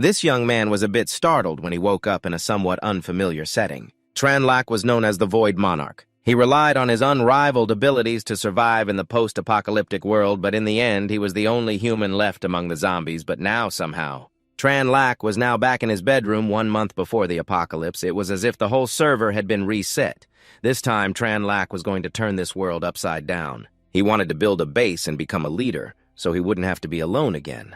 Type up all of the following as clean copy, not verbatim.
This young man was a bit startled when he woke up in a somewhat unfamiliar setting. Tranlac was known as the Void Monarch. He relied on his unrivaled abilities to survive in the post-apocalyptic world, but in the end, he was the only human left among the zombies. But now, somehow, Tranlac was now back in his bedroom 1 month before the apocalypse. It was as if the whole server had been reset. This time, Tranlac was going to turn this world upside down. He wanted to build a base and become a leader, so he wouldn't have to be alone again.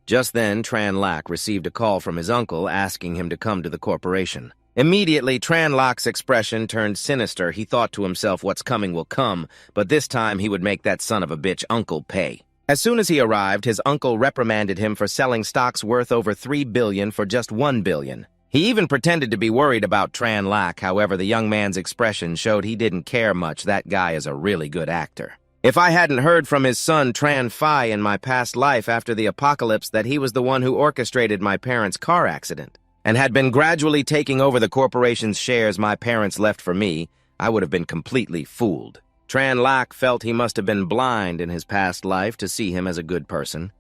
Just then, Tranlac received a call from his uncle asking him to come to the corporation. Immediately, Tranlac's expression turned sinister. He thought to himself, what's coming will come, but this time he would make that son of a bitch uncle pay. As soon as he arrived, his uncle reprimanded him for selling stocks worth over $3 billion for just $1 billion. He even pretended to be worried about Tranlac. However, the young man's expression showed he didn't care much. That guy is a really good actor. If I hadn't heard from his son Tran Phi in my past life after the apocalypse that he was the one who orchestrated my parents' car accident, and had been gradually taking over the corporation's shares my parents left for me, I would have been completely fooled. Tranlac felt he must have been blind in his past life to see him as a good person.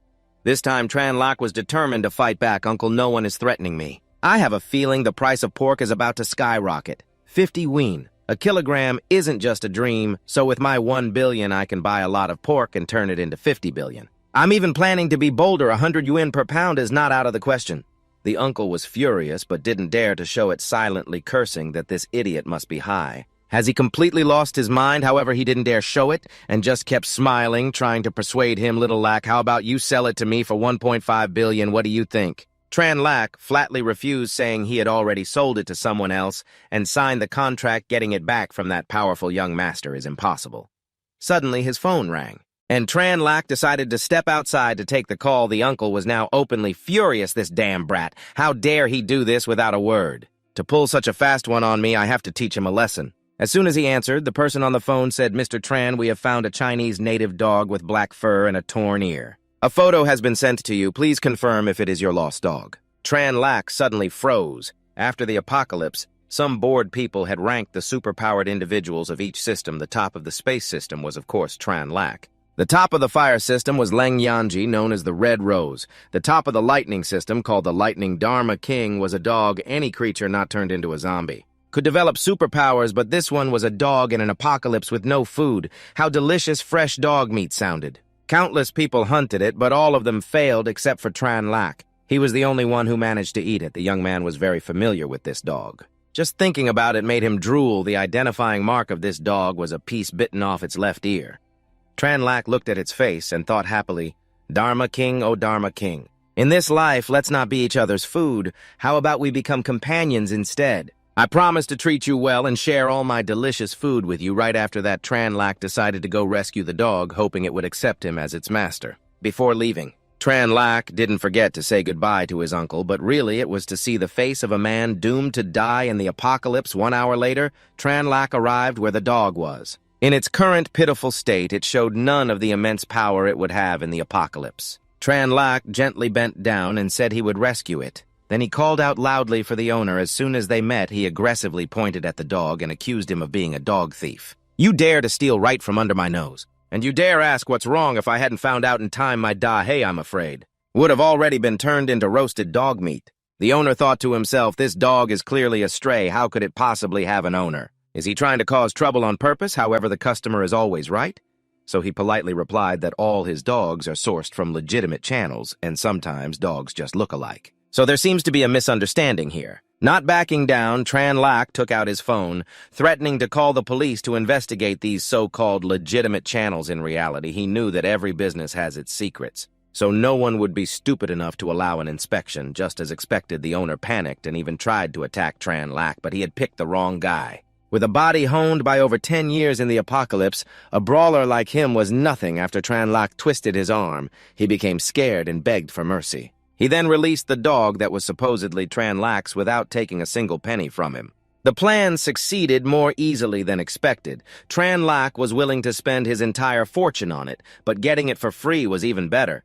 This time, Tranlac was determined to fight back. Uncle, no one is threatening me. I have a feeling the price of pork is about to skyrocket. 50 ween. A kilogram isn't just a dream, so with my 1 billion, I can buy a lot of pork and turn it into 50 billion. I'm even planning to be bolder. 100 yuan per pound is not out of the question. The uncle was furious, but didn't dare to show it, silently cursing that this idiot must be high. Has he completely lost his mind? However, he didn't dare show it, and just kept smiling, trying to persuade him. Little Lac, how about you sell it to me for 1.5 billion? What do you think? Tranlac flatly refused, saying he had already sold it to someone else, and signed the contract. Getting it back from that powerful young master is impossible. Suddenly, his phone rang, and Tranlac decided to step outside to take the call. The uncle was now openly furious. This damn brat. How dare he do this without a word? To pull such a fast one on me, I have to teach him a lesson. As soon as he answered, the person on the phone said, Mr. Tran, we have found a Chinese native dog with black fur and a torn ear. A photo has been sent to you. Please confirm if it is your lost dog. Tranlac suddenly froze. After the apocalypse, some bored people had ranked the superpowered individuals of each system. The top of the space system was, of course, Tranlac. The top of the fire system was Leng Yanji, known as the Red Rose. The top of the lightning system, called the Lightning Dharma King, was a dog, any creature not turned into a zombie. Could develop superpowers, but this one was a dog in an apocalypse with no food. How delicious fresh dog meat sounded. Countless people hunted it, but all of them failed except for Tranlac. He was the only one who managed to eat it. The young man was very familiar with this dog. Just thinking about it made him drool. The identifying mark of this dog was a piece bitten off its left ear. Tranlac looked at its face and thought happily, Dharma King, oh Dharma King. In this life, let's not be each other's food. How about we become companions instead? I promise to treat you well and share all my delicious food with you. Right after that, Tranlac decided to go rescue the dog, hoping it would accept him as its master. Before leaving, Tranlac didn't forget to say goodbye to his uncle, but really it was to see the face of a man doomed to die in the apocalypse. 1 hour later, Tranlac arrived where the dog was. In its current pitiful state, it showed none of the immense power it would have in the apocalypse. Tranlac gently bent down and said he would rescue it. Then he called out loudly for the owner. As soon as they met, he aggressively pointed at the dog and accused him of being a dog thief. You dare to steal right from under my nose. And you dare ask what's wrong. If I hadn't found out in time, my dahe, I'm afraid, would have already been turned into roasted dog meat. The owner thought to himself, this dog is clearly a stray. How could it possibly have an owner? Is he trying to cause trouble on purpose? However, the customer is always right. So he politely replied that all his dogs are sourced from legitimate channels, and sometimes dogs just look alike. So there seems to be a misunderstanding here. Not backing down, Tranlac took out his phone, threatening to call the police to investigate these so-called legitimate channels. In reality, he knew that every business has its secrets, so no one would be stupid enough to allow an inspection. Just as expected, the owner panicked and even tried to attack Tranlac, but he had picked the wrong guy. With a body honed by over 10 years in the apocalypse, a brawler like him was nothing. After Tranlac twisted his arm, he became scared and begged for mercy. He then released the dog that was supposedly Tranlac's without taking a single penny from him. The plan succeeded more easily than expected. Tranlac was willing to spend his entire fortune on it, but getting it for free was even better.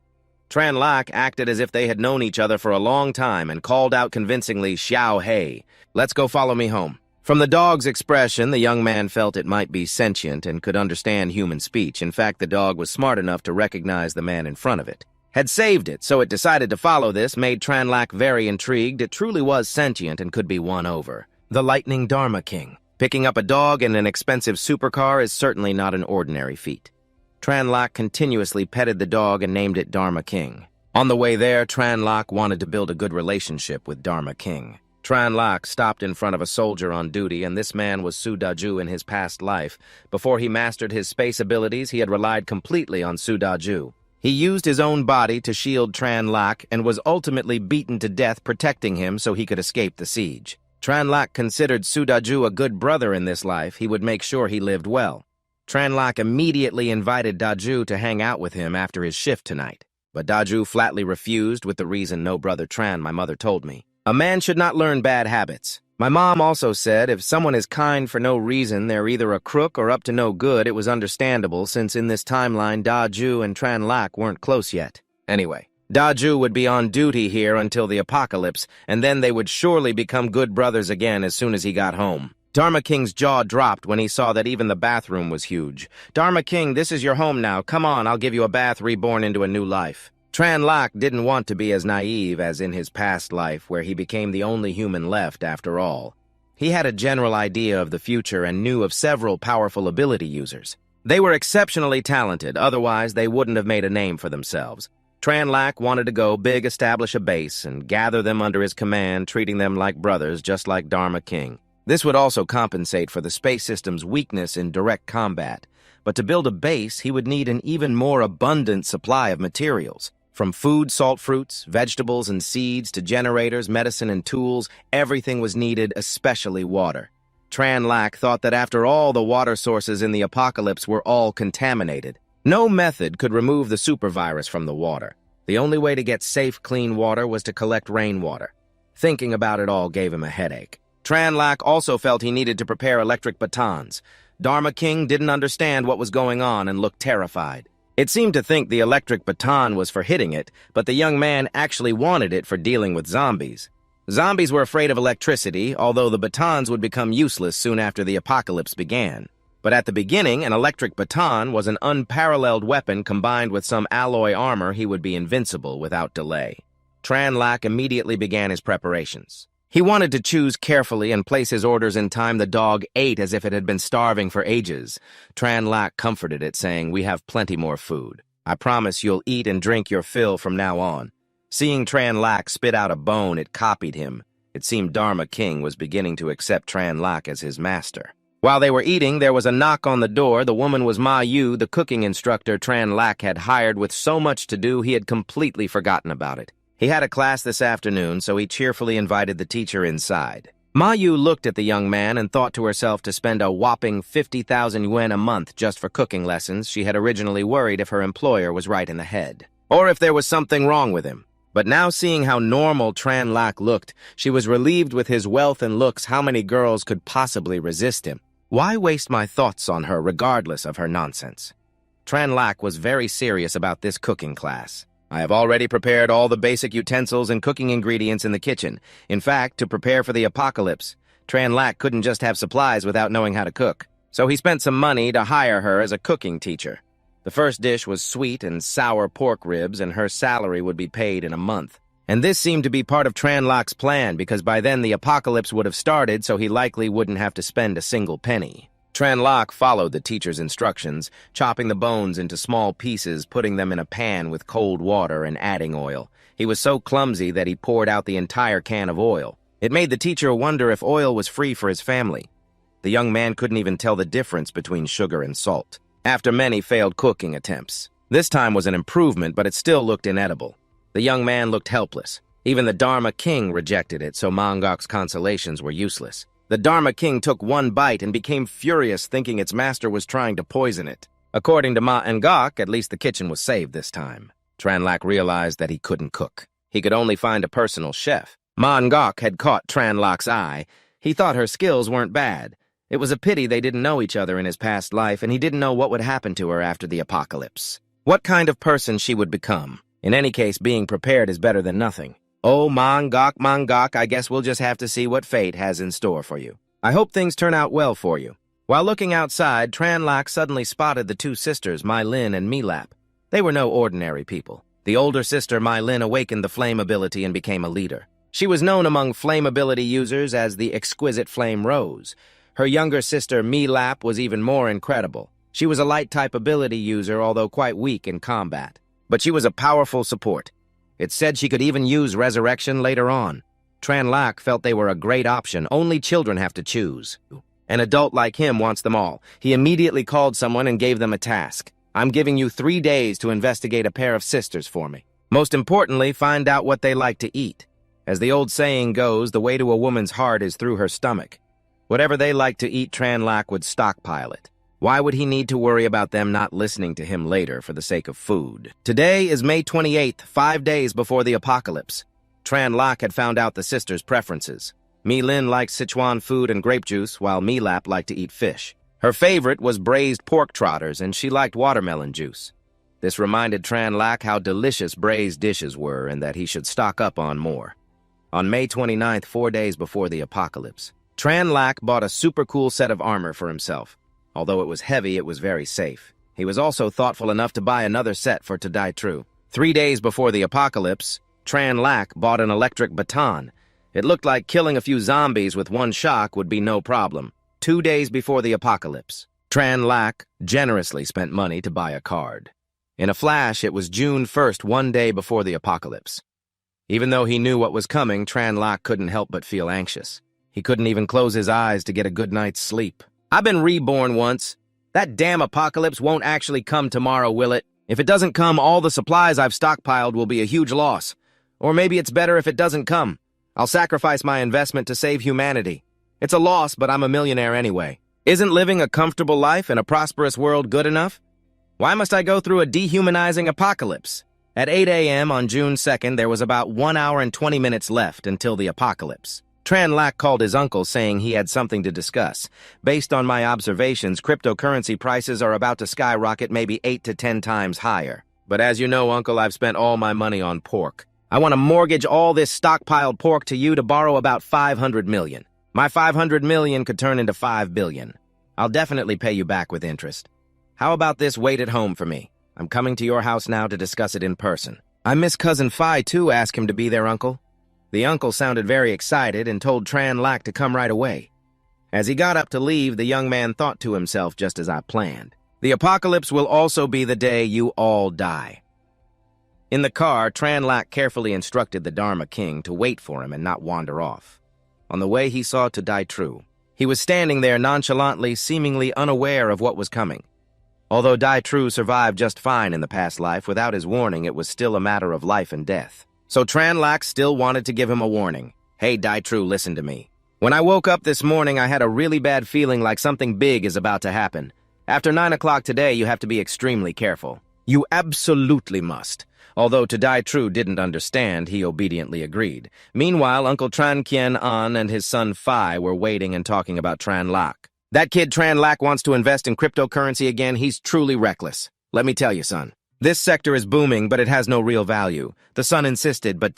Tranlac acted as if they had known each other for a long time and called out convincingly, Xiao Hei, let's go, follow me home. From the dog's expression, the young man felt it might be sentient and could understand human speech. In fact, the dog was smart enough to recognize the man in front of it. had saved it, so it decided to follow this, made Tranlac very intrigued. It truly was sentient and could be won over. The Lightning Dharma King. Picking up a dog in an expensive supercar is certainly not an ordinary feat. Tranlac continuously petted the dog and named it Dharma King. On the way there, Tranlac wanted to build a good relationship with Dharma King. Tranlac stopped in front of a soldier on duty, and this man was Sudaju in his past life. Before he mastered his space abilities, he had relied completely on Sudaju. He used his own body to shield Tranlac and was ultimately beaten to death protecting him so he could escape the siege. Tranlac considered Sudaju a good brother in this life. He would make sure he lived well. Tranlac immediately invited Daju to hang out with him after his shift tonight. But Daju flatly refused with the reason "No, brother Tran, my mother told me. A man should not learn bad habits. My mom also said if someone is kind for no reason, they're either a crook or up to no good. It was understandable since in this timeline, Daju and Tranlac weren't close yet. Anyway, Daju would be on duty here until the apocalypse, and then they would surely become good brothers again as soon as he got home. Dharma King's jaw dropped when he saw that even the bathroom was huge. Dharma King, this is your home now. Come on, I'll give you a bath reborn into a new life. Tranlac didn't want to be as naive as in his past life, where he became the only human left after all. He had a general idea of the future and knew of several powerful ability users. They were exceptionally talented, otherwise they wouldn't have made a name for themselves. Tranlac wanted to go big, establish a base, and gather them under his command, treating them like brothers, just like Dharma King. This would also compensate for the space system's weakness in direct combat. But to build a base, he would need an even more abundant supply of materials. From food, salt fruits, vegetables, and seeds to generators, medicine, and tools, everything was needed, especially water. Tranlac thought that after all, the water sources in the apocalypse were all contaminated. No method could remove the supervirus from the water. The only way to get safe, clean water was to collect rainwater. Thinking about it all gave him a headache. Tranlac also felt he needed to prepare electric batons. Dharma King didn't understand what was going on and looked terrified. It seemed to think the electric baton was for hitting it, but the young man actually wanted it for dealing with zombies. Zombies were afraid of electricity, although the batons would become useless soon after the apocalypse began. But at the beginning, an electric baton was an unparalleled weapon. Combined with some alloy armor, he would be invincible without delay. Tranlac immediately began his preparations. He wanted to choose carefully and place his orders in time. The dog ate as if it had been starving for ages. Tranlac comforted it, saying, "We have plenty more food. I promise you'll eat and drink your fill from now on." Seeing Tranlac spit out a bone, it copied him. It seemed Dharma King was beginning to accept Tranlac as his master. While they were eating, there was a knock on the door. The woman was Ma Yu, the cooking instructor Tranlac had hired. With so much to do, he had completely forgotten about it. He had a class this afternoon, so he cheerfully invited the teacher inside. Ma Yu looked at the young man and thought to herself to spend a whopping 50,000 yuan a month just for cooking lessons. She had originally worried if her employer was right in the head, or if there was something wrong with him. But now seeing how normal Tranlac looked, she was relieved. With his wealth and looks, how many girls could possibly resist him? Why waste my thoughts on her regardless of her nonsense? Tranlac was very serious about this cooking class. I have already prepared all the basic utensils and cooking ingredients in the kitchen. In fact, to prepare for the apocalypse, Tranlac couldn't just have supplies without knowing how to cook. So he spent some money to hire her as a cooking teacher. The first dish was sweet and sour pork ribs, and her salary would be paid in a month. And this seemed to be part of Tranlac's plan, because by then the apocalypse would have started, so he likely wouldn't have to spend a single penny. Tranlac followed the teacher's instructions, chopping the bones into small pieces, putting them in a pan with cold water and adding oil. He was so clumsy that he poured out the entire can of oil. It made the teacher wonder if oil was free for his family. The young man couldn't even tell the difference between sugar and salt. After many failed cooking attempts, this time was an improvement, but it still looked inedible. The young man looked helpless. Even the Dharma King rejected it, so Mangok's consolations were useless. The Dharma King took one bite and became furious, thinking its master was trying to poison it. According to Ma Ngok, at least the kitchen was saved this time. Tranlac realized that he couldn't cook. He could only find a personal chef. Ma Ngok had caught Tranlac's eye. He thought her skills weren't bad. It was a pity they didn't know each other in his past life, and he didn't know what would happen to her after the apocalypse. What kind of person she would become. In any case, being prepared is better than nothing. Oh, Mangok, I guess we'll just have to see what fate has in store for you. I hope things turn out well for you. While looking outside, Tranlac suddenly spotted the two sisters, Milin and Milap. They were no ordinary people. The older sister, Milin, awakened the flame ability and became a leader. She was known among flame ability users as the exquisite Flame Rose. Her younger sister, Milap, was even more incredible. She was a light-type ability user, although quite weak in combat. But she was a powerful support. It said she could even use Resurrection later on. Tranlac felt they were a great option. Only children have to choose. An adult like him wants them all. He immediately called someone and gave them a task. I'm giving you 3 days to investigate a pair of sisters for me. Most importantly, find out what they like to eat. As the old saying goes, the way to a woman's heart is through her stomach. Whatever they like to eat, Tranlac would stockpile it. Why would he need to worry about them not listening to him later for the sake of food? Today is May 28th, 5 days before the apocalypse. Tranlac had found out the sisters' preferences. Milin liked Sichuan food and grape juice, while Milap liked to eat fish. Her favorite was braised pork trotters, and she liked watermelon juice. This reminded Tranlac how delicious braised dishes were and that he should stock up on more. On May 29th, 4 days before the apocalypse, Tranlac bought a super cool set of armor for himself. Although it was heavy, it was very safe. He was also thoughtful enough to buy another set for Ditru. 3 days before the apocalypse, Tranlac bought an electric baton. It looked like killing a few zombies with one shock would be no problem. 2 days before the apocalypse, Tranlac generously spent money to buy a card. In a flash, it was June 1st, 1 day before the apocalypse. Even though he knew what was coming, Tranlac couldn't help but feel anxious. He couldn't even close his eyes to get a good night's sleep. I've been reborn once. That damn apocalypse won't actually come tomorrow, will it? If it doesn't come, all the supplies I've stockpiled will be a huge loss. Or maybe it's better if it doesn't come. I'll sacrifice my investment to save humanity. It's a loss, but I'm a millionaire anyway. Isn't living a comfortable life in a prosperous world good enough? Why must I go through a dehumanizing apocalypse? At 8 a.m. on June 2nd, there was about 1 hour and 20 minutes left until the apocalypse. Tranlac called his uncle saying he had something to discuss. Based on my observations, cryptocurrency prices are about to skyrocket maybe 8 to 10 times higher. But as you know, Uncle, I've spent all my money on pork. I want to mortgage all this stockpiled pork to you to borrow about 500 million. My 500 million could turn into 5 billion. I'll definitely pay you back with interest. How about this wait at home for me? I'm coming to your house now to discuss it in person. I miss Cousin Phi too. Ask him to be there, Uncle. The uncle sounded very excited and told Tranlac to come right away. As he got up to leave, the young man thought to himself just as I planned. The apocalypse will also be the day you all die. In the car, Tranlac carefully instructed the Dharma king to wait for him and not wander off. On the way, he saw to Ditru. He was standing there nonchalantly, seemingly unaware of what was coming. Although Ditru survived just fine in the past life, without his warning, it was still a matter of life and death. So Tranlac still wanted to give him a warning. Hey, Ditru, listen to me. When I woke up this morning, I had a really bad feeling like something big is about to happen. After 9 o'clock today, you have to be extremely careful. You absolutely must. Although Ditru didn't understand, he obediently agreed. Meanwhile, Uncle Tran Kien An and his son Phi were waiting and talking about Tranlac. That kid Tranlac wants to invest in cryptocurrency again. He's truly reckless. Let me tell you, son. This sector is booming, but it has no real value. The son insisted, but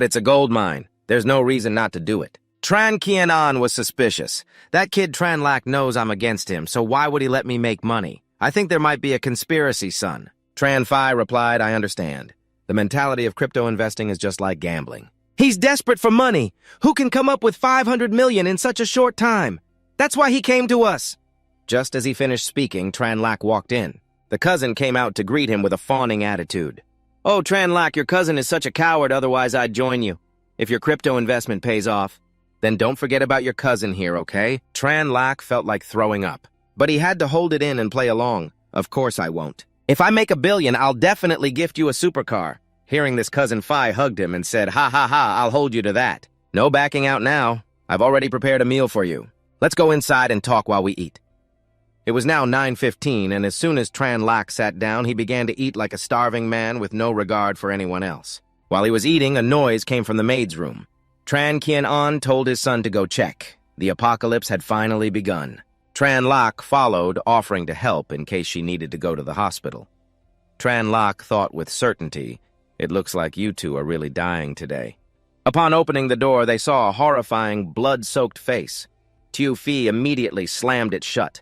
it's a gold mine. There's no reason not to do it. Tran Kien An was suspicious. That kid Tranlac knows I'm against him, so why would he let me make money? I think there might be a conspiracy, son. Tran Phi replied, I understand. The mentality of crypto investing is just like gambling. He's desperate for money. Who can come up with 500 million in such a short time? That's why he came to us. Just as he finished speaking, Tranlac walked in. The cousin came out to greet him with a fawning attitude. Oh, Tranlac, your cousin is such a coward, otherwise I'd join you. If your crypto investment pays off, then don't forget about your cousin here, okay? Tranlac felt like throwing up, but he had to hold it in and play along. Of course I won't. If I make $1 billion, I'll definitely gift you a supercar. Hearing this, Cousin Phi hugged him and said, ha ha ha, I'll hold you to that. No backing out now. I've already prepared a meal for you. Let's go inside and talk while we eat. It was now 9:15, and as soon as Tranlac sat down, he began to eat like a starving man with no regard for anyone else. While he was eating, a noise came from the maid's room. Tran Kien An told his son to go check. The apocalypse had finally begun. Tranlac followed, offering to help in case she needed to go to the hospital. Tranlac thought with certainty, it looks like you two are really dying today. Upon opening the door, they saw a horrifying, blood-soaked face. Tu Fi immediately slammed it shut.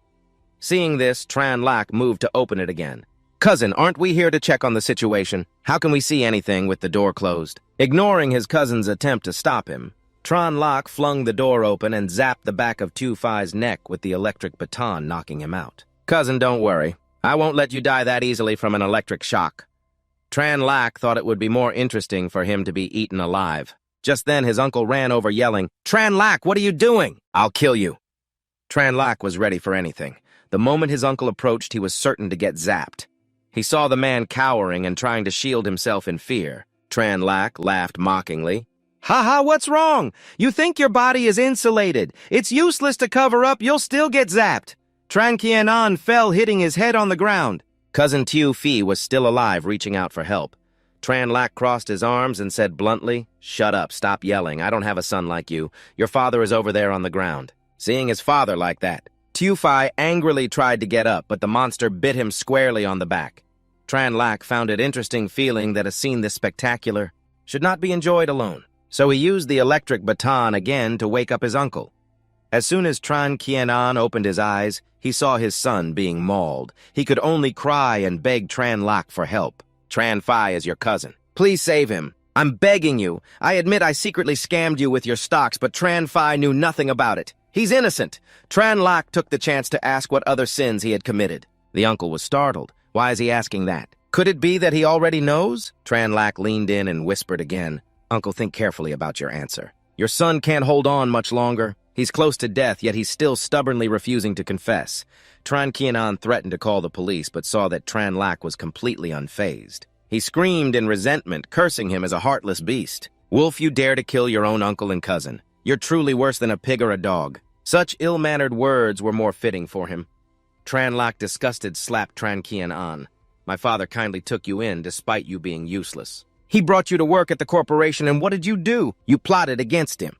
Seeing this, Tranlac moved to open it again. Cousin, aren't we here to check on the situation? How can we see anything with the door closed? Ignoring his cousin's attempt to stop him, Tran Lak flung the door open and zapped the back of Tu Fai's neck with the electric baton, knocking him out. Cousin, don't worry. I won't let you die that easily from an electric shock. Tran Lak thought it would be more interesting for him to be eaten alive. Just then, his uncle ran over yelling, "Tran Lak, what are you doing? I'll kill you." Tran Lak was ready for anything. The moment his uncle approached, he was certain to get zapped. He saw the man cowering and trying to shield himself in fear. Tran Lak laughed mockingly. "Ha ha, what's wrong? You think your body is insulated. It's useless to cover up, you'll still get zapped." Tran Qianan fell, hitting his head on the ground. Cousin Tu Fi was still alive, reaching out for help. Tran Lak crossed his arms and said bluntly, "Shut up, stop yelling. I don't have a son like you. Your father is over there on the ground." Seeing his father like that, Tu Fi angrily tried to get up, but the monster bit him squarely on the back. Tran Lak found it interesting feeling that a scene this spectacular should not be enjoyed alone, so he used the electric baton again to wake up his uncle. As soon as Tran Qianan opened his eyes, he saw his son being mauled. He could only cry and beg Tran Lak for help. "Tran Fai is your cousin. Please save him. I'm begging you. I admit I secretly scammed you with your stocks, but Tran Fai knew nothing about it. He's innocent." Tran Lak took the chance to ask what other sins he had committed. The uncle was startled. Why is he asking that? Could it be that he already knows? Tran Lak leaned in and whispered again. "Uncle, think carefully about your answer. Your son can't hold on much longer. He's close to death, yet he's still stubbornly refusing to confess." Tran Qianan threatened to call the police, but saw that Tran Lak was completely unfazed. He screamed in resentment, cursing him as a heartless beast. "Wolf, you dare to kill your own uncle and cousin. You're truly worse than a pig or a dog." Such ill-mannered words were more fitting for him. Tran Lak, disgusted, slapped Tran Qianan. "My father kindly took you in, despite you being useless. He brought you to work at the corporation, and what did you do? You plotted against him.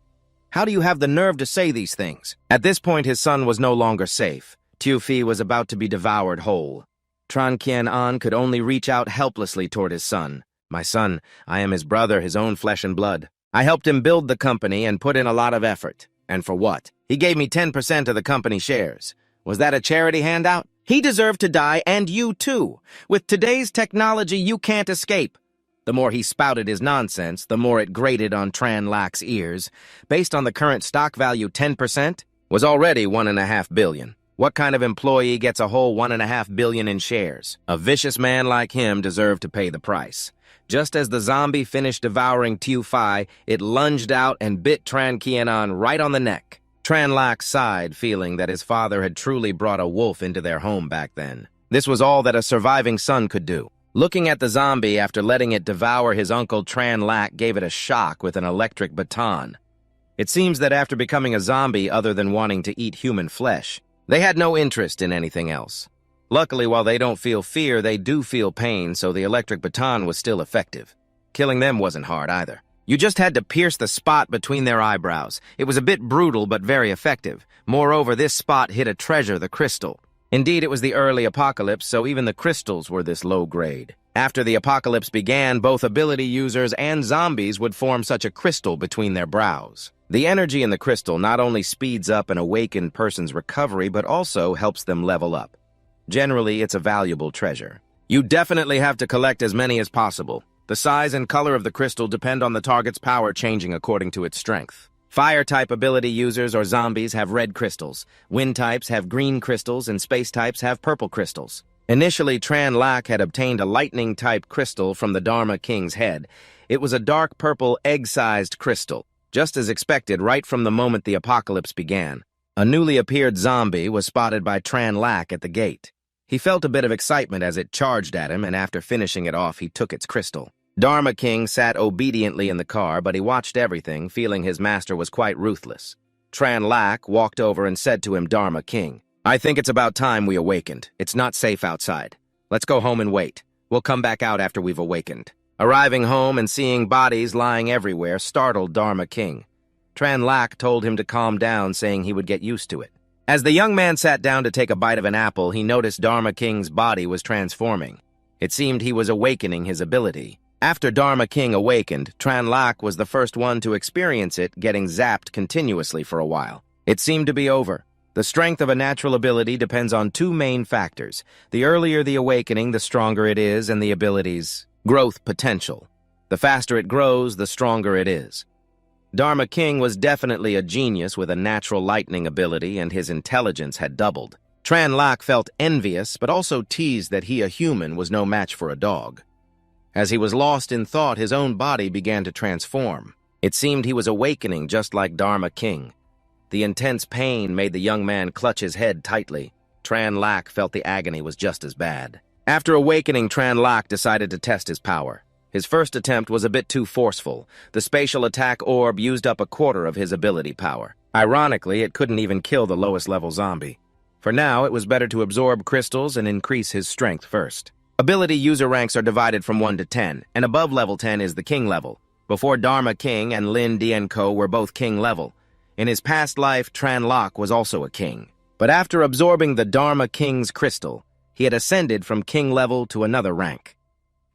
How do you have the nerve to say these things?" At this point, his son was no longer safe. Tu Fi was about to be devoured whole. Tran Qianan could only reach out helplessly toward his son. "My son, I am his brother, his own flesh and blood. I helped him build the company and put in a lot of effort. And for what? He gave me 10% of the company shares. Was that a charity handout? He deserved to die, and you too. With today's technology, you can't escape." The more he spouted his nonsense, the more it grated on Tran Lak's ears. Based on the current stock value, 10% was already $1.5 billion. What kind of employee gets a whole $1.5 billion in shares? A vicious man like him deserved to pay the price. Just as the zombie finished devouring Tu Fi, it lunged out and bit Tran Qianan right on the neck. Tran Lak sighed, feeling that his father had truly brought a wolf into their home back then. This was all that a surviving son could do. Looking at the zombie after letting it devour his uncle, Tran Lak gave it a shock with an electric baton. It seems that after becoming a zombie, other than wanting to eat human flesh, they had no interest in anything else. Luckily, while they don't feel fear, they do feel pain, so the electric baton was still effective. Killing them wasn't hard either. You just had to pierce the spot between their eyebrows. It was a bit brutal, but very effective. Moreover, this spot hid a treasure, the crystal. Indeed, it was the early apocalypse, so even the crystals were this low grade. After the apocalypse began, both ability users and zombies would form such a crystal between their brows. The energy in the crystal not only speeds up an awakened person's recovery, but also helps them level up. Generally, it's a valuable treasure. You definitely have to collect as many as possible. The size and color of the crystal depend on the target's power changing according to its strength. Fire-type ability users or zombies have red crystals. Wind types have green crystals, and space types have purple crystals. Initially, Tran Lak had obtained a lightning-type crystal from the Dharma King's head. It was a dark purple, egg-sized crystal, just as expected right from the moment the apocalypse began. A newly appeared zombie was spotted by Tran Lak at the gate. He felt a bit of excitement as it charged at him, and after finishing it off, he took its crystal. Dharma King sat obediently in the car, but he watched everything, feeling his master was quite ruthless. Tran Lak walked over and said to him, "Dharma King, I think it's about time we awakened. It's not safe outside. Let's go home and wait. We'll come back out after we've awakened." Arriving home and seeing bodies lying everywhere startled Dharma King. Tran Lak told him to calm down, saying he would get used to it. As the young man sat down to take a bite of an apple, he noticed Dharma King's body was transforming. It seemed he was awakening his ability. After Dharma King awakened, Tran Lak was the first one to experience it, getting zapped continuously for a while. It seemed to be over. The strength of a natural ability depends on two main factors. The earlier the awakening, the stronger it is, and the ability's growth potential. The faster it grows, the stronger it is. Dharma King was definitely a genius with a natural lightning ability, and his intelligence had doubled. Tran Lak felt envious, but also teased that he, a human, was no match for a dog. As he was lost in thought, his own body began to transform. It seemed he was awakening just like Dharma King. The intense pain made the young man clutch his head tightly. Tran Lak felt the agony was just as bad. After awakening, Tran Lak decided to test his power. His first attempt was a bit too forceful. The spatial attack orb used up a quarter of his ability power. Ironically, it couldn't even kill the lowest level zombie. For now, it was better to absorb crystals and increase his strength first. Ability user ranks are divided from 1 to 10, and above level 10 is the king level. Before Dharma King and Lin Dienko were both king level. In his past life, Tran Lak was also a king. But after absorbing the Dharma King's crystal, he had ascended from king level to another rank.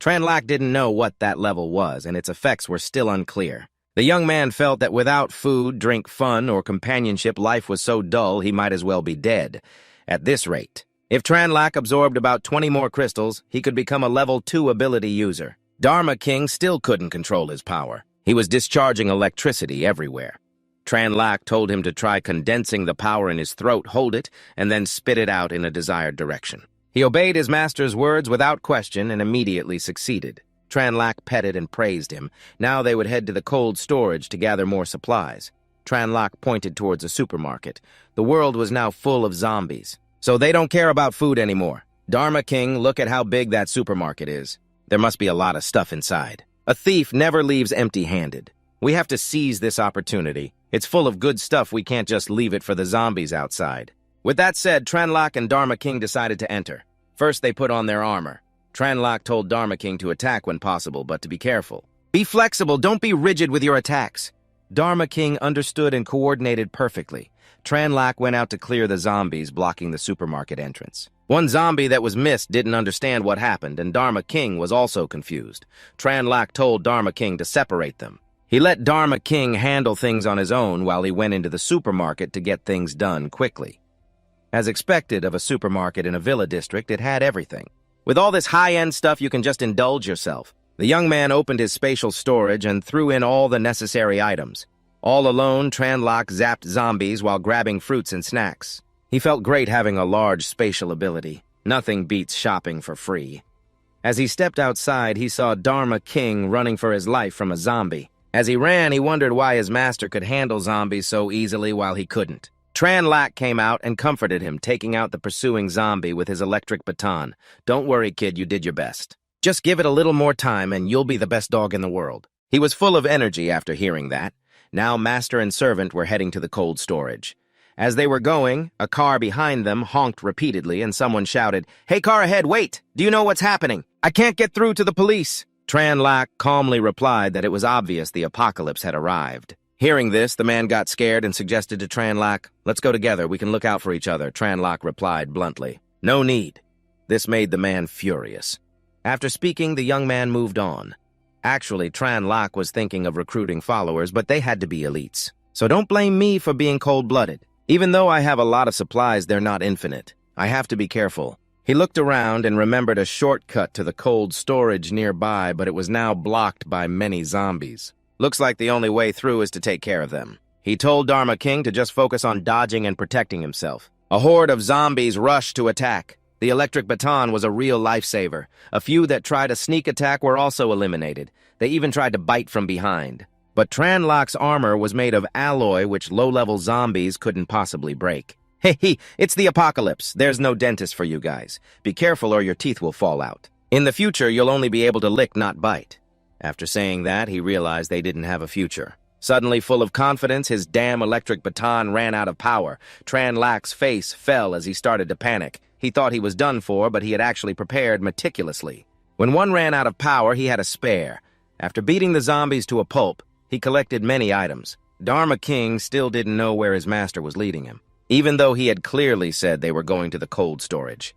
Tran Lak didn't know what that level was, and its effects were still unclear. The young man felt that without food, drink, fun, or companionship, life was so dull he might as well be dead. At this rate, if Tran Lak absorbed about 20 more crystals, he could become a level 2 ability user. Dharma King still couldn't control his power. He was discharging electricity everywhere. Tran Lak told him to try condensing the power in his throat, hold it, and then spit it out in a desired direction. He obeyed his master's words without question and immediately succeeded. Tran Lak petted and praised him. Now they would head to the cold storage to gather more supplies. Tran Lak pointed towards a supermarket. The world was now full of zombies. So they don't care about food anymore. Dharma King, look at how big that supermarket is. There must be a lot of stuff inside. A thief never leaves empty-handed. We have to seize this opportunity. It's full of good stuff. We can't just leave it for the zombies outside. With that said, Tran Lak and Dharma King decided to enter. First, they put on their armor. Tran Lak told Dharma King to attack when possible, but to be careful. Be flexible, don't be rigid with your attacks. Dharma King understood and coordinated perfectly. Tran Lak went out to clear the zombies blocking the supermarket entrance. One zombie that was missed didn't understand what happened, and Dharma King was also confused. Tran Lak told Dharma King to separate them. He let Dharma King handle things on his own while he went into the supermarket to get things done quickly. As expected of a supermarket in a villa district, it had everything. With all this high-end stuff, you can just indulge yourself. The young man opened his spatial storage and threw in all the necessary items. All alone, Tran Lak zapped zombies while grabbing fruits and snacks. He felt great having a large spatial ability. Nothing beats shopping for free. As he stepped outside, he saw Dharma King running for his life from a zombie. As he ran, he wondered why his master could handle zombies so easily while he couldn't. Tran Lak came out and comforted him, taking out the pursuing zombie with his electric baton. Don't worry, kid, you did your best. Just give it a little more time and you'll be the best dog in the world. He was full of energy after hearing that. Now master and servant were heading to the cold storage. As they were going, a car behind them honked repeatedly and someone shouted, "Hey, car ahead, wait! Do you know what's happening? I can't get through to the police!" Tran Lak calmly replied that it was obvious the apocalypse had arrived. Hearing this, the man got scared and suggested to Tran Lak, "Let's go together, we can look out for each other." Tran Lak replied bluntly, "No need." This made the man furious. After speaking, the young man moved on. Actually, Tran Lak was thinking of recruiting followers, but they had to be elites. So don't blame me for being cold-blooded. Even though I have a lot of supplies, they're not infinite. I have to be careful. He looked around and remembered a shortcut to the cold storage nearby, but it was now blocked by many zombies. Looks like the only way through is to take care of them. He told Dharma King to just focus on dodging and protecting himself. A horde of zombies rushed to attack. The electric baton was a real lifesaver. A few that tried a sneak attack were also eliminated. They even tried to bite from behind. But Tran Lak's armor was made of alloy which low-level zombies couldn't possibly break. Hey, it's the apocalypse. There's no dentist for you guys. Be careful or your teeth will fall out. In the future, you'll only be able to lick, not bite. After saying that, he realized they didn't have a future. Suddenly full of confidence, his damn electric baton ran out of power. Tran Lak's face fell as he started to panic. He thought he was done for, but he had actually prepared meticulously. When one ran out of power, he had a spare. After beating the zombies to a pulp, he collected many items. Dharma King still didn't know where his master was leading him, even though he had clearly said they were going to the cold storage.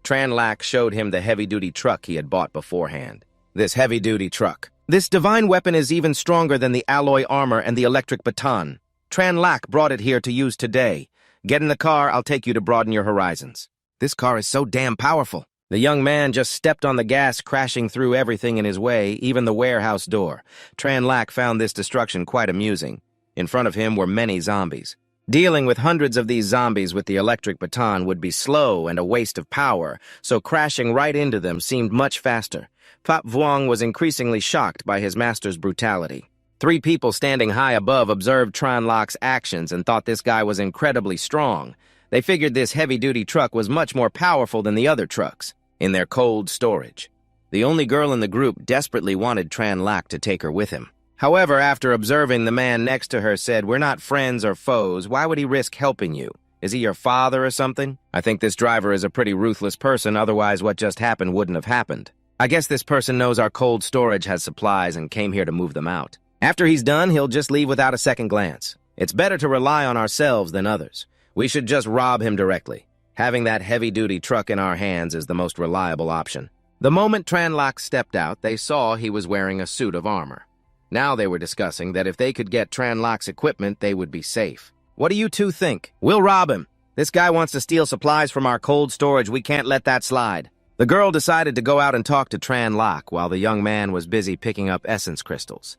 Tran Lak showed him the heavy-duty truck he had bought beforehand. This heavy-duty truck. This divine weapon is even stronger than the alloy armor and the electric baton. Tran Lak brought it here to use today. Get in the car, I'll take you to broaden your horizons. This car is so damn powerful. The young man just stepped on the gas, crashing through everything in his way, even the warehouse door. Tran Lak found this destruction quite amusing. In front of him were many zombies. Dealing with hundreds of these zombies with the electric baton would be slow and a waste of power, so crashing right into them seemed much faster. Phap Vuong was increasingly shocked by his master's brutality. 3 people standing high above observed Tran Lak's actions and thought this guy was incredibly strong. They figured this heavy-duty truck was much more powerful than the other trucks in their cold storage. The only girl in the group desperately wanted Tran Lak to take her with him. However, after observing, the man next to her said, "We're not friends or foes. Why would he risk helping you? Is he your father or something? I think this driver is a pretty ruthless person, otherwise what just happened wouldn't have happened. I guess this person knows our cold storage has supplies and came here to move them out. After he's done, he'll just leave without a second glance. It's better to rely on ourselves than others. We should just rob him directly. Having that heavy-duty truck in our hands is the most reliable option." The moment Tran Lak stepped out, they saw he was wearing a suit of armor. Now they were discussing that if they could get Tran Lak's equipment, they would be safe. "What do you two think? We'll rob him. This guy wants to steal supplies from our cold storage. We can't let that slide." The girl decided to go out and talk to Tran Lak while the young man was busy picking up essence crystals.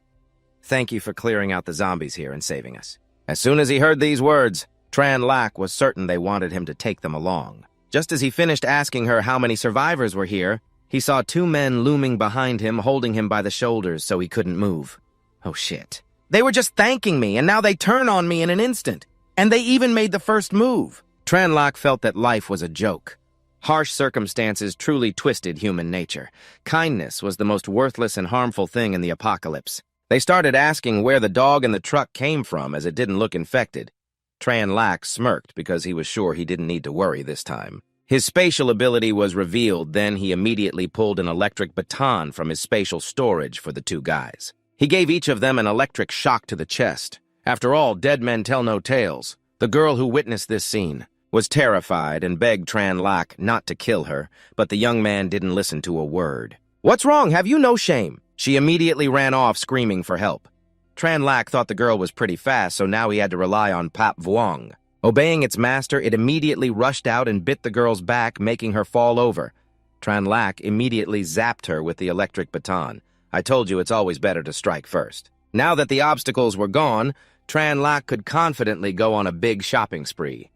"Thank you for clearing out the zombies here and saving us." As soon as he heard these words, Tran Lak was certain they wanted him to take them along. Just as he finished asking her how many survivors were here, he saw 2 men looming behind him, holding him by the shoulders so he couldn't move. Oh shit. They were just thanking me, and now they turn on me in an instant. And they even made the first move. Tran Lak felt that life was a joke. Harsh circumstances truly twisted human nature. Kindness was the most worthless and harmful thing in the apocalypse. They started asking where the dog in the truck came from, as it didn't look infected. Tran Lak smirked because he was sure he didn't need to worry this time. His spatial ability was revealed, then he immediately pulled an electric baton from his spatial storage for the 2 guys. He gave each of them an electric shock to the chest. After all, dead men tell no tales. The girl who witnessed this scene was terrified and begged Tran Lak not to kill her, but the young man didn't listen to a word. "What's wrong? Have you no shame?" She immediately ran off, screaming for help. Tran Lak thought the girl was pretty fast, so now he had to rely on Phap Vuong. Obeying its master, it immediately rushed out and bit the girl's back, making her fall over. Tran Lak immediately zapped her with the electric baton. "I told you it's always better to strike first." Now that the obstacles were gone, Tran Lak could confidently go on a big shopping spree.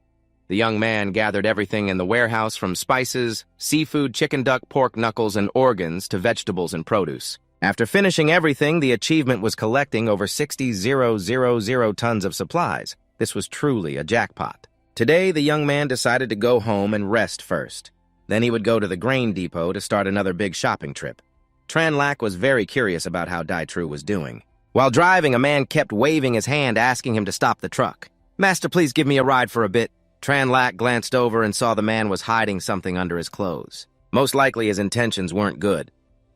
The young man gathered everything in the warehouse from spices, seafood, chicken, duck, pork, knuckles, and organs to vegetables and produce. After finishing everything, the achievement was collecting over 60,000 tons of supplies. This was truly a jackpot. Today, the young man decided to go home and rest first. Then he would go to the grain depot to start another big shopping trip. Tran Lak was very curious about how Ditru was doing. While driving, a man kept waving his hand, asking him to stop the truck. "Master, please give me a ride for a bit." Tran Lak glanced over and saw the man was hiding something under his clothes. Most likely his intentions weren't good.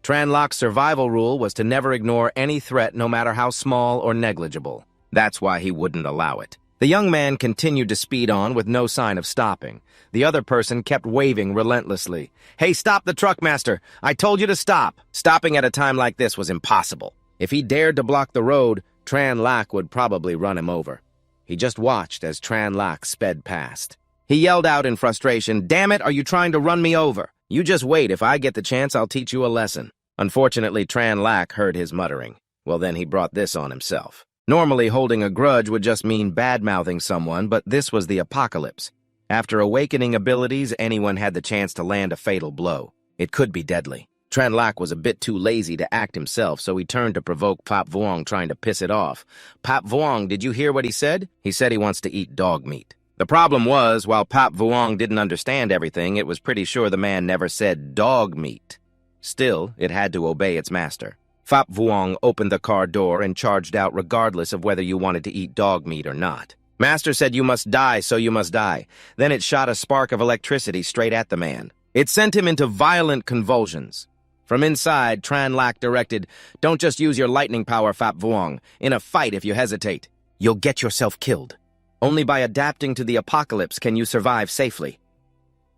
Tran Lak's survival rule was to never ignore any threat, no matter how small or negligible. That's why he wouldn't allow it. The young man continued to speed on with no sign of stopping. The other person kept waving relentlessly. "Hey, stop the truck, master! I told you to stop!" Stopping at a time like this was impossible. If he dared to block the road, Tran Lak would probably run him over. He just watched as Tran Lak sped past. He yelled out in frustration, "Damn it, are you trying to run me over? You just wait. If I get the chance, I'll teach you a lesson." Unfortunately, Tran Lak heard his muttering. Well, then he brought this on himself. Normally, holding a grudge would just mean bad-mouthing someone, but this was the apocalypse. After awakening abilities, anyone had the chance to land a fatal blow. It could be deadly. Tran Lak was a bit too lazy to act himself, so he turned to provoke Phap Vuong, trying to piss it off. "Phap Vuong, did you hear what he said? He said he wants to eat dog meat." The problem was, while Phap Vuong didn't understand everything, it was pretty sure the man never said dog meat. Still, it had to obey its master. Phap Vuong opened the car door and charged out regardless of whether you wanted to eat dog meat or not. Master said you must die, so you must die. Then it shot a spark of electricity straight at the man. It sent him into violent convulsions. From inside, Tran Lak directed, "Don't just use your lightning power, Phap Vuong. In a fight, if you hesitate, you'll get yourself killed. Only by adapting to the apocalypse can you survive safely."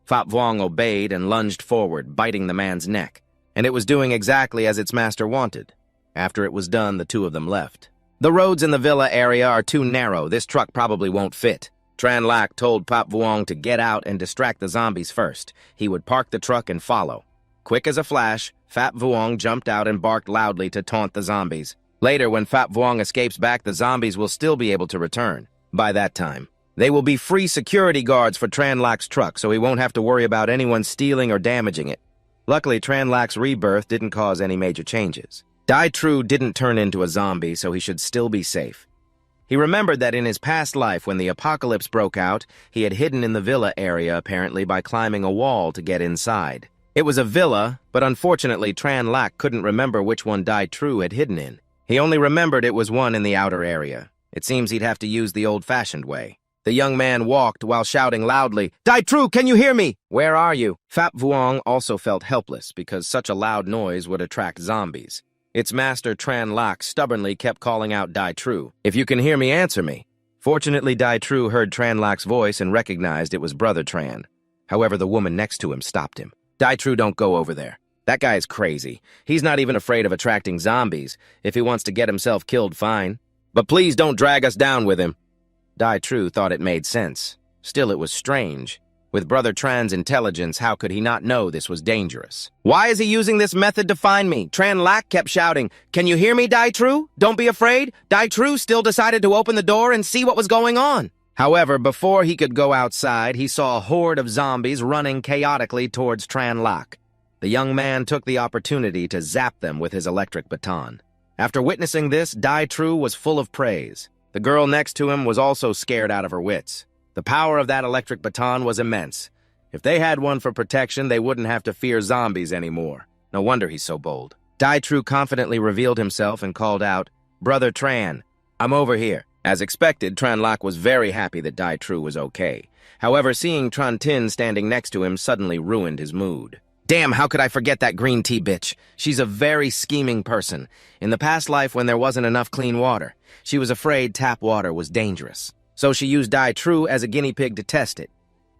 Phap Vuong obeyed and lunged forward, biting the man's neck. And it was doing exactly as its master wanted. After it was done, the 2 of them left. "The roads in the villa area are too narrow. This truck probably won't fit." Tran Lak told Pop Vuong to get out and distract the zombies first. He would park the truck and follow. Quick as a flash, Phap Vuong jumped out and barked loudly to taunt the zombies. Later, when Phap Vuong escapes back, the zombies will still be able to return. By that time, they will be free security guards for Tran Lak's truck, so he won't have to worry about anyone stealing or damaging it. Luckily, Tran Lak's rebirth didn't cause any major changes. Ditru didn't turn into a zombie, so he should still be safe. He remembered that in his past life, when the apocalypse broke out, he had hidden in the villa area, apparently by climbing a wall to get inside. It was a villa, but unfortunately Tran Lak couldn't remember which one Ditru had hidden in. He only remembered it was one in the outer area. It seems he'd have to use the old-fashioned way. The young man walked while shouting loudly, "Ditru, can you hear me? Where are you?" Phap Vuong also felt helpless because such a loud noise would attract zombies. Its master Tran Lak stubbornly kept calling out Ditru, "If you can hear me, answer me." Fortunately, Ditru heard Tran Lak's voice and recognized it was Brother Tran. However, the woman next to him stopped him. "Ditru, don't go over there. That guy is crazy. He's not even afraid of attracting zombies. If he wants to get himself killed, fine. But please don't drag us down with him." Ditru thought it made sense. Still, it was strange. With Brother Tran's intelligence, how could he not know this was dangerous? "Why is he using this method to find me?" Tran Lak kept shouting. "Can you hear me, Ditru? Don't be afraid." Ditru still decided to open the door and see what was going on. However, before he could go outside, he saw a horde of zombies running chaotically towards Tran Lak. The young man took the opportunity to zap them with his electric baton. After witnessing this, Ditru was full of praise. The girl next to him was also scared out of her wits. The power of that electric baton was immense. If they had one for protection, they wouldn't have to fear zombies anymore. No wonder he's so bold. Ditru confidently revealed himself and called out, "Brother Tran, I'm over here." As expected, Tran Lak was very happy that Ditru was okay. However, seeing Tran Tin standing next to him suddenly ruined his mood. "Damn, how could I forget that green tea bitch? She's a very scheming person. In the past life when there wasn't enough clean water, she was afraid tap water was dangerous. So she used Ditru as a guinea pig to test it.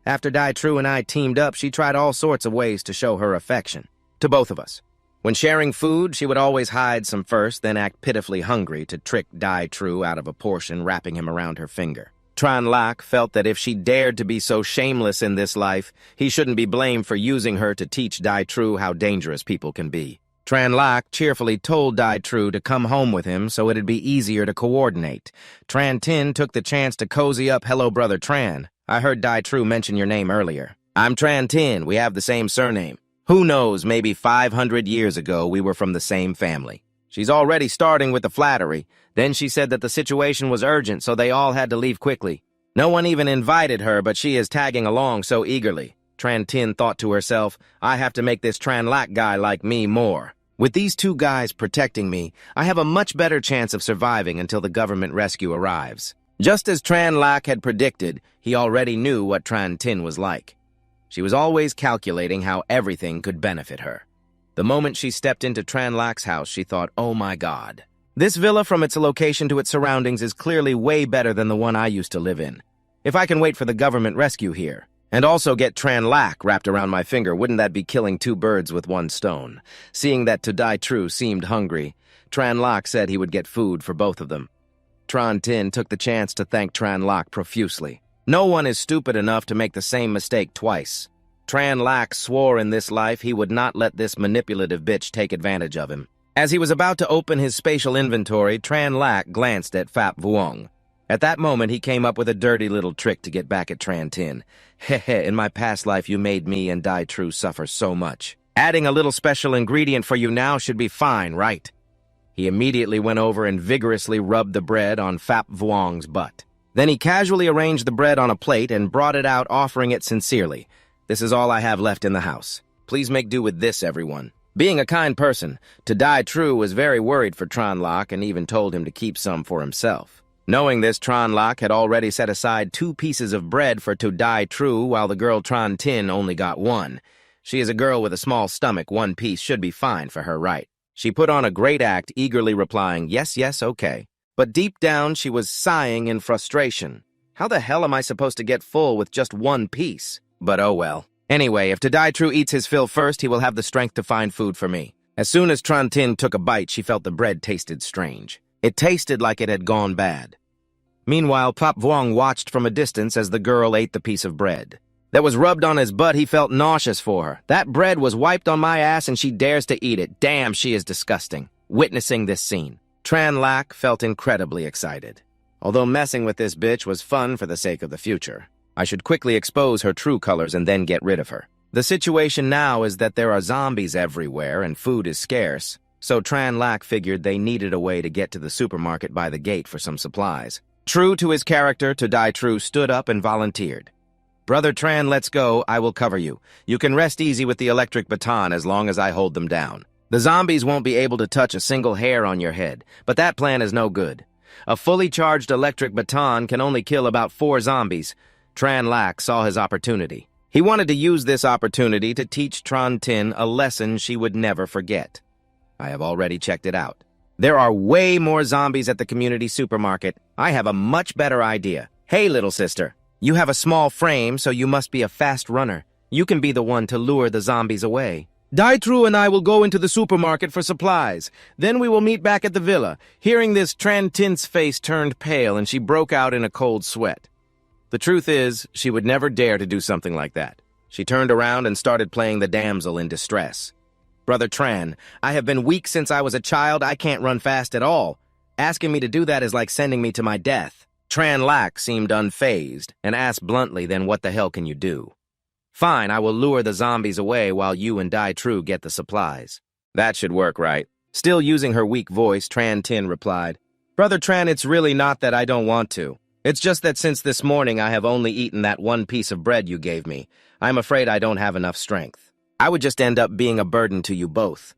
After Ditru and I teamed up, she tried all sorts of ways to show her affection. To both of us. When sharing food, she would always hide some first, then act pitifully hungry to trick Ditru out of a portion, wrapping him around her finger. Tran Lak felt that if she dared to be so shameless in this life, he shouldn't be blamed for using her to teach Ditru how dangerous people can be. Tran Lak cheerfully told Ditru to come home with him so it'd be easier to coordinate. Tran Tin took the chance to cozy up. "Hello, Brother Tran. I heard Ditru mention your name earlier. I'm Tran Tin. We have the same surname. Who knows, maybe 500 years ago we were from the same family." She's already starting with the flattery. Then she said that the situation was urgent, so they all had to leave quickly. No one even invited her, but she is tagging along so eagerly. Tran Tin thought to herself, "I have to make this Tran Lak guy like me more. With these two guys protecting me, I have a much better chance of surviving until the government rescue arrives." Just as Tran Lak had predicted, he already knew what Tran Tin was like. She was always calculating how everything could benefit her. The moment she stepped into Tran Lak's house, she thought, "Oh my God. This villa from its location to its surroundings is clearly way better than the one I used to live in. If I can wait for the government rescue here, and also get Tran Lak wrapped around my finger, wouldn't that be killing two birds with one stone?" Seeing that Ditru seemed hungry, Tran Lak said he would get food for both of them. Tran Tin took the chance to thank Tran Lak profusely. No one is stupid enough to make the same mistake twice. Tran Lak swore in this life he would not let this manipulative bitch take advantage of him. As he was about to open his spatial inventory, Tran Lak glanced at Phap Vuong. At that moment, he came up with a dirty little trick to get back at Tran Tin. "Heh, in my past life you made me and Ditru suffer so much. Adding a little special ingredient for you now should be fine, right?" He immediately went over and vigorously rubbed the bread on Phap Vuong's butt. Then he casually arranged the bread on a plate and brought it out, offering it sincerely. "This is all I have left in the house. Please make do with this, everyone." Being a kind person, Ditru was very worried for Tran Lak and even told him to keep some for himself. Knowing this, Tran Lak had already set aside 2 pieces of bread for Ditru, while the girl Tran Tin only got 1. She is a girl with a small stomach. 1 piece should be fine for her, right? She put on a great act, eagerly replying, "Yes, yes, okay." But deep down, she was sighing in frustration. How the hell am I supposed to get full with just 1 piece? But oh well. Anyway, if Ditru eats his fill first, he will have the strength to find food for me. As soon as Tran Tin took a bite, she felt the bread tasted strange. It tasted like it had gone bad. Meanwhile, Pop Vuong watched from a distance as the girl ate the piece of bread. That was rubbed on his butt. He felt nauseous for her. That bread was wiped on my ass and she dares to eat it. Damn, she is disgusting. Witnessing this scene, Tran Lak felt incredibly excited. Although messing with this bitch was fun for the sake of the future, I should quickly expose her true colors and then get rid of her. The situation now is that there are zombies everywhere and food is scarce, so Tran Lak figured they needed a way to get to the supermarket by the gate for some supplies. True to his character, Ditru stood up and volunteered. "Brother Tran, let's go. I will cover you. You can rest easy with the electric baton as long as I hold them down. The zombies won't be able to touch a single hair on your head, but that plan is no good. A fully charged electric baton can only kill about 4 zombies." Tran Lak saw his opportunity. He wanted to use this opportunity to teach Tran Tin a lesson she would never forget. I have already checked it out. There are way more zombies at the community supermarket. I have a much better idea. Hey, little sister. You have a small frame, so you must be a fast runner. You can be the one to lure the zombies away. Ditru and I will go into the supermarket for supplies. Then we will meet back at the villa. Hearing this, Tran Tin's face turned pale and she broke out in a cold sweat. The truth is, she would never dare to do something like that. She turned around and started playing the damsel in distress. "Brother Tran, I have been weak since I was a child. I can't run fast at all. Asking me to do that is like sending me to my death." Tran Lak seemed unfazed and asked bluntly, "Then what the hell can you do?" "Fine, I will lure the zombies away while you and Ditru get the supplies." "That should work, right?" Still using her weak voice, Tran Tin replied, "Brother Tran, it's really not that I don't want to. It's just that since this morning I have only eaten that one piece of bread you gave me. I'm afraid I don't have enough strength. I would just end up being a burden to you both."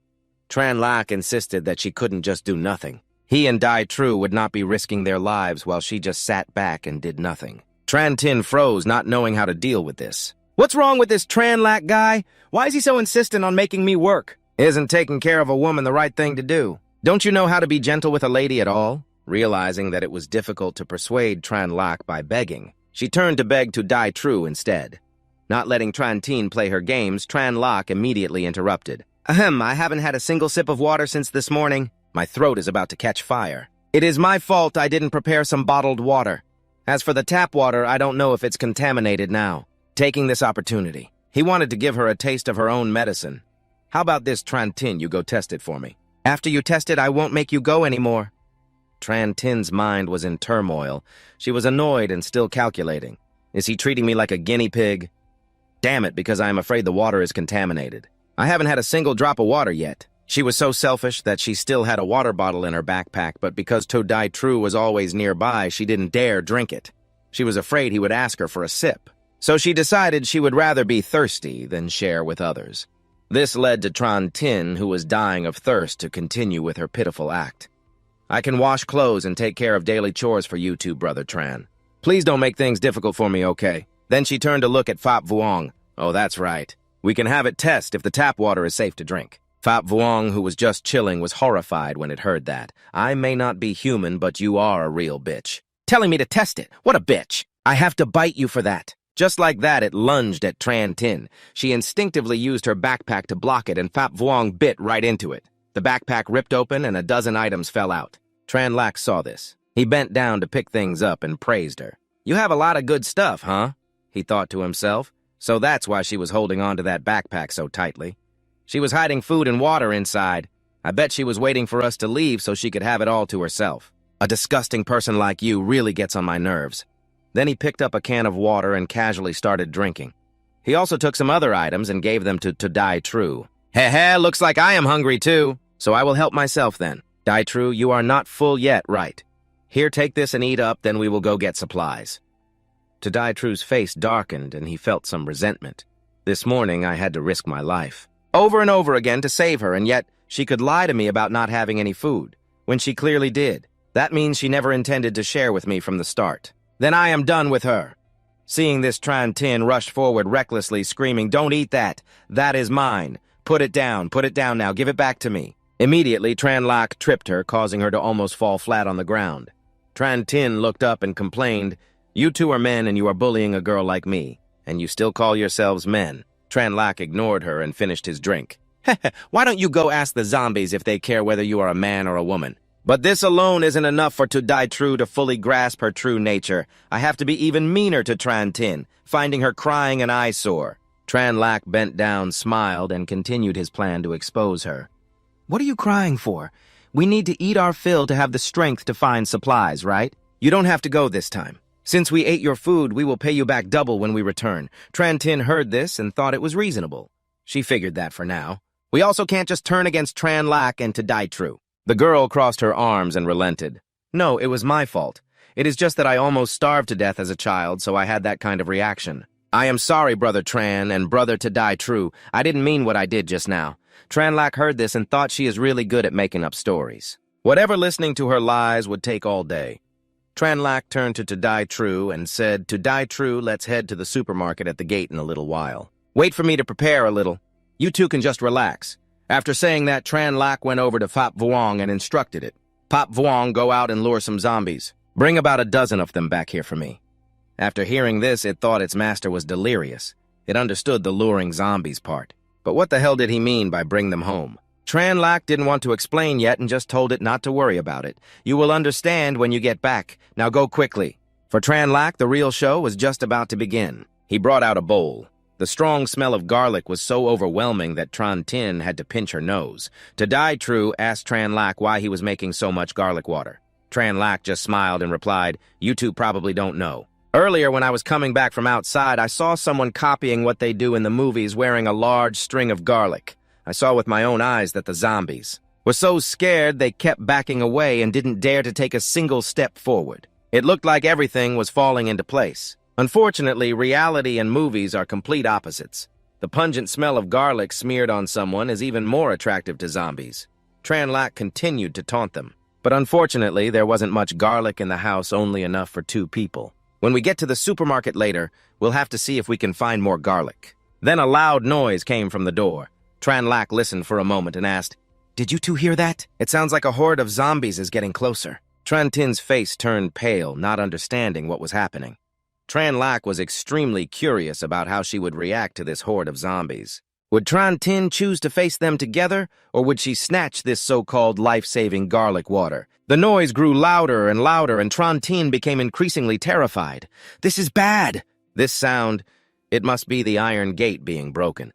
Tran Lak insisted that she couldn't just do nothing. He and Ditru would not be risking their lives while she just sat back and did nothing. Tran Tin froze, not knowing how to deal with this. "What's wrong with this Tran Lak guy? Why is he so insistent on making me work? Isn't taking care of a woman the right thing to do? Don't you know how to be gentle with a lady at all?" Realizing that it was difficult to persuade Tran Lak by begging, she turned to beg to Ditru instead. Not letting Tran Tin play her games, Tran Lak immediately interrupted. "Ahem, I haven't had a single sip of water since this morning. My throat is about to catch fire. It is my fault I didn't prepare some bottled water. As for the tap water, I don't know if it's contaminated now." Taking this opportunity, he wanted to give her a taste of her own medicine. "How about this, Tran Tin, you go test it for me. After you test it, I won't make you go anymore." Tran Tin's mind was in turmoil. She was annoyed and still calculating. Is he treating me like a guinea pig? Damn it, because I am afraid the water is contaminated. I haven't had a single drop of water yet. She was so selfish that she still had a water bottle in her backpack, but because Ditru was always nearby, she didn't dare drink it. She was afraid he would ask her for a sip. So she decided she would rather be thirsty than share with others. This led to Tran Tin, who was dying of thirst, to continue with her pitiful act. "I can wash clothes and take care of daily chores for you two, Brother Tran. Please don't make things difficult for me, okay?" Then she turned to look at Phop Vuong. "Oh, that's right. We can have it test if the tap water is safe to drink." Phop Vuong, who was just chilling, was horrified when it heard that. "I may not be human, but you are a real bitch. Telling me to test it. What a bitch. I have to bite you for that." Just like that, it lunged at Tran Tin. She instinctively used her backpack to block it, and Phop Vuong bit right into it. The backpack ripped open, and a dozen items fell out. Tran Lak saw this. He bent down to pick things up and praised her. "You have a lot of good stuff, huh?" he thought to himself. So that's why she was holding on to that backpack so tightly. She was hiding food and water inside. I bet she was waiting for us to leave so she could have it all to herself. A disgusting person like you really gets on my nerves. Then he picked up a can of water and casually started drinking. He also took some other items and gave them to Ditru. "Heh, looks like I am hungry too, so I will help myself then. Ditru, you are not full yet, right? Here, take this and eat up, then we will go get supplies." Ditru's face darkened and he felt some resentment. This morning I had to risk my life over and over again to save her, and yet she could lie to me about not having any food, when she clearly did. That means she never intended to share with me from the start. Then I am done with her. Seeing this, Tran Tin rushed forward recklessly, screaming, "Don't eat that! That is mine! Put it down now, give it back to me!" Immediately, Tran Lak tripped her, causing her to almost fall flat on the ground. Tran Tin looked up and complained, "You two are men and you are bullying a girl like me, and you still call yourselves men." Tran Lak ignored her and finished his drink. "Why don't you go ask the zombies if they care whether you are a man or a woman? But this alone isn't enough for Ditru to fully grasp her true nature. I have to be even meaner to Tran Tin, finding her crying an eyesore. Tran Lak bent down, smiled, and continued his plan to expose her. What are you crying for? We need to eat our fill to have the strength to find supplies, right? You don't have to go this time. Since we ate your food, we will pay you back double when we return. Tran Tin heard this and thought it was reasonable. She figured that for now. We also can't just turn against Tran Lak and Ditru. The girl crossed her arms and relented. No, it was my fault. It is just that I almost starved to death as a child, so I had that kind of reaction. I am sorry, Brother Tran, and Brother Ditru. I didn't mean what I did just now. Tran Lak heard this and thought she is really good at making up stories. Whatever listening to her lies would take all day. Tran Lak turned to Ditru and said, To Ditru, let's head to the supermarket at the gate in a little while. Wait for me to prepare a little. You two can just relax. After saying that, Tran Lak went over to Phap Vuong and instructed it. Phap Vuong, go out and lure some zombies. Bring about a dozen of them back here for me. After hearing this, it thought its master was delirious. It understood the luring zombies part. But what the hell did he mean by bring them home? Tran Lak didn't want to explain yet and just told it not to worry about it. You will understand when you get back. Now go quickly. For Tran Lak, the real show was just about to begin. He brought out a bowl. The strong smell of garlic was so overwhelming that Tran Tin had to pinch her nose. Ditru asked Tran Lak why he was making so much garlic water. Tran Lak just smiled and replied, You two probably don't know. Earlier, when I was coming back from outside, I saw someone copying what they do in the movies wearing a large string of garlic. I saw with my own eyes that the zombies were so scared they kept backing away and didn't dare to take a single step forward. It looked like everything was falling into place. Unfortunately, reality and movies are complete opposites. The pungent smell of garlic smeared on someone is even more attractive to zombies. Tran Lak continued to taunt them. But unfortunately, there wasn't much garlic in the house, only enough for 2 people. When we get to the supermarket later, we'll have to see if we can find more garlic. Then a loud noise came from the door. Tran Lak listened for a moment and asked, Did you two hear that? It sounds like a horde of zombies is getting closer. Tran Tin's face turned pale, not understanding what was happening. Tran Lak was extremely curious about how she would react to this horde of zombies. Would Tran Tin choose to face them together, or would she snatch this so-called life-saving garlic water? The noise grew louder and louder, and Tran Tin became increasingly terrified. This is bad! This sound, it must be the iron gate being broken.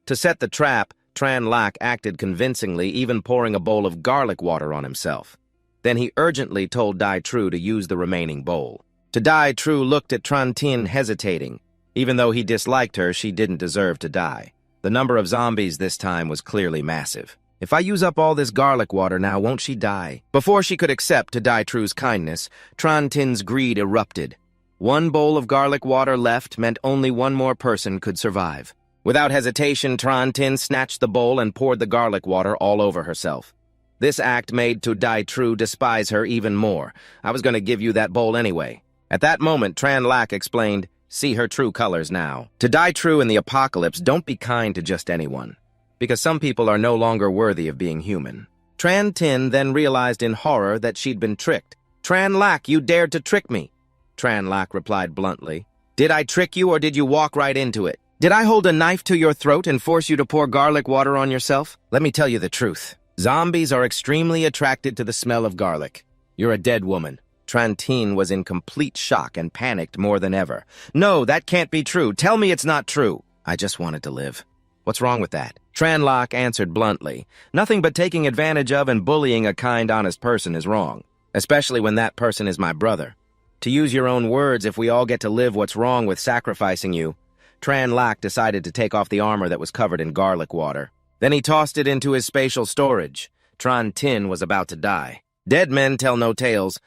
To set the trap, Tran Lak acted convincingly, even pouring a bowl of garlic water on himself. Then he urgently told Ditru to use the remaining bowl. Ditru looked at Tran Tin hesitating. Even though he disliked her, she didn't deserve to die. The number of zombies this time was clearly massive. If I use up all this garlic water now, won't she die? Before she could accept Ditru's kindness, Tran Tin's greed erupted. 1 bowl of garlic water left meant only 1 more person could survive. Without hesitation, Tran Tin snatched the bowl and poured the garlic water all over herself. This act made Ditru despise her even more. I was going to give you that bowl anyway. At that moment, Tran Lak explained, See her true colors now. To Ditru in the apocalypse, don't be kind to just anyone, because some people are no longer worthy of being human. Tran Tin then realized in horror that she'd been tricked. Tran Lak, you dared to trick me. Tran Lak replied bluntly, Did I trick you or did you walk right into it? Did I hold a knife to your throat and force you to pour garlic water on yourself? Let me tell you the truth. Zombies are extremely attracted to the smell of garlic. You're a dead woman. Tran Tin was in complete shock and panicked more than ever. No, that can't be true. Tell me it's not true. I just wanted to live. What's wrong with that? Tran Lak answered bluntly. Nothing but taking advantage of and bullying a kind, honest person is wrong, especially when that person is my brother. To use your own words, if we all get to live, what's wrong with sacrificing you? Tran Lak decided to take off the armor that was covered in garlic water. Then he tossed it into his spatial storage. Tran Tin was about to die. Dead men tell no tales.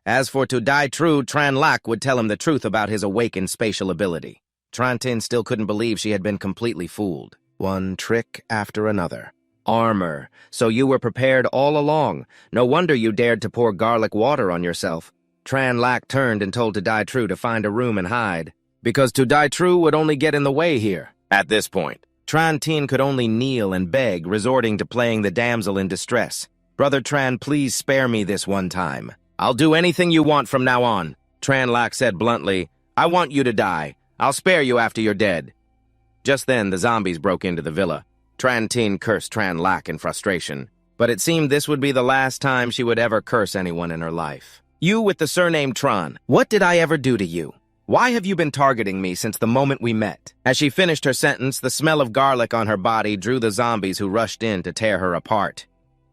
As for Ditru, Tran Lak would tell him the truth about his awakened spatial ability. Tran Tin still couldn't believe she had been completely fooled. One trick after another. Armor. So you were prepared all along. No wonder you dared to pour garlic water on yourself. Tran Lak turned and told Ditru to find a room and hide, because Ditru would only get in the way here. At this point, Tran Tin could only kneel and beg, resorting to playing the damsel in distress. Brother Tran, please spare me this one time. I'll do anything you want from now on. Tran Lak said bluntly, I want you to die. I'll spare you after you're dead. Just then, the zombies broke into the villa. Tran Tin cursed Tran Lak in frustration, but it seemed this would be the last time she would ever curse anyone in her life. "You with the surname Tron, what did I ever do to you? Why have you been targeting me since the moment we met?" As she finished her sentence, the smell of garlic on her body drew the zombies who rushed in to tear her apart.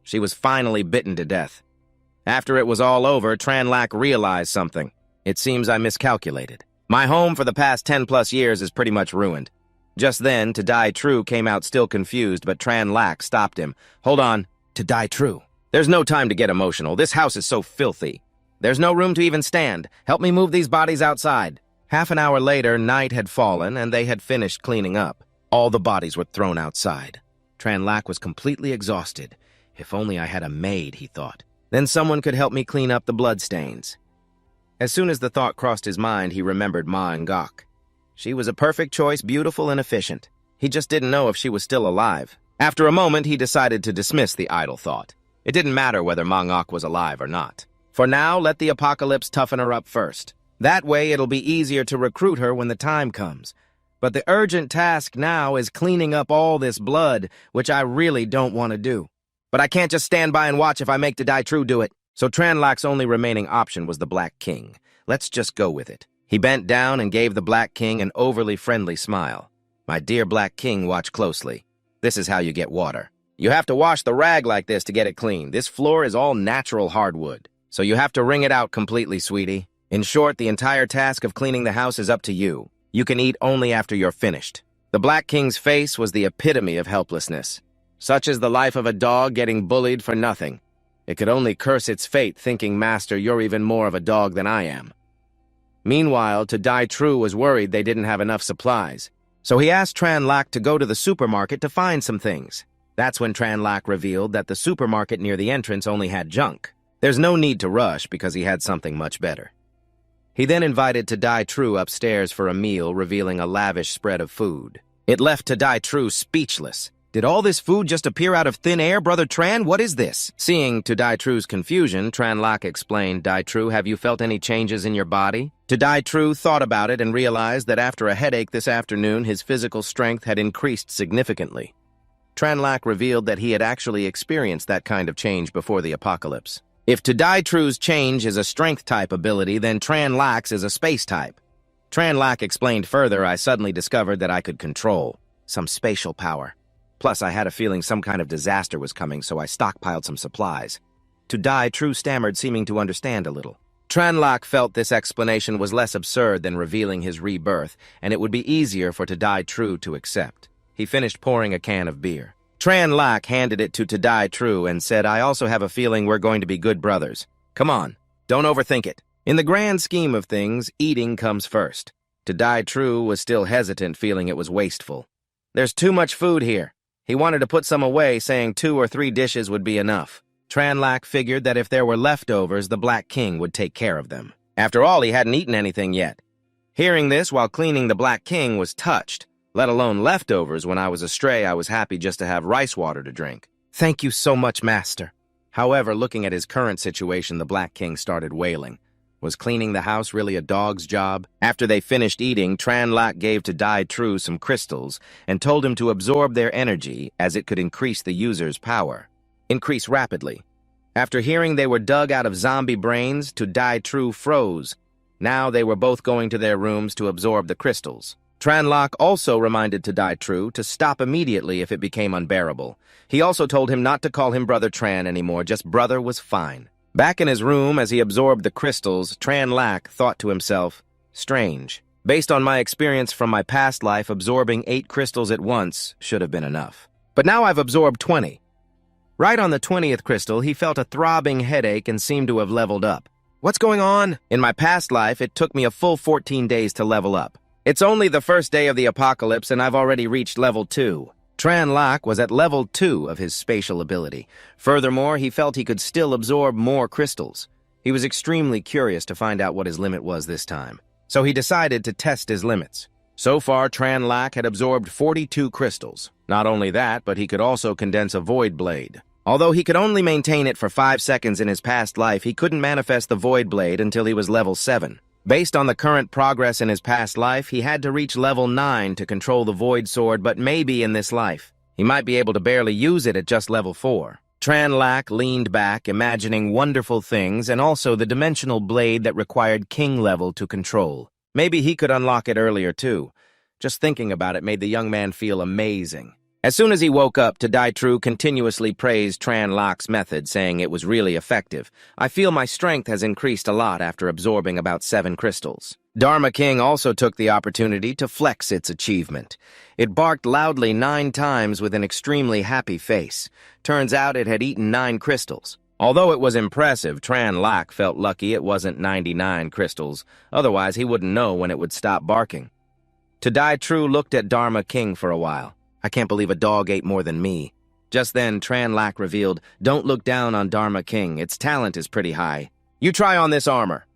She was finally bitten to death. After it was all over, Tranlac realized something. It seems I miscalculated. My home for the past 10+ years is pretty much ruined. Just then, To Die True came out still confused, but Tranlac stopped him. "Hold on. To Die True. There's no time to get emotional. This house is so filthy. There's no room to even stand. Help me move these bodies outside." Half an hour later, night had fallen, and they had finished cleaning up. All the bodies were thrown outside. Tranlac was completely exhausted. If only I had a maid, he thought. Then someone could help me clean up the bloodstains. As soon as the thought crossed his mind, he remembered Ma Ngok. She was a perfect choice, beautiful and efficient. He just didn't know if she was still alive. After a moment, he decided to dismiss the idle thought. It didn't matter whether Ma Ngok was alive or not. For now, let the apocalypse toughen her up first. That way, it'll be easier to recruit her when the time comes. But the urgent task now is cleaning up all this blood, which I really don't want to do. But I can't just stand by and watch if I make To Die True do it. So Tranlac's only remaining option was the Black King. Let's just go with it. He bent down and gave the Black King an overly friendly smile. "My dear Black King, watch closely. This is how you get water. You have to wash the rag like this to get it clean. This floor is all natural hardwood. So you have to wring it out completely, sweetie. In short, the entire task of cleaning the house is up to you. You can eat only after you're finished." The Black King's face was the epitome of helplessness. Such is the life of a dog getting bullied for nothing. It could only curse its fate, thinking, "Master, you're even more of a dog than I am." Meanwhile, To Die True was worried they didn't have enough supplies. So he asked Tranlac to go to the supermarket to find some things. That's when Tranlac revealed that the supermarket near the entrance only had junk. There's no need to rush because he had something much better. He then invited To Die True upstairs for a meal, revealing a lavish spread of food. It left To Die True speechless. "Did all this food just appear out of thin air, Brother Tran? What is this?" Seeing To Die True's confusion, Tranlac explained, "Die True, have you felt any changes in your body?" To Die True thought about it and realized that after a headache this afternoon, his physical strength had increased significantly. Tranlac revealed that he had actually experienced that kind of change before the apocalypse. If To Die True's change is a strength-type ability, then Tranlac's is a space-type. Tranlac explained further, "I suddenly discovered that I could control some spatial power. Plus, I had a feeling some kind of disaster was coming, so I stockpiled some supplies." To Die True stammered, seeming to understand a little. Tranlac felt this explanation was less absurd than revealing his rebirth, and it would be easier for To Die True to accept. He finished pouring a can of beer. Tranlac handed it to Die True and said, "I also have a feeling we're going to be good brothers. Come on, don't overthink it. In the grand scheme of things, eating comes first." To Die True was still hesitant, feeling it was wasteful. "There's too much food here." He wanted to put some away, saying 2 or 3 dishes would be enough. Tranlac figured that if there were leftovers, the Black King would take care of them. After all, he hadn't eaten anything yet. Hearing this while cleaning, the Black King was touched. Let alone leftovers. When I was astray, I was happy just to have rice water to drink. "Thank you so much, Master." However, looking at his current situation, the Black King started wailing. Was cleaning the house really a dog's job? After they finished eating, Tranlac gave To Die True some crystals and told him to absorb their energy as it could increase the user's power. Increase rapidly. After hearing they were dug out of zombie brains, To Die True froze. Now they were both going to their rooms to absorb the crystals. Tranlac also reminded To Die True to stop immediately if it became unbearable. He also told him not to call him Brother Tran anymore, just brother was fine. Back in his room, as he absorbed the crystals, Tranlac thought to himself, "Strange. Based on my experience from my past life, absorbing 8 crystals at once should have been enough. But now I've absorbed 20. Right on the 20th crystal, he felt a throbbing headache and seemed to have leveled up. What's going on? In my past life, it took me a full 14 days to level up. It's only the first day of the apocalypse, and I've already reached level 2. Tranlac was at level 2 of his spatial ability. Furthermore, he felt he could still absorb more crystals. He was extremely curious to find out what his limit was this time. So he decided to test his limits. So far, Tranlac had absorbed 42 crystals. Not only that, but he could also condense a void blade. Although he could only maintain it for 5 seconds in his past life, he couldn't manifest the void blade until he was level 7. Based on the current progress in his past life, he had to reach level 9 to control the void sword, but maybe in this life. He might be able to barely use it at just level 4. Tranlac leaned back, imagining wonderful things and also the dimensional blade that required king level to control. Maybe he could unlock it earlier, too. Just thinking about it made the young man feel amazing. As soon as he woke up, Ditru continuously praised Tranlac's method, saying it was really effective. I feel my strength has increased a lot after absorbing about 7 crystals. Dharma King also took the opportunity to flex its achievement. It barked loudly 9 times with an extremely happy face. Turns out it had eaten 9 crystals. Although it was impressive, Tranlac felt lucky it wasn't 99 crystals. Otherwise, he wouldn't know when it would stop barking. Ditru looked at Dharma King for a while. I can't believe a dog ate more than me. Just then, Tranlac revealed, don't look down on Dharma King. Its talent is pretty high. You try on this armor.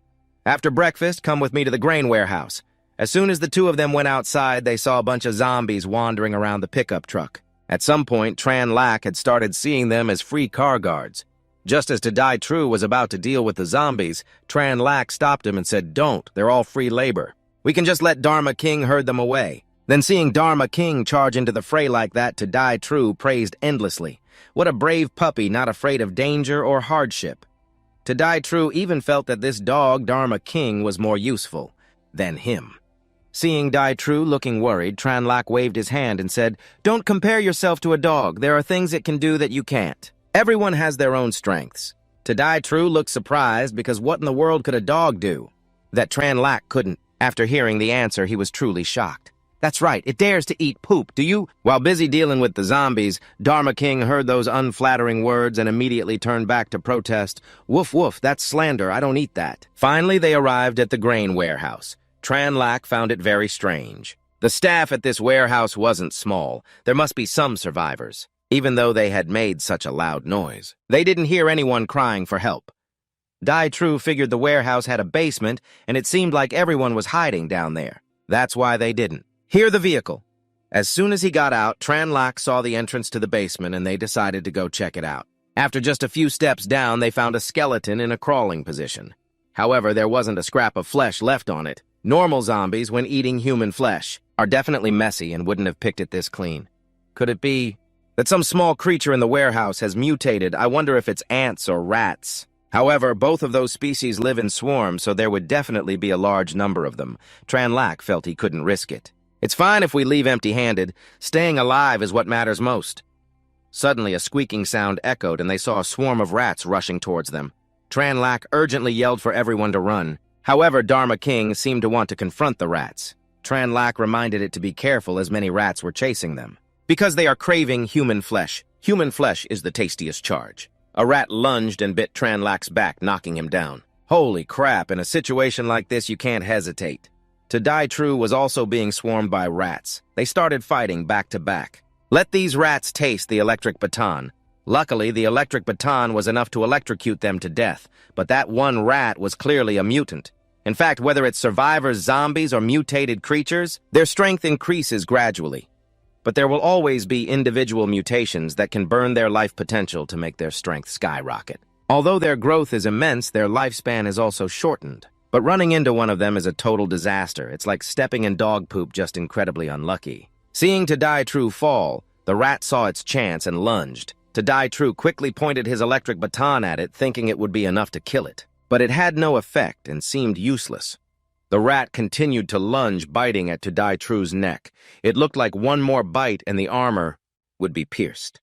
After breakfast, come with me to the grain warehouse. As soon as the 2 of them went outside, they saw a bunch of zombies wandering around the pickup truck. At some point, Tranlac had started seeing them as free car guards. Just as Ditru was about to deal with the zombies, Tranlac stopped him and said, don't, they're all free labor. We can just let Dharma King herd them away. Then seeing Dharma King charge into the fray like that, Ditru praised endlessly. What a brave puppy, not afraid of danger or hardship. Ditru even felt that this dog, Dharma King, was more useful than him. Seeing Ditru looking worried, Tranlac waved his hand and said, don't compare yourself to a dog. There are things it can do that you can't. Everyone has their own strengths. Ditru looked surprised because what in the world could a dog do that Tranlac couldn't? After hearing the answer, he was truly shocked. That's right, it dares to eat poop, do you? While busy dealing with the zombies, Dharma King heard those unflattering words and immediately turned back to protest. Woof woof, that's slander, I don't eat that. Finally, they arrived at the grain warehouse. Tranlac found it very strange. The staff at this warehouse wasn't small. There must be some survivors, even though they had made such a loud noise. They didn't hear anyone crying for help. Ditru figured the warehouse had a basement, and it seemed like everyone was hiding down there. That's why they didn't. Here the vehicle. As soon as he got out, Tranlac saw the entrance to the basement and they decided to go check it out. After just a few steps down, they found a skeleton in a crawling position. However, there wasn't a scrap of flesh left on it. Normal zombies, when eating human flesh, are definitely messy and wouldn't have picked it this clean. Could it be that some small creature in the warehouse has mutated? I wonder if it's ants or rats. However, both of those species live in swarms, so there would definitely be a large number of them. Tranlac felt he couldn't risk it. It's fine if we leave empty-handed. Staying alive is what matters most. Suddenly, a squeaking sound echoed, and they saw a swarm of rats rushing towards them. Tranlac urgently yelled for everyone to run. However, Dharma King seemed to want to confront the rats. Tranlac reminded it to be careful as many rats were chasing them. Because they are craving human flesh. Human flesh is the tastiest charge. A rat lunged and bit Tranlac's back, knocking him down. Holy crap, in a situation like this, you can't hesitate. Ditru was also being swarmed by rats. They started fighting back to back. Let these rats taste the electric baton. Luckily, the electric baton was enough to electrocute them to death, but that one rat was clearly a mutant. In fact, whether it's survivors, zombies, or mutated creatures, their strength increases gradually. But there will always be individual mutations that can burn their life potential to make their strength skyrocket. Although their growth is immense, their lifespan is also shortened. But running into one of them is a total disaster. It's like stepping in dog poop, just incredibly unlucky. Seeing Ditru fall, the rat saw its chance and lunged. Ditru quickly pointed his electric baton at it, thinking it would be enough to kill it. But it had no effect and seemed useless. The rat continued to lunge, biting at Ditru's neck. It looked like one more bite and the armor would be pierced.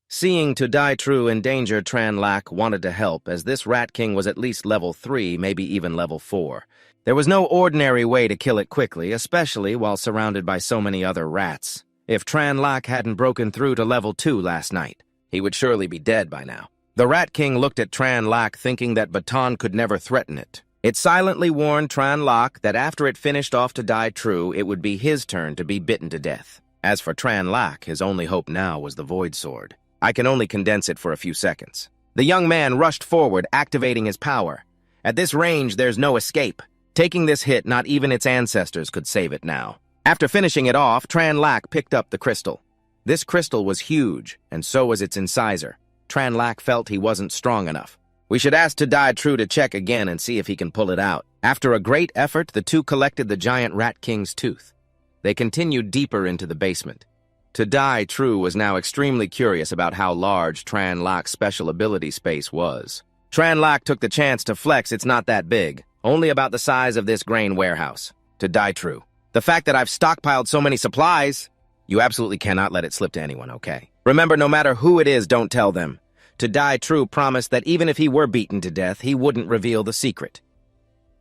Seeing Ditru in danger, Tranlac wanted to help, as this Rat King was at least level 3, maybe even level 4. There was no ordinary way to kill it quickly, especially while surrounded by so many other rats. If Tranlac hadn't broken through to level 2 last night, he would surely be dead by now. The Rat King looked at Tranlac, thinking that Baton could never threaten it. It silently warned Tranlac that after it finished off Ditru, it would be his turn to be bitten to death. As for Tranlac, his only hope now was the Void Sword. I can only condense it for a few seconds. The young man rushed forward, activating his power. At this range, there's no escape. Taking this hit, not even its ancestors could save it now. After finishing it off, Tranlac picked up the crystal. This crystal was huge, and so was its incisor. Tranlac felt he wasn't strong enough. We should ask Ditru to check again and see if he can pull it out. After a great effort, the two collected the giant Rat King's tooth. They continued deeper into the basement. Ditru was now extremely curious about how large Tranlak's special ability space was. Tranlak took the chance to flex it's not that big, only about the size of this grain warehouse. Ditru, the fact that I've stockpiled so many supplies, you absolutely cannot let it slip to anyone, okay? Remember, no matter who it is, don't tell them. Ditru promised that even if he were beaten to death, he wouldn't reveal the secret.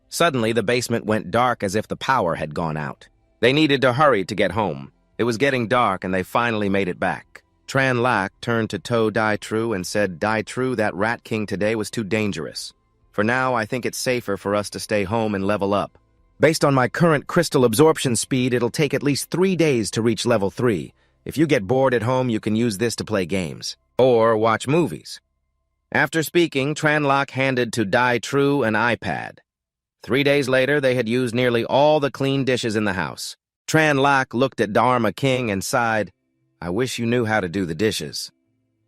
Suddenly, the basement went dark as if the power had gone out. They needed to hurry to get home. It was getting dark, and they finally made it back. Tranlak turned to Ditru and said, Ditru, that Rat King today was too dangerous. For now, I think it's safer for us to stay home and level up. Based on my current crystal absorption speed, it'll take at least 3 days to reach level 3. If you get bored at home, you can use this to play games. Or watch movies. After speaking, Tranlak handed to Ditru an iPad. 3 days later, they had used nearly all the clean dishes in the house. Tranlak looked at Dharma King and sighed, I wish you knew how to do the dishes.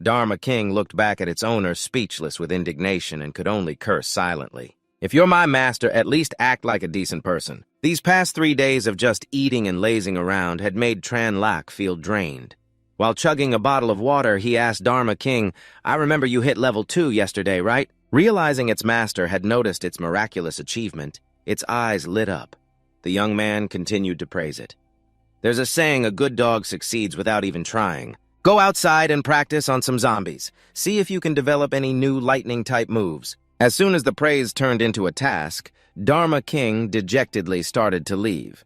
Dharma King looked back at its owner, speechless with indignation, and could only curse silently. If you're my master, at least act like a decent person. These past 3 days of just eating and lazing around had made Tranlak feel drained. While chugging a bottle of water, he asked Dharma King, I remember you hit level 2 yesterday, right? Realizing its master had noticed its miraculous achievement, its eyes lit up. The young man continued to praise it. There's a saying a good dog succeeds without even trying. Go outside and practice on some zombies. See if you can develop any new lightning-type moves. As soon as the praise turned into a task, Dharma King dejectedly started to leave.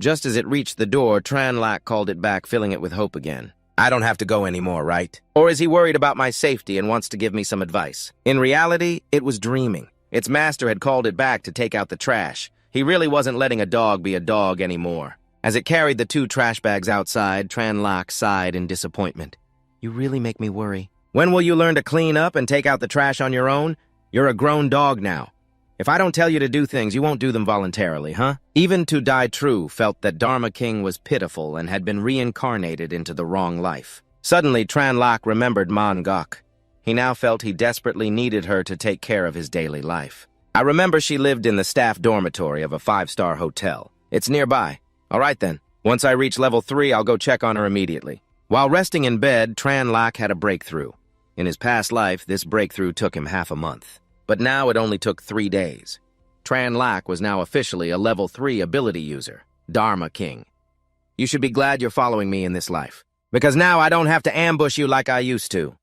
Just as it reached the door, Tranlak called it back, filling it with hope again. I don't have to go anymore, right? Or is he worried about my safety and wants to give me some advice? In reality, it was dreaming. Its master had called it back to take out the trash. He really wasn't letting a dog be a dog anymore. As it carried the 2 trash bags outside, Tranlak sighed in disappointment. You really make me worry. When will you learn to clean up and take out the trash on your own? You're a grown dog now. If I don't tell you to do things, you won't do them voluntarily, huh? Even Ditru felt that Dharma King was pitiful and had been reincarnated into the wrong life. Suddenly, Tranlak remembered Mangok. He now felt he desperately needed her to take care of his daily life. I remember she lived in the staff dormitory of a 5-star hotel. It's nearby. All right then. Once I reach level 3, I'll go check on her immediately. While resting in bed, Tranlak had a breakthrough. In his past life, this breakthrough took him half a month. But now it only took 3 days. Tranlak was now officially a level 3 ability user, Dharma King. You should be glad you're following me in this life, because now I don't have to ambush you like I used to.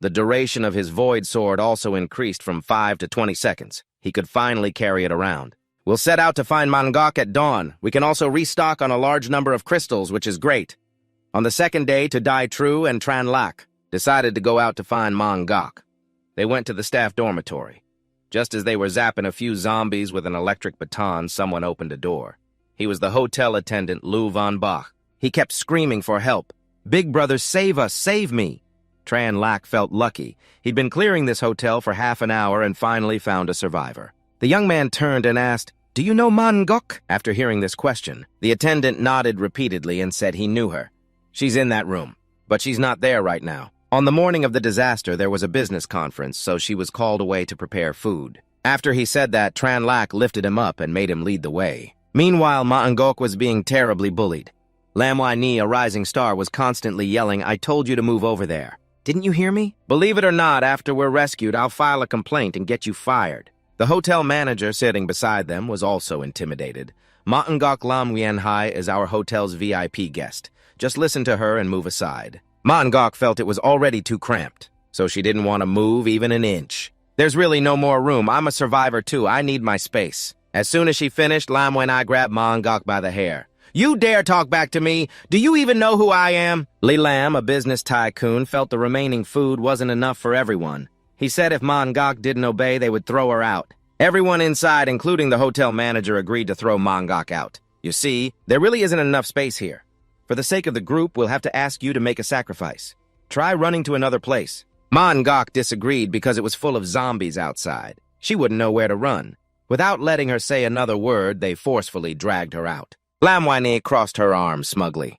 The duration of his void sword also increased from 5 to 20 seconds. He could finally carry it around. We'll set out to find Mangok at dawn. We can also restock on a large number of crystals, which is great. On the second day, Ditru and Tranlak decided to go out to find Mangok. They went to the staff dormitory. Just as they were zapping a few zombies with an electric baton, someone opened a door. He was the hotel attendant, Lou von Bach. He kept screaming for help. Big brother, save us, save me. Tranlak felt lucky. He'd been clearing this hotel for half an hour and finally found a survivor. The young man turned and asked, Do you know Mangok? After hearing this question, the attendant nodded repeatedly and said he knew her. She's in that room, but she's not there right now. On the morning of the disaster, there was a business conference, so she was called away to prepare food. After he said that, Tranlak lifted him up and made him lead the way. Meanwhile, Mangok was being terribly bullied. Lamwai, a rising star, was constantly yelling, I told you to move over there. Didn't you hear me? Believe it or not, after we're rescued, I'll file a complaint and get you fired. The hotel manager sitting beside them was also intimidated. Mangok Lamwianhai is our hotel's VIP guest. Just listen to her and move aside. Mangok felt it was already too cramped, so she didn't want to move even an inch. There's really no more room. I'm a survivor too. I need my space. As soon as she finished, Lamwen grabbed Mangok by the hair. You dare talk back to me? Do you even know who I am? Li Lam, a business tycoon, felt the remaining food wasn't enough for everyone. He said if Mangok didn't obey, they would throw her out. Everyone inside, including the hotel manager, agreed to throw Mangok out. You see, there really isn't enough space here. For the sake of the group, we'll have to ask you to make a sacrifice. Try running to another place. Mangok disagreed because it was full of zombies outside. She wouldn't know where to run. Without letting her say another word, they forcefully dragged her out. Lamwani crossed her arms smugly.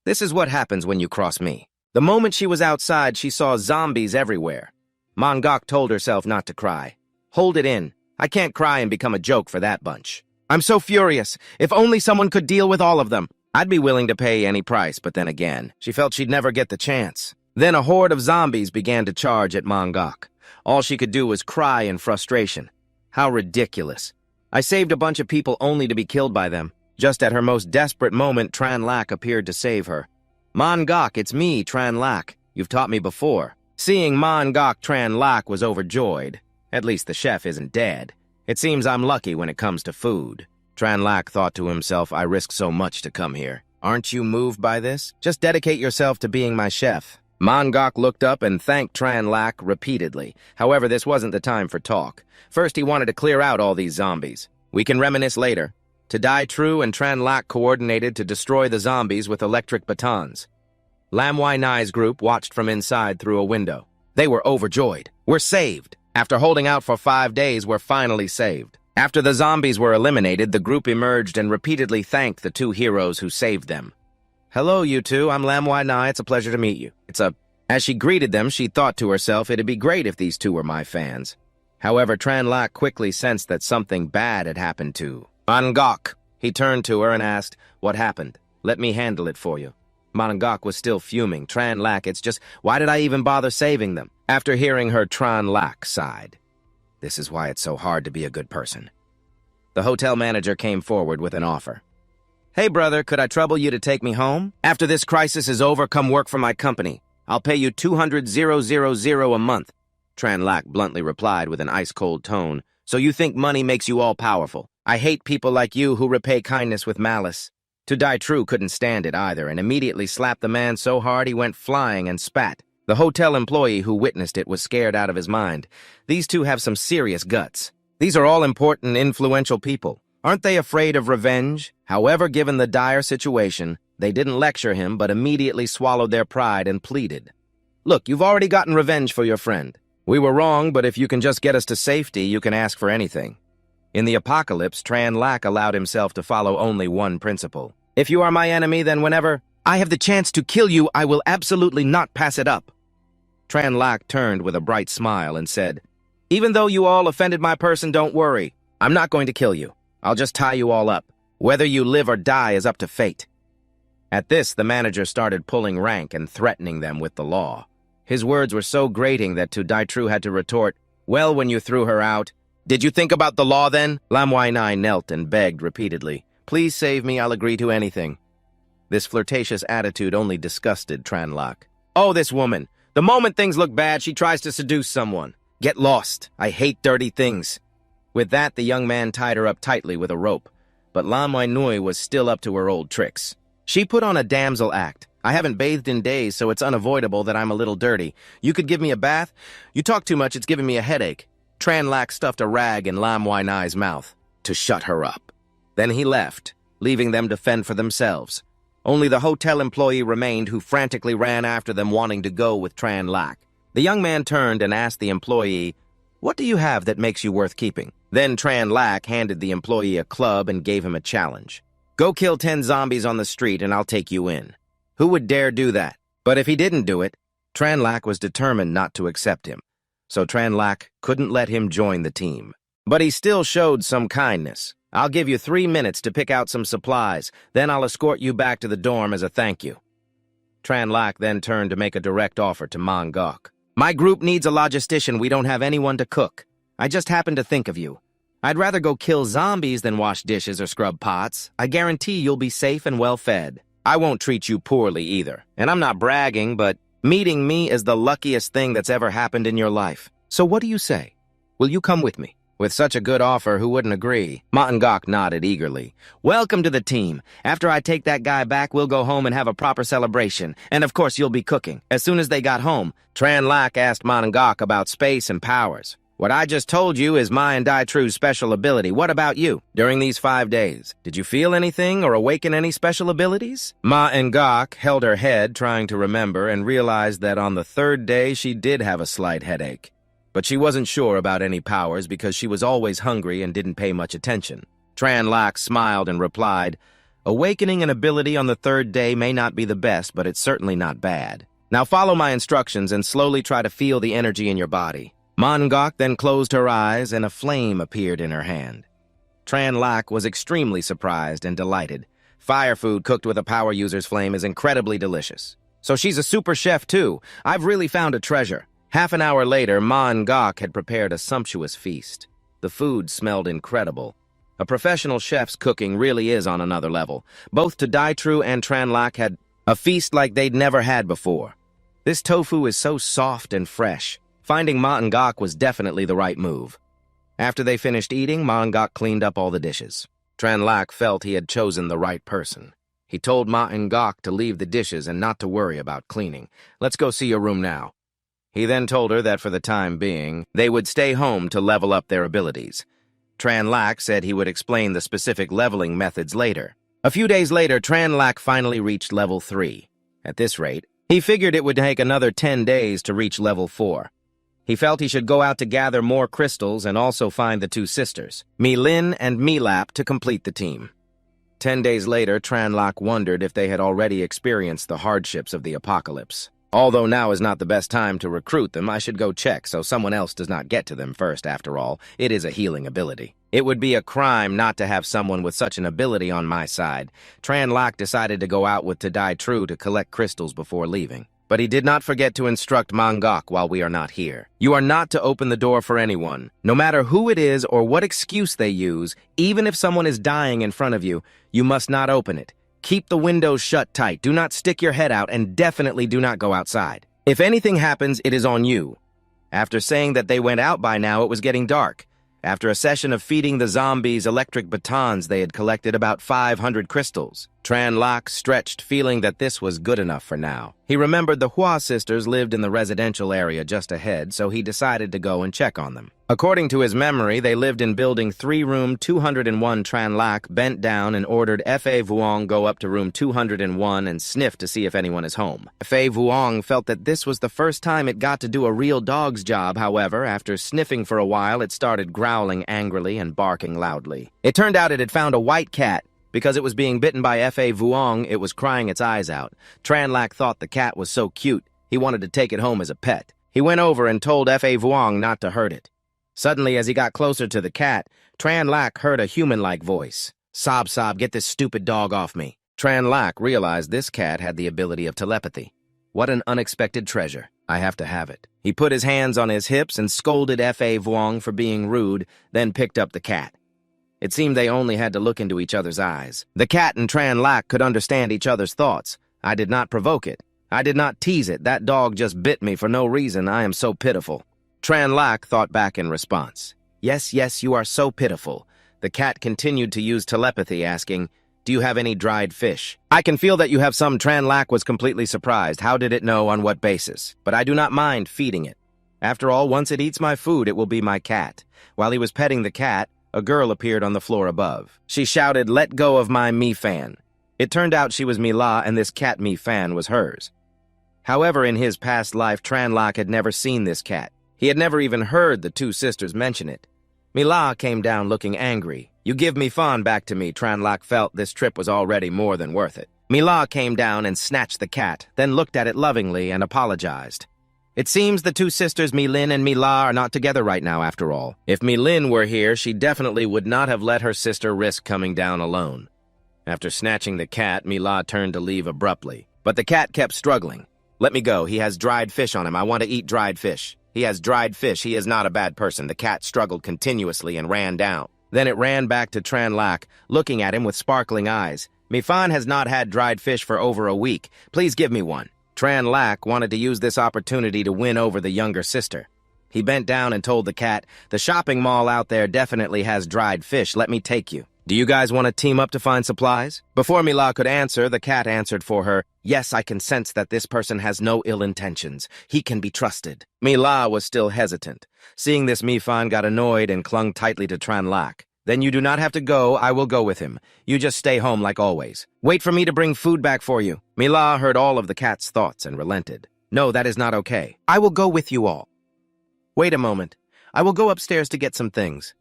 This is what happens when you cross me. The moment she was outside, she saw zombies everywhere. Mangok told herself not to cry. Hold it in. I can't cry and become a joke for that bunch. I'm so furious. If only someone could deal with all of them. I'd be willing to pay any price, but then again, she felt she'd never get the chance. Then a horde of zombies began to charge at Mangok. All she could do was cry in frustration. How ridiculous. I saved a bunch of people only to be killed by them. Just at her most desperate moment, Tran Lak appeared to save her. Mangok, it's me, Tran Lak. You've taught me before. Seeing Mangok, Tran Lak was overjoyed. At least the chef isn't dead. It seems I'm lucky when it comes to food. Tran Lak thought to himself, I risked so much to come here. Aren't you moved by this? Just dedicate yourself to being my chef. Mangok looked up and thanked Tran Lak repeatedly. However, this wasn't the time for talk. First, he wanted to clear out all these zombies. We can reminisce later. Ditru and Tran Lak coordinated to destroy the zombies with electric batons. Lam Wai Nai's group watched from inside through a window. They were overjoyed. We're saved. After holding out for 5 days, we're finally saved. After the zombies were eliminated, the group emerged and repeatedly thanked the two heroes who saved them. Hello, you two. I'm Lam Wai Nai. It's a pleasure to meet you. As she greeted them, she thought to herself, it'd be great if these two were my fans. However, Tran Lak quickly sensed that something bad had happened to Mangok. He turned to her and asked, what happened? Let me handle it for you. Mangok was still fuming. Tran Lak, it's just, why did I even bother saving them? After hearing her, Tran Lak sighed. This is why it's so hard to be a good person. The hotel manager came forward with an offer. Hey, brother, could I trouble you to take me home? After this crisis is over, come work for my company. I'll pay you 200,000 a month. Tran Lak bluntly replied with an ice-cold tone. So you think money makes you all-powerful? I hate people like you who repay kindness with malice. Ditru couldn't stand it either and immediately slapped the man so hard he went flying and spat. The hotel employee who witnessed it was scared out of his mind. These two have some serious guts. These are all important, influential people. Aren't they afraid of revenge? However, given the dire situation, they didn't lecture him but immediately swallowed their pride and pleaded. Look, you've already gotten revenge for your friend. We were wrong, but if you can just get us to safety, you can ask for anything. In the apocalypse, Tran Lak allowed himself to follow only one principle. If you are my enemy, then whenever I have the chance to kill you, I will absolutely not pass it up. Tran Lak turned with a bright smile and said, even though you all offended my person, don't worry. I'm not going to kill you. I'll just tie you all up. Whether you live or die is up to fate. At this, the manager started pulling rank and threatening them with the law. His words were so grating that Ditru had to retort, well, when you threw her out, did you think about the law then? Lam Wai Nai knelt and begged repeatedly, please save me, I'll agree to anything. This flirtatious attitude only disgusted Tran Lak. Oh, this woman. The moment things look bad, she tries to seduce someone. Get lost. I hate dirty things. With that, the young man tied her up tightly with a rope. But Lam Wai Nui was still up to her old tricks. She put on a damsel act. I haven't bathed in days, so it's unavoidable that I'm a little dirty. You could give me a bath? You talk too much, it's giving me a headache. Tran Lak stuffed a rag in Lam Wai Nai's mouth to shut her up. Then he left, leaving them to fend for themselves. Only the hotel employee remained, who frantically ran after them, wanting to go with Tran Lak. The young man turned and asked the employee, what do you have that makes you worth keeping? Then Tran Lak handed the employee a club and gave him a challenge. Go kill 10 zombies on the street and I'll take you in. Who would dare do that? But if he didn't do it, Tran Lak was determined not to accept him. So Tran Lak couldn't let him join the team. But he still showed some kindness. I'll give you 3 minutes to pick out some supplies, then I'll escort you back to the dorm as a thank you. Tran Lak then turned to make a direct offer to Mangok. My group needs a logistician. We don't have anyone to cook. I just happened to think of you. I'd rather go kill zombies than wash dishes or scrub pots. I guarantee you'll be safe and well fed. I won't treat you poorly either. And I'm not bragging, but meeting me is the luckiest thing that's ever happened in your life. So what do you say? Will you come with me? With such a good offer, who wouldn't agree? Mangok nodded eagerly. Welcome to the team. After I take that guy back, we'll go home and have a proper celebration. And of course, you'll be cooking. As soon as they got home, Tran Lak asked Mangok about space and powers. What I just told you is my and Ditru's special ability. What about you? During these 5 days, did you feel anything or awaken any special abilities? Mangok held her head, trying to remember, and realized that on the 3rd day she did have a slight headache. But she wasn't sure about any powers because she was always hungry and didn't pay much attention. Tran Lak smiled and replied, awakening an ability on the 3rd day may not be the best, but it's certainly not bad. Now follow my instructions and slowly try to feel the energy in your body. Mangok then closed her eyes and a flame appeared in her hand. Tran Lak was extremely surprised and delighted. Fire food cooked with a power user's flame is incredibly delicious. So she's a super chef too. I've really found a treasure. Half an hour later, Ma and Gok had prepared a sumptuous feast. The food smelled incredible. A professional chef's cooking really is on another level. Both Ditru and Tranlak had a feast like they'd never had before. This tofu is so soft and fresh. Finding Ma and Gok was definitely the right move. After they finished eating, Ma and Gok cleaned up all the dishes. Tranlak felt he had chosen the right person. He told Ma and Gok to leave the dishes and not to worry about cleaning. Let's go see your room now. He then told her that for the time being, they would stay home to level up their abilities. Tranlak said he would explain the specific leveling methods later. A few days later, Tranlak finally reached level 3. At this rate, he figured it would take another 10 days to reach level 4. He felt he should go out to gather more crystals and also find the two sisters, Milin and Milap, to complete the team. 10 days later, Tranlak wondered if they had already experienced the hardships of the apocalypse. Although now is not the best time to recruit them, I should go check so someone else does not get to them first. After all, it is a healing ability. It would be a crime not to have someone with such an ability on my side. Tranlak decided to go out with Ditru to collect crystals before leaving. But he did not forget to instruct Mangok while we are not here. You are not to open the door for anyone. No matter who it is or what excuse they use, even if someone is dying in front of you, you must not open it. Keep the windows shut tight, do not stick your head out, and definitely do not go outside. If anything happens, it is on you. After saying that they went out by now, it was getting dark. After a session of feeding the zombies electric batons, they had collected about 500 crystals. Tranlak stretched, feeling that this was good enough for now. He remembered the Huah sisters lived in the residential area just ahead, so he decided to go and check on them. According to his memory, they lived in building 3-room 201. Tranlak bent down and ordered Fa Vuong go up to room 201 and sniff to see if anyone is home. Fa Vuong felt that this was the first time it got to do a real dog's job. However, after sniffing for a while, it started growling angrily and barking loudly. It turned out it had found a white cat. Because it was being bitten by Fa Vuong, it was crying its eyes out. Tranlak thought the cat was so cute, he wanted to take it home as a pet. He went over and told Fa Vuong not to hurt it. Suddenly, as he got closer to the cat, Tranlak heard a human-like voice. "Sob, sob, get this stupid dog off me." Tranlak realized this cat had the ability of telepathy. What an unexpected treasure. I have to have it. He put his hands on his hips and scolded Fa Vuong for being rude, then picked up the cat. It seemed they only had to look into each other's eyes. The cat and Tranlak could understand each other's thoughts. I did not provoke it. I did not tease it. That dog just bit me for no reason. I am so pitiful. Tranlak thought back in response. Yes, yes, you are so pitiful. The cat continued to use telepathy, asking, "Do you have any dried fish?" I can feel that you have some. Tranlak was completely surprised. How did it know? On what basis? But I do not mind feeding it. After all, once it eats my food, it will be my cat. While he was petting the cat, a girl appeared on the floor above. She shouted, "Let go of my Mi-Fan." It turned out she was Mila, and this cat Mi-Fan was hers. However, in his past life, Tranlak had never seen this cat. He had never even heard the two sisters mention it. Mila came down looking angry. "You give Mi-Fan back to me." Tranlak felt this trip was already more than worth it. Mila came down and snatched the cat, then looked at it lovingly and apologized. It seems the two sisters Milin and Mila are not together right now after all. If Milin were here, she definitely would not have let her sister risk coming down alone. After snatching the cat, Mila turned to leave abruptly. But the cat kept struggling. "Let me go. He has dried fish on him. I want to eat dried fish." "He has dried fish. He is not a bad person." The cat struggled continuously and ran down. Then it ran back to Tranlak, looking at him with sparkling eyes. "Mi-Fan has not had dried fish for over a week. Please give me one." Tranlak wanted to use this opportunity to win over the younger sister. He bent down and told the cat, "The shopping mall out there definitely has dried fish. Let me take you. Do you guys want to team up to find supplies?" Before Mila could answer, the cat answered for her. "Yes, I can sense that this person has no ill intentions. He can be trusted." Mila was still hesitant. Seeing this, Mi-Fan got annoyed and clung tightly to Tranlak. "Then you do not have to go. I will go with him. You just stay home like always. Wait for me to bring food back for you." Mila heard all of the cat's thoughts and relented. "No, that is not okay. I will go with you all." "Wait a moment. I will go upstairs to get some things."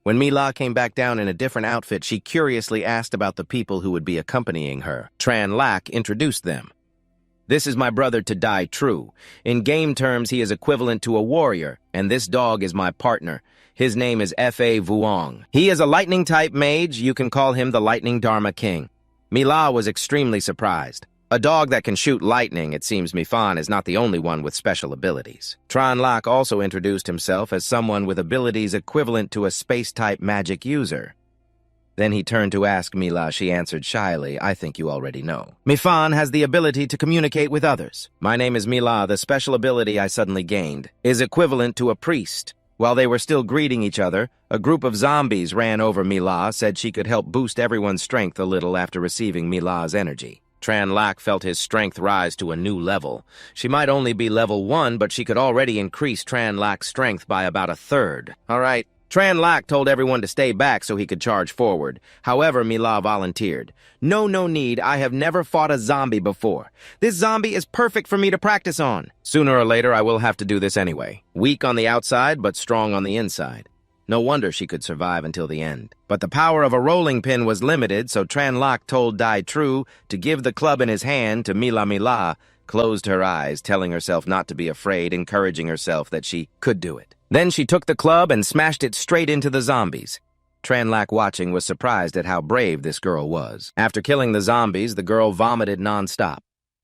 When Mila came back down in a different outfit, she curiously asked about the people who would be accompanying her. Tranlak introduced them. "This is my brother Ditru. In game terms, he is equivalent to a warrior, and this dog is my partner. His name is Fa Vuong. He is a lightning-type mage. You can call him the Lightning Dharma King. Mila was extremely surprised. A dog that can shoot lightning, it seems Mifan is not the only one with special abilities. Tranlak also introduced himself as someone with abilities equivalent to a space-type magic user. Then he turned to ask Mila. She answered shyly, "I think you already know. Mifan has the ability to communicate with others. My name is Mila. The special ability I suddenly gained is equivalent to a priest." While they were still greeting each other, a group of zombies ran over Mila, said she could help boost everyone's strength a little after receiving Mila's energy. Tranlak felt his strength rise to a new level. She might only be level 1, but she could already increase Tranlak's strength by about a third. All right. Tranlak told everyone to stay back so he could charge forward. However, Mila volunteered. No need. I have never fought a zombie before. This zombie is perfect for me to practice on. Sooner or later, I will have to do this anyway. Weak on the outside, but strong on the inside. No wonder she could survive until the end. But the power of a rolling pin was limited, so Tranlak told Ditru to give the club in his hand to Mila, closed her eyes, telling herself not to be afraid, encouraging herself that she could do it. Then she took the club and smashed it straight into the zombies. Tranlak, watching, was surprised at how brave this girl was. After killing the zombies, the girl vomited non-stop.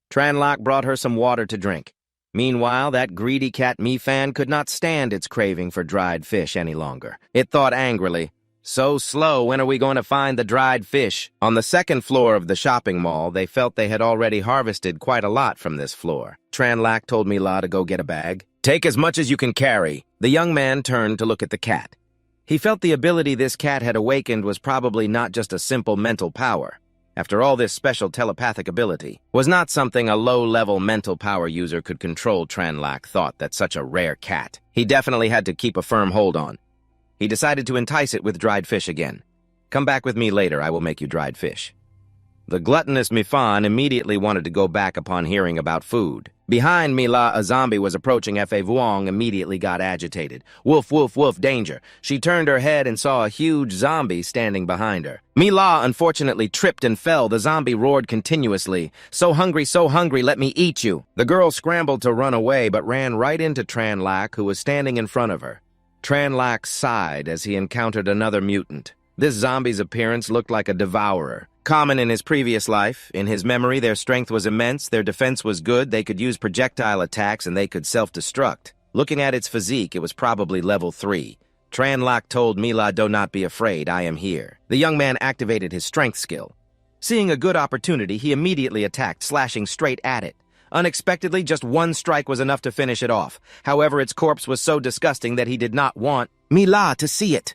Tranlak brought her some water to drink. Meanwhile, that greedy cat Mifan could not stand its craving for dried fish any longer. It thought angrily, "So slow, when are we going to find the dried fish?" On the second floor of the shopping mall, they felt they had already harvested quite a lot from this floor. Tranlak told Mila to go get a bag. "Take as much as you can carry." The young man turned to look at the cat. He felt the ability this cat had awakened was probably not just a simple mental power. After all, this special telepathic ability was not something a low-level mental power user could control. Tranlak thought that such a rare cat he definitely had to keep a firm hold on. He decided to entice it with dried fish again. "Come back with me later, I will make you dried fish." The gluttonous Mifan immediately wanted to go back upon hearing about food. Behind Mila, a zombie was approaching. Fa Vuong immediately got agitated. "Woof, woof, woof, danger." She turned her head and saw a huge zombie standing behind her. Mila unfortunately tripped and fell. The zombie roared continuously, so hungry, let me eat you." The girl scrambled to run away, but ran right into Tranlak, who was standing in front of her. Tranlak sighed as he encountered another mutant. This zombie's appearance looked like a devourer. Common in his previous life, in his memory, their strength was immense, their defense was good, they could use projectile attacks, and they could self-destruct. Looking at its physique, it was probably level 3. Tranlak told Mila, "Do not be afraid, I am here." The young man activated his strength skill. Seeing a good opportunity, he immediately attacked, slashing straight at it. Unexpectedly, just one strike was enough to finish it off. However, its corpse was so disgusting that he did not want Mila to see it.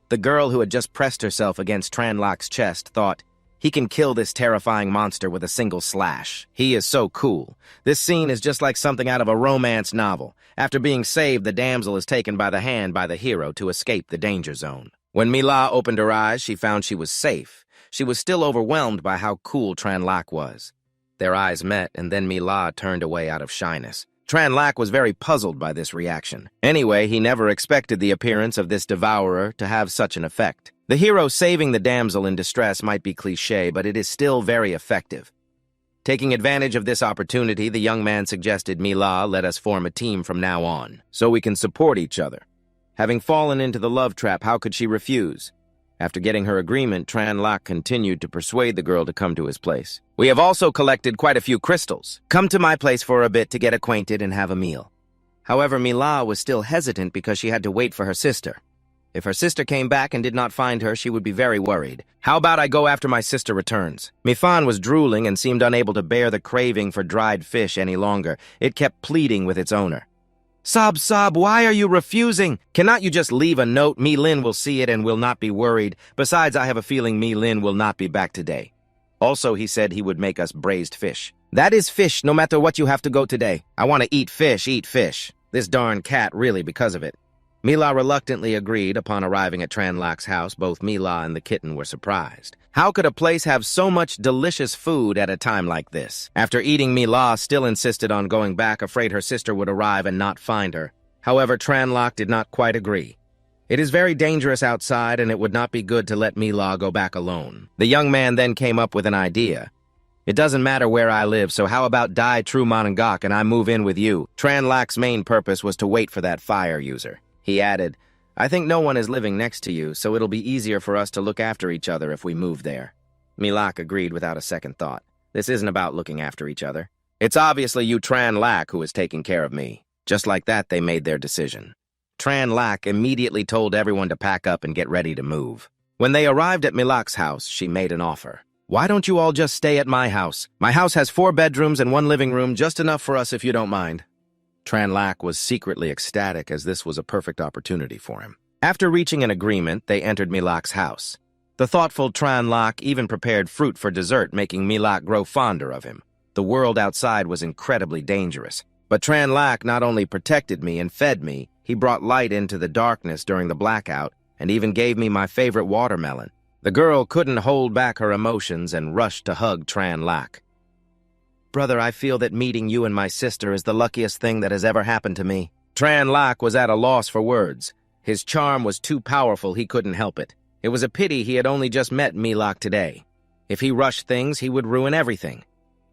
The girl who had just pressed herself against Tranlak's chest thought, "He can kill this terrifying monster with a single slash. He is so cool." This scene is just like something out of a romance novel. After being saved, the damsel is taken by the hand by the hero to escape the danger zone. When Mila opened her eyes, she found she was safe. She was still overwhelmed by how cool Tranlak was. Their eyes met, and then Mila turned away out of shyness. Tranlak was very puzzled by this reaction. Anyway, he never expected the appearance of this devourer to have such an effect. The hero saving the damsel in distress might be cliché, but it is still very effective. Taking advantage of this opportunity, the young man suggested, "Mila, let us form a team from now on, so we can support each other." Having fallen into the love trap, how could she refuse? After getting her agreement, Tranlak continued to persuade the girl to come to his place. "We have also collected quite a few crystals. Come to my place for a bit to get acquainted and have a meal." However, Mila was still hesitant because she had to wait for her sister. If her sister came back and did not find her, she would be very worried. "How about I go after my sister returns?" Mifan was drooling and seemed unable to bear the craving for dried fish any longer. It kept pleading with its owner. "Sob, why are you refusing? Cannot you just leave a note? Milin will see it and will not be worried. Besides, I have a feeling Milin will not be back today. Also, he said he would make us braised fish." "That is fish, no matter what you have to go today. I want to eat fish. This darn cat, really, because of it." Mila reluctantly agreed. Upon arriving at Tranlak's house, both Mila and the kitten were surprised. How could a place have so much delicious food at a time like this? After eating, Mila still insisted on going back, afraid her sister would arrive and not find her. However, Tranlak did not quite agree. It is very dangerous outside, and it would not be good to let Mila go back alone. The young man then came up with an idea. "It doesn't matter where I live, so how about Ditru Manangak and I move in with you?" Tranlak's main purpose was to wait for that fire user. He added, "I think no one is living next to you, so it'll be easier for us to look after each other if we move there." Milak agreed without a second thought. This isn't about looking after each other. It's obviously you Tran Lak who is taking care of me. Just like that, they made their decision. Tran Lak immediately told everyone to pack up and get ready to move. When they arrived at Milak's house, she made an offer. Why don't you all just stay at my house? My house has 4 bedrooms and 1 living room, just enough for us if you don't mind. Tran Lak was secretly ecstatic as this was a perfect opportunity for him. After reaching an agreement, they entered Milak's house. The thoughtful Tran Lak even prepared fruit for dessert, making Milak grow fonder of him. The world outside was incredibly dangerous. But Tran Lak not only protected me and fed me, he brought light into the darkness during the blackout and even gave me my favorite watermelon. The girl couldn't hold back her emotions and rushed to hug Tran Lak. Brother, I feel that meeting you and my sister is the luckiest thing that has ever happened to me. Tran Lak was at a loss for words. His charm was too powerful, he couldn't help it. It was a pity he had only just met Milak today. If he rushed things, he would ruin everything.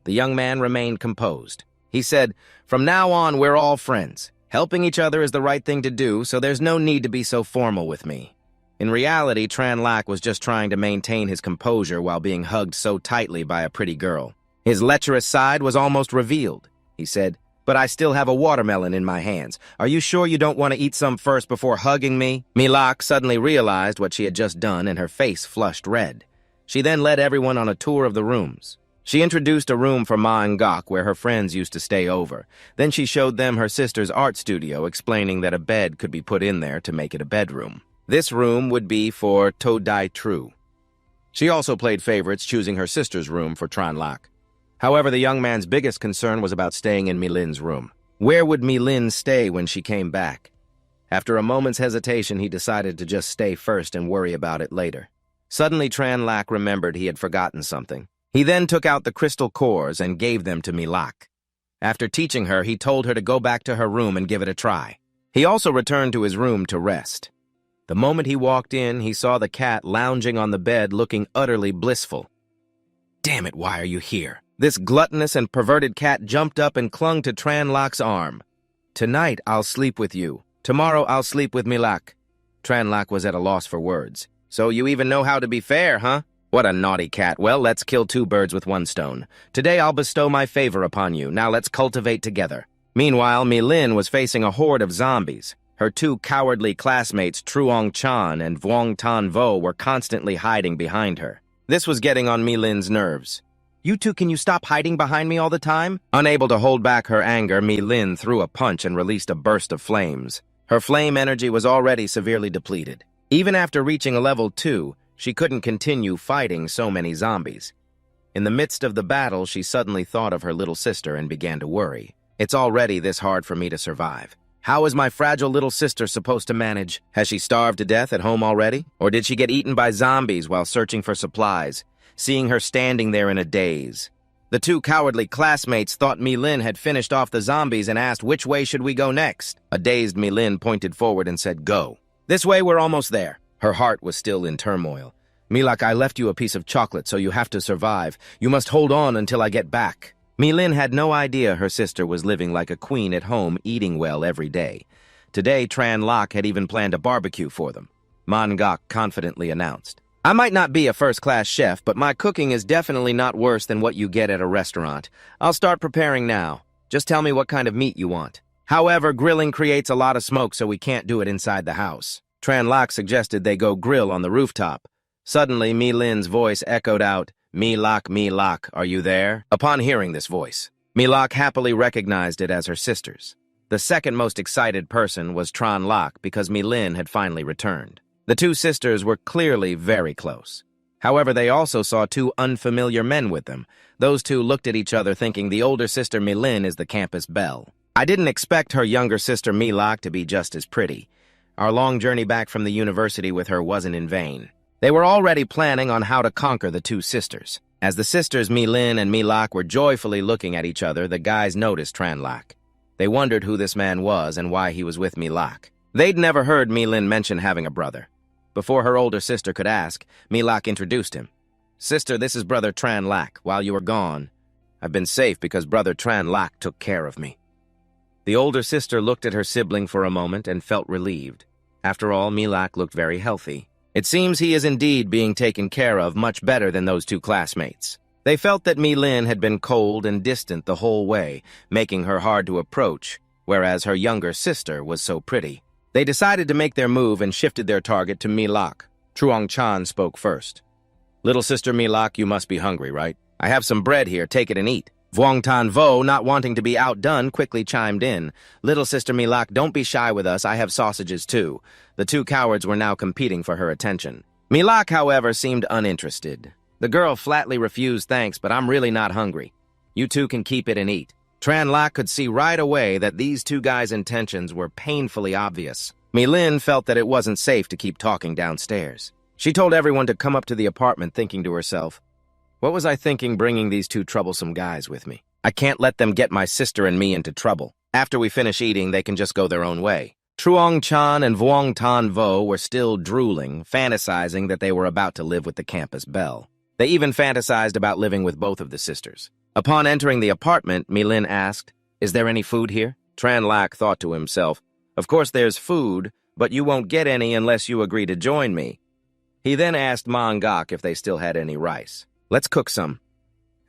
The young man remained composed. He said, "From now on, we're all friends. Helping each other is the right thing to do, so there's no need to be so formal with me." In reality, Tran Lak was just trying to maintain his composure while being hugged so tightly by a pretty girl. His lecherous side was almost revealed. He said, "But I still have a watermelon in my hands. Are you sure you don't want to eat some first before hugging me?" Milak suddenly realized what she had just done and her face flushed red. She then led everyone on a tour of the rooms. She introduced a room for Ma and Gok where her friends used to stay over. Then she showed them her sister's art studio, explaining that a bed could be put in there to make it a bedroom. This room would be for Ditru. She also played favorites, choosing her sister's room for Tran Lak. However, the young man's biggest concern was about staying in Milin's room. Where would Milin stay when she came back? After a moment's hesitation, he decided to just stay first and worry about it later. Suddenly, Tran Lak remembered he had forgotten something. He then took out the crystal cores and gave them to Milak. After teaching her, he told her to go back to her room and give it a try. He also returned to his room to rest. The moment he walked in, he saw the cat lounging on the bed looking utterly blissful. "Damn it, why are you here?" This gluttonous and perverted cat jumped up and clung to Tran Lak's arm. "Tonight, I'll sleep with you. Tomorrow, I'll sleep with Milak." Tran Lak was at a loss for words. "So you even know how to be fair, huh? What a naughty cat. Well, let's kill 2 birds with 1 stone. Today I'll bestow my favor upon you. Now let's cultivate together." Meanwhile, Milin was facing a horde of zombies. Her 2 cowardly classmates, Truong Chan and Vuong Tan Vo, were constantly hiding behind her. This was getting on Milin's nerves. "You two, can you stop hiding behind me all the time?" Unable to hold back her anger, Milin threw a punch and released a burst of flames. Her flame energy was already severely depleted. Even after reaching a level 2, she couldn't continue fighting so many zombies. In the midst of the battle, she suddenly thought of her little sister and began to worry. "It's already this hard for me to survive. How is my fragile little sister supposed to manage? Has she starved to death at home already? Or did she get eaten by zombies while searching for supplies?" Seeing her standing there in a daze. The 2 cowardly classmates thought Milin had finished off the zombies and asked, "Which way should we go next?" A dazed Milin pointed forward and said, "Go." "This way, we're almost there." Her heart was still in turmoil. "Milak, I left you a piece of chocolate, so you have to survive. You must hold on until I get back." Milin had no idea her sister was living like a queen at home, eating well every day. Today, Tran Lak had even planned a barbecue for them. Man Gok confidently announced, "I might not be a first-class chef, but my cooking is definitely not worse than what you get at a restaurant. I'll start preparing now. Just tell me what kind of meat you want. However, grilling creates a lot of smoke, so we can't do it inside the house." Tran Lak suggested they go grill on the rooftop. Suddenly, Milin's voice echoed out, Milak, are you there?" Upon hearing this voice, Milak happily recognized it as her sister's. The second most excited person was Tran Lak because Milin had finally returned. The 2 sisters were clearly very close. However, they also saw 2 unfamiliar men with them. Those 2 looked at each other thinking the older sister Milin is the campus belle. I didn't expect her younger sister Milak to be just as pretty. Our long journey back from the university with her wasn't in vain. They were already planning on how to conquer the 2 sisters. As the sisters Milin and Milak were joyfully looking at each other, the guys noticed Tran Lak. They wondered who this man was and why he was with Milak. They'd never heard Milin mention having a brother. Before her older sister could ask, Milak introduced him. "Sister, this is Brother Tran Lak. While you were gone, I've been safe because Brother Tran Lak took care of me." The older sister looked at her sibling for a moment and felt relieved. After all, Milak looked very healthy. It seems he is indeed being taken care of much better than those two classmates. They felt that Milin had been cold and distant the whole way, making her hard to approach, whereas her younger sister was so pretty. They decided to make their move and shifted their target to Milak. Truong-chan spoke first. "Little sister Milak, you must be hungry, right? I have some bread here, take it and eat." Vuong Tan Vo, not wanting to be outdone, quickly chimed in. "Little sister Milak, don't be shy with us, I have sausages too." The two cowards were now competing for her attention. Milak, however, seemed uninterested. The girl flatly refused thanks, but I'm really not hungry. You two can keep it and eat. Tran Lak could see right away that these two guys' intentions were painfully obvious. Milin felt that it wasn't safe to keep talking downstairs. She told everyone to come up to the apartment, thinking to herself, "What was I thinking bringing these two troublesome guys with me? I can't let them get my sister and me into trouble. After we finish eating, they can just go their own way." Truong-chan and Vuong Tan Vo were still drooling, fantasizing that they were about to live with the campus belle. They even fantasized about living with both of the sisters. Upon entering the apartment, Milin asked, "Is there any food here?" Tran Lak thought to himself, "Of course there's food, but you won't get any unless you agree to join me." He then asked Ma and Gok if they still had any rice. "Let's cook some.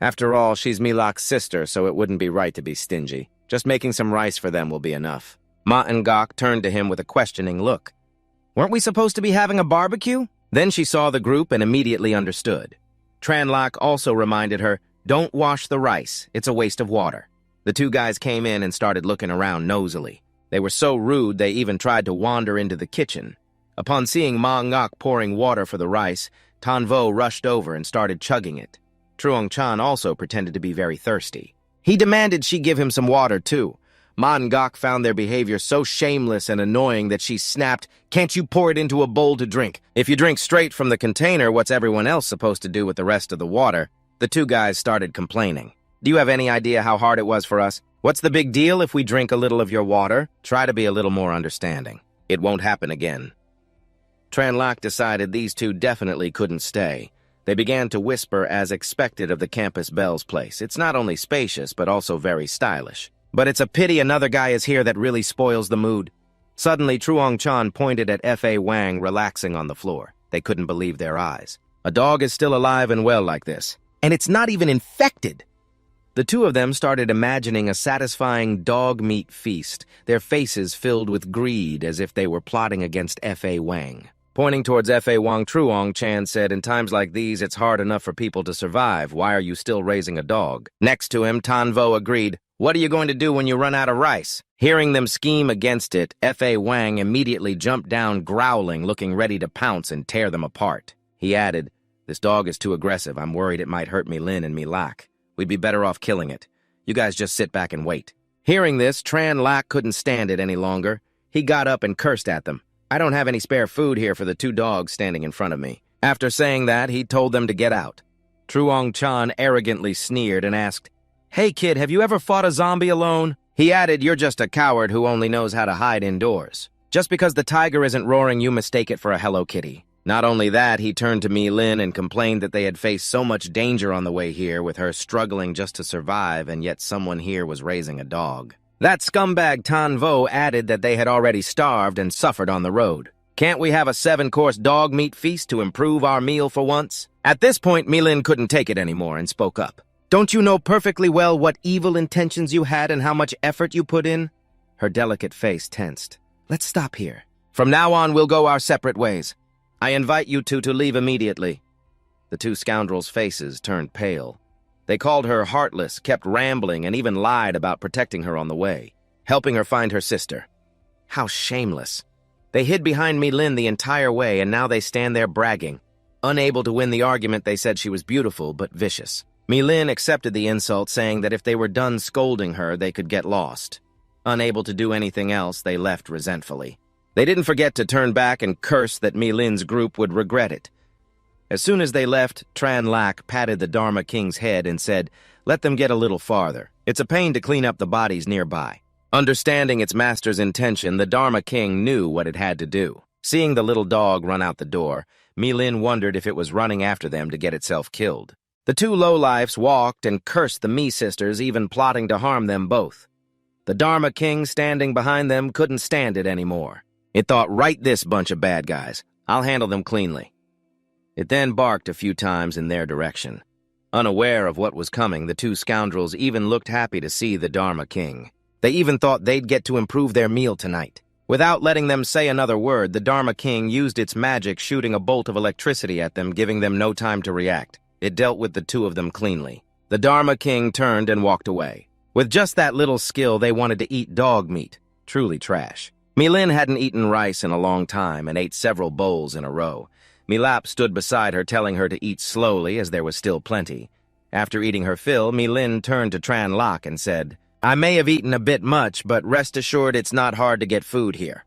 After all, she's Milak's sister, so it wouldn't be right to be stingy. Just making some rice for them will be enough." Ma and Gok turned to him with a questioning look. "Weren't we supposed to be having a barbecue?" Then she saw the group and immediately understood. Tran Lak also reminded her, "Don't wash the rice, it's a waste of water." The two guys came in and started looking around nosily. They were so rude they even tried to wander into the kitchen. Upon seeing Ma Ngok pouring water for the rice, Tan Vo rushed over and started chugging it. Truong-chan also pretended to be very thirsty. He demanded she give him some water too. Ma Ngok found their behavior so shameless and annoying that she snapped, "Can't you pour it into a bowl to drink? If you drink straight from the container, what's everyone else supposed to do with the rest of the water?" The two guys started complaining. "Do you have any idea how hard it was for us? What's the big deal if we drink a little of your water? Try to be a little more understanding. It won't happen again." Tran Lak decided these two definitely couldn't stay. They began to whisper as expected of the campus belle's place. It's not only spacious, but also very stylish. But it's a pity another guy is here that really spoils the mood. Suddenly, Truong-chan pointed at F.A. Wang relaxing on the floor. They couldn't believe their eyes. A dog is still alive and well like this. And it's not even infected! The two of them started imagining a satisfying dog meat feast, their faces filled with greed as if they were plotting against F.A. Wang. Pointing towards F.A. Wang, Truong-chan said, "In times like these, it's hard enough for people to survive. Why are you still raising a dog?" Next to him, Tan Vo agreed, "What are you going to do when you run out of rice?" Hearing them scheme against it, F.A. Wang immediately jumped down growling, looking ready to pounce and tear them apart. He added, "This dog is too aggressive. I'm worried it might hurt Milin and Milak. We'd be better off killing it. You guys just sit back and wait." Hearing this, Tran Lak couldn't stand it any longer. He got up and cursed at them. "I don't have any spare food here for the two dogs standing in front of me." After saying that, he told them to get out. Truong-chan arrogantly sneered and asked, "Hey kid, have you ever fought a zombie alone?" He added, "You're just a coward who only knows how to hide indoors. Just because the tiger isn't roaring, you mistake it for a Hello Kitty." Not only that, he turned to Milin and complained that they had faced so much danger on the way here, with her struggling just to survive, and yet someone here was raising a dog. That scumbag Tan Vo added that they had already starved and suffered on the road. "Can't we have a 7-course dog meat feast to improve our meal for once?" At this point, Milin couldn't take it anymore and spoke up. "Don't you know perfectly well what evil intentions you had and how much effort you put in?" Her delicate face tensed. "Let's stop here. From now on, we'll go our separate ways. I invite you two to leave immediately." The two scoundrels' faces turned pale. They called her heartless, kept rambling, and even lied about protecting her on the way, helping her find her sister. How shameless. They hid behind Milin the entire way, and now they stand there bragging. Unable to win the argument, they said she was beautiful but vicious. Milin accepted the insult, saying that if they were done scolding her, they could get lost. Unable to do anything else, they left resentfully. They didn't forget to turn back and curse that Milin's group would regret it. As soon as they left, Tran Lak patted the Dharma King's head and said, "Let them get a little farther. It's a pain to clean up the bodies nearby." Understanding its master's intention, the Dharma King knew what it had to do. Seeing the little dog run out the door, Milin wondered if it was running after them to get itself killed. The two lowlifes walked and cursed the Mi sisters, even plotting to harm them both. The Dharma King standing behind them couldn't stand it anymore. It thought, "Right this bunch of bad guys. I'll handle them cleanly." It then barked a few times in their direction. Unaware of what was coming, the two scoundrels even looked happy to see the Dharma king. They even thought they'd get to improve their meal tonight. Without letting them say another word, the Dharma king used its magic, shooting a bolt of electricity at them, giving them no time to react. It dealt with the two of them cleanly. The Dharma king turned and walked away. With just that little skill, they wanted to eat dog meat. Truly trash. Milin hadn't eaten rice in a long time and ate several bowls in a row. Milap stood beside her, telling her to eat slowly as there was still plenty. After eating her fill, Milin turned to Tran Lok and said, "I may have eaten a bit much, but rest assured it's not hard to get food here."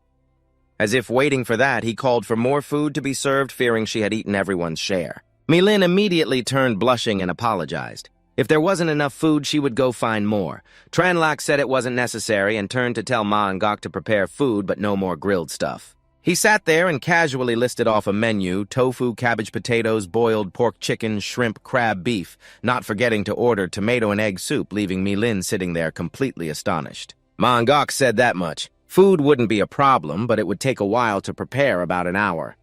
As if waiting for that, he called for more food to be served, fearing she had eaten everyone's share. Milin immediately turned blushing and apologized. If there wasn't enough food, she would go find more. Tran Lok said it wasn't necessary and turned to tell Ma and Gok to prepare food, but no more grilled stuff. He sat there and casually listed off a menu: tofu, cabbage, potatoes, boiled pork, chicken, shrimp, crab, beef, not forgetting to order tomato and egg soup, leaving Milin sitting there completely astonished. Ma and Gok said that much. Food wouldn't be a problem, but it would take a while to prepare, about an hour.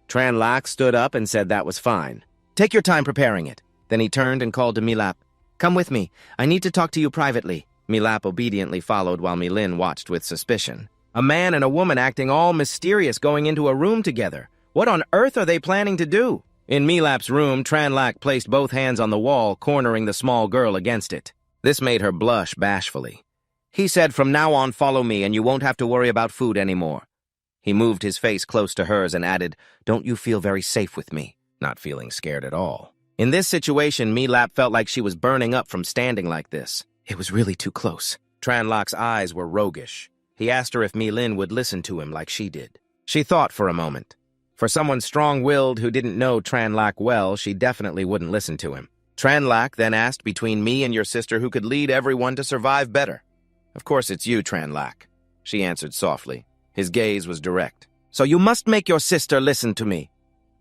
Tran Lok stood up and said that was fine. "Take your time preparing it." Then he turned and called to Milap. "Come with me. I need to talk to you privately." Milap obediently followed while Milin watched with suspicion. A man and a woman acting all mysterious going into a room together. What on earth are they planning to do? In Milap's room, Tran Lok placed both hands on the wall, cornering the small girl against it. This made her blush bashfully. He said, "From now on, follow me and you won't have to worry about food anymore." He moved his face close to hers and added, "Don't you feel very safe with me?" Not feeling scared at all. In this situation, Milap felt like she was burning up from standing like this. It was really too close. Tran Lok's eyes were roguish. He asked her if Milin would listen to him like she did. She thought for a moment. For someone strong-willed who didn't know Tran Lok well, she definitely wouldn't listen to him. Tran Lok then asked, "Between me and your sister, who could lead everyone to survive better?" "Of course it's you, Tran Lok," she answered softly. His gaze was direct. "So you must make your sister listen to me."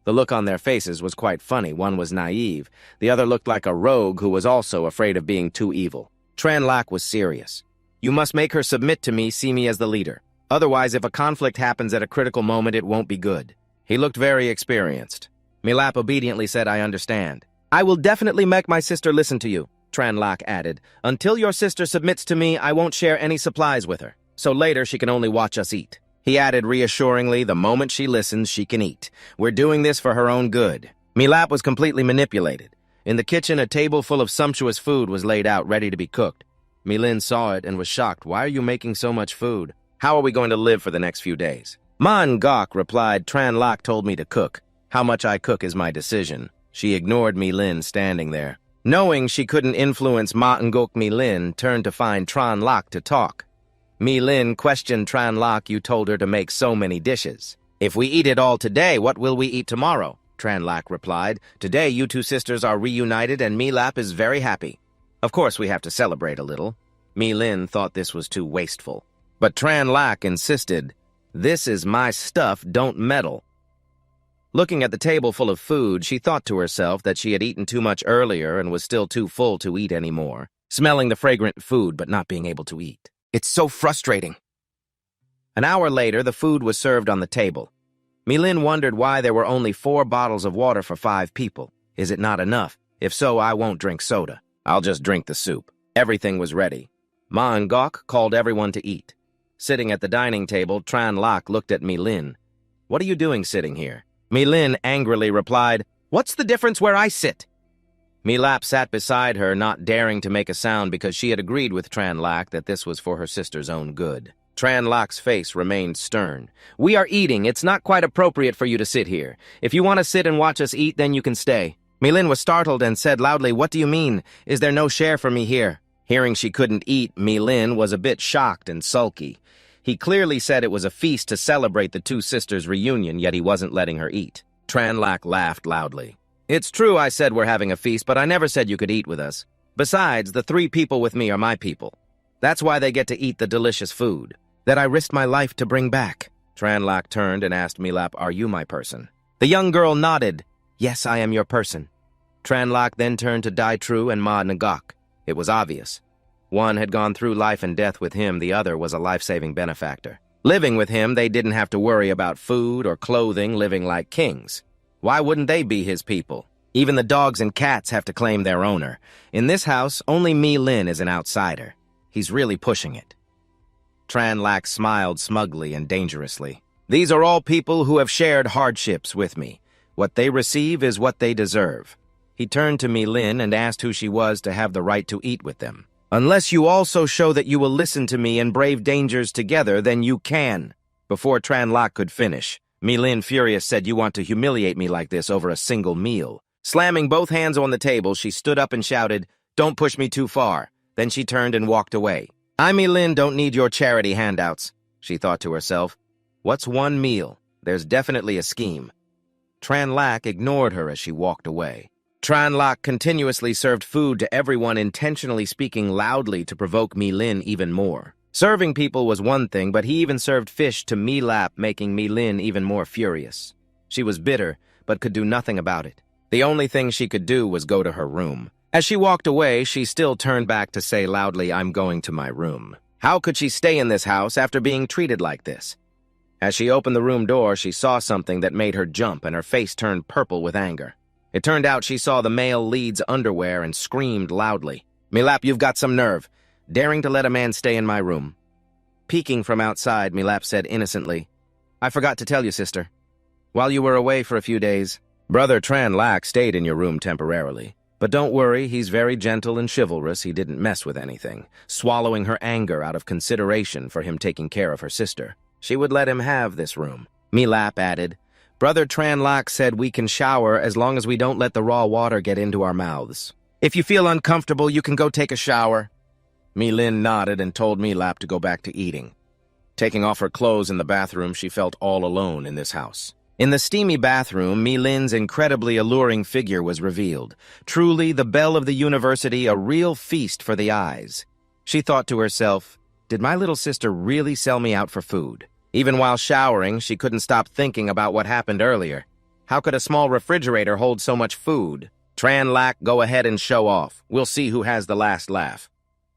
The look on their faces was quite funny. One was naive. The other looked like a rogue who was also afraid of being too evil. Tran Lok was serious. "You must make her submit to me, see me as the leader. Otherwise, if a conflict happens at a critical moment, it won't be good." He looked very experienced. Milap obediently said, "I understand." "I will definitely make my sister listen to you," Tran Lok added. "Until your sister submits to me, I won't share any supplies with her. So later, she can only watch us eat." He added reassuringly, "The moment she listens, she can eat. We're doing this for her own good." Milap was completely manipulated. In the kitchen, a table full of sumptuous food was laid out, ready to be cooked. Milin saw it and was shocked. "Why are you making so much food? How are we going to live for the next few days?" Ma and Gok replied, "Tran Lok told me to cook. How much I cook is my decision." She ignored Milin standing there. Knowing she couldn't influence Ma and Gok, Milin turned to find Tran Lok to talk. Milin questioned Tran Lok. "You told her to make so many dishes. If we eat it all today, what will we eat tomorrow?" Tran Lok replied, "Today you two sisters are reunited and Milap is very happy. Of course we have to celebrate a little." Milin thought this was too wasteful. But Tran Lok insisted, "This is my stuff, don't meddle." Looking at the table full of food, she thought to herself that she had eaten too much earlier and was still too full to eat anymore, smelling the fragrant food but not being able to eat. It's so frustrating. An hour later, the food was served on the table. Milin wondered why there were only 4 bottles of water for 5 people. Is it not enough? If so, I won't drink soda. I'll just drink the soup. Everything was ready. Ma and Gok called everyone to eat. Sitting at the dining table, Tran Lok looked at Milin. "What are you doing sitting here?" Milin angrily replied, "What's the difference where I sit?" Milap sat beside her, not daring to make a sound because she had agreed with Tran Lok that this was for her sister's own good. Tran Lok's face remained stern. "We are eating. It's not quite appropriate for you to sit here. If you want to sit and watch us eat, then you can stay." Milin was startled and said loudly, "What do you mean? Is there no share for me here?" Hearing she couldn't eat, Milin was a bit shocked and sulky. He clearly said it was a feast to celebrate the two sisters' reunion, yet he wasn't letting her eat. Tran Lok laughed loudly. "It's true I said we're having a feast, but I never said you could eat with us. Besides, the 3 people with me are my people. That's why they get to eat the delicious food that I risked my life to bring back." Tran Lok turned and asked Milap, "Are you my person?" The young girl nodded. "Yes, I am your person." Tran Lok then turned to Ditru and Ma Ngok. It was obvious. One had gone through life and death with him, the other was a life-saving benefactor. Living with him, they didn't have to worry about food or clothing, living like kings. Why wouldn't they be his people? Even the dogs and cats have to claim their owner. In this house, only Milin is an outsider. He's really pushing it. Tranlax smiled smugly and dangerously. These are all people who have shared hardships with me. What they receive is what they deserve. He turned to Milin and asked who she was to have the right to eat with them. Unless you also show that you will listen to me and brave dangers together, then you can. Before Tranlax could finish, Milin, furious, said, "You want to humiliate me like this over a single meal." Slamming both hands on the table, she stood up and shouted, "Don't push me too far." Then she turned and walked away. "I, Milin, don't need your charity handouts," she thought to herself. What's one meal? There's definitely a scheme. Tranlax ignored her as she walked away. Tranlax continuously served food to everyone, intentionally speaking loudly to provoke Milin even more. Serving people was one thing, but he even served fish to Milap, making Milin even more furious. She was bitter, but could do nothing about it. The only thing she could do was go to her room. As she walked away, she still turned back to say loudly, "I'm going to my room." How could she stay in this house after being treated like this? As she opened the room door, she saw something that made her jump, and her face turned purple with anger. It turned out she saw the male lead's underwear and screamed loudly, "Milap, you've got some nerve, daring to let a man stay in my room." Peeking from outside, Milap said innocently, "I forgot to tell you, sister. While you were away for a few days, Brother Tranlax stayed in your room temporarily. But don't worry, he's very gentle and chivalrous. He didn't mess with anything, swallowing her anger out of consideration for him taking care of her sister. She would let him have this room." Milap added, "Brother Tranlax said we can shower as long as we don't let the raw water get into our mouths. If you feel uncomfortable, you can go take a shower." Milin nodded and told Milap to go back to eating. Taking off her clothes in the bathroom, she felt all alone in this house. In the steamy bathroom, Milin's incredibly alluring figure was revealed. Truly, the belle of the university, a real feast for the eyes. She thought to herself, did my little sister really sell me out for food? Even while showering, she couldn't stop thinking about what happened earlier. How could a small refrigerator hold so much food? Tranlax, go ahead and show off. We'll see who has the last laugh.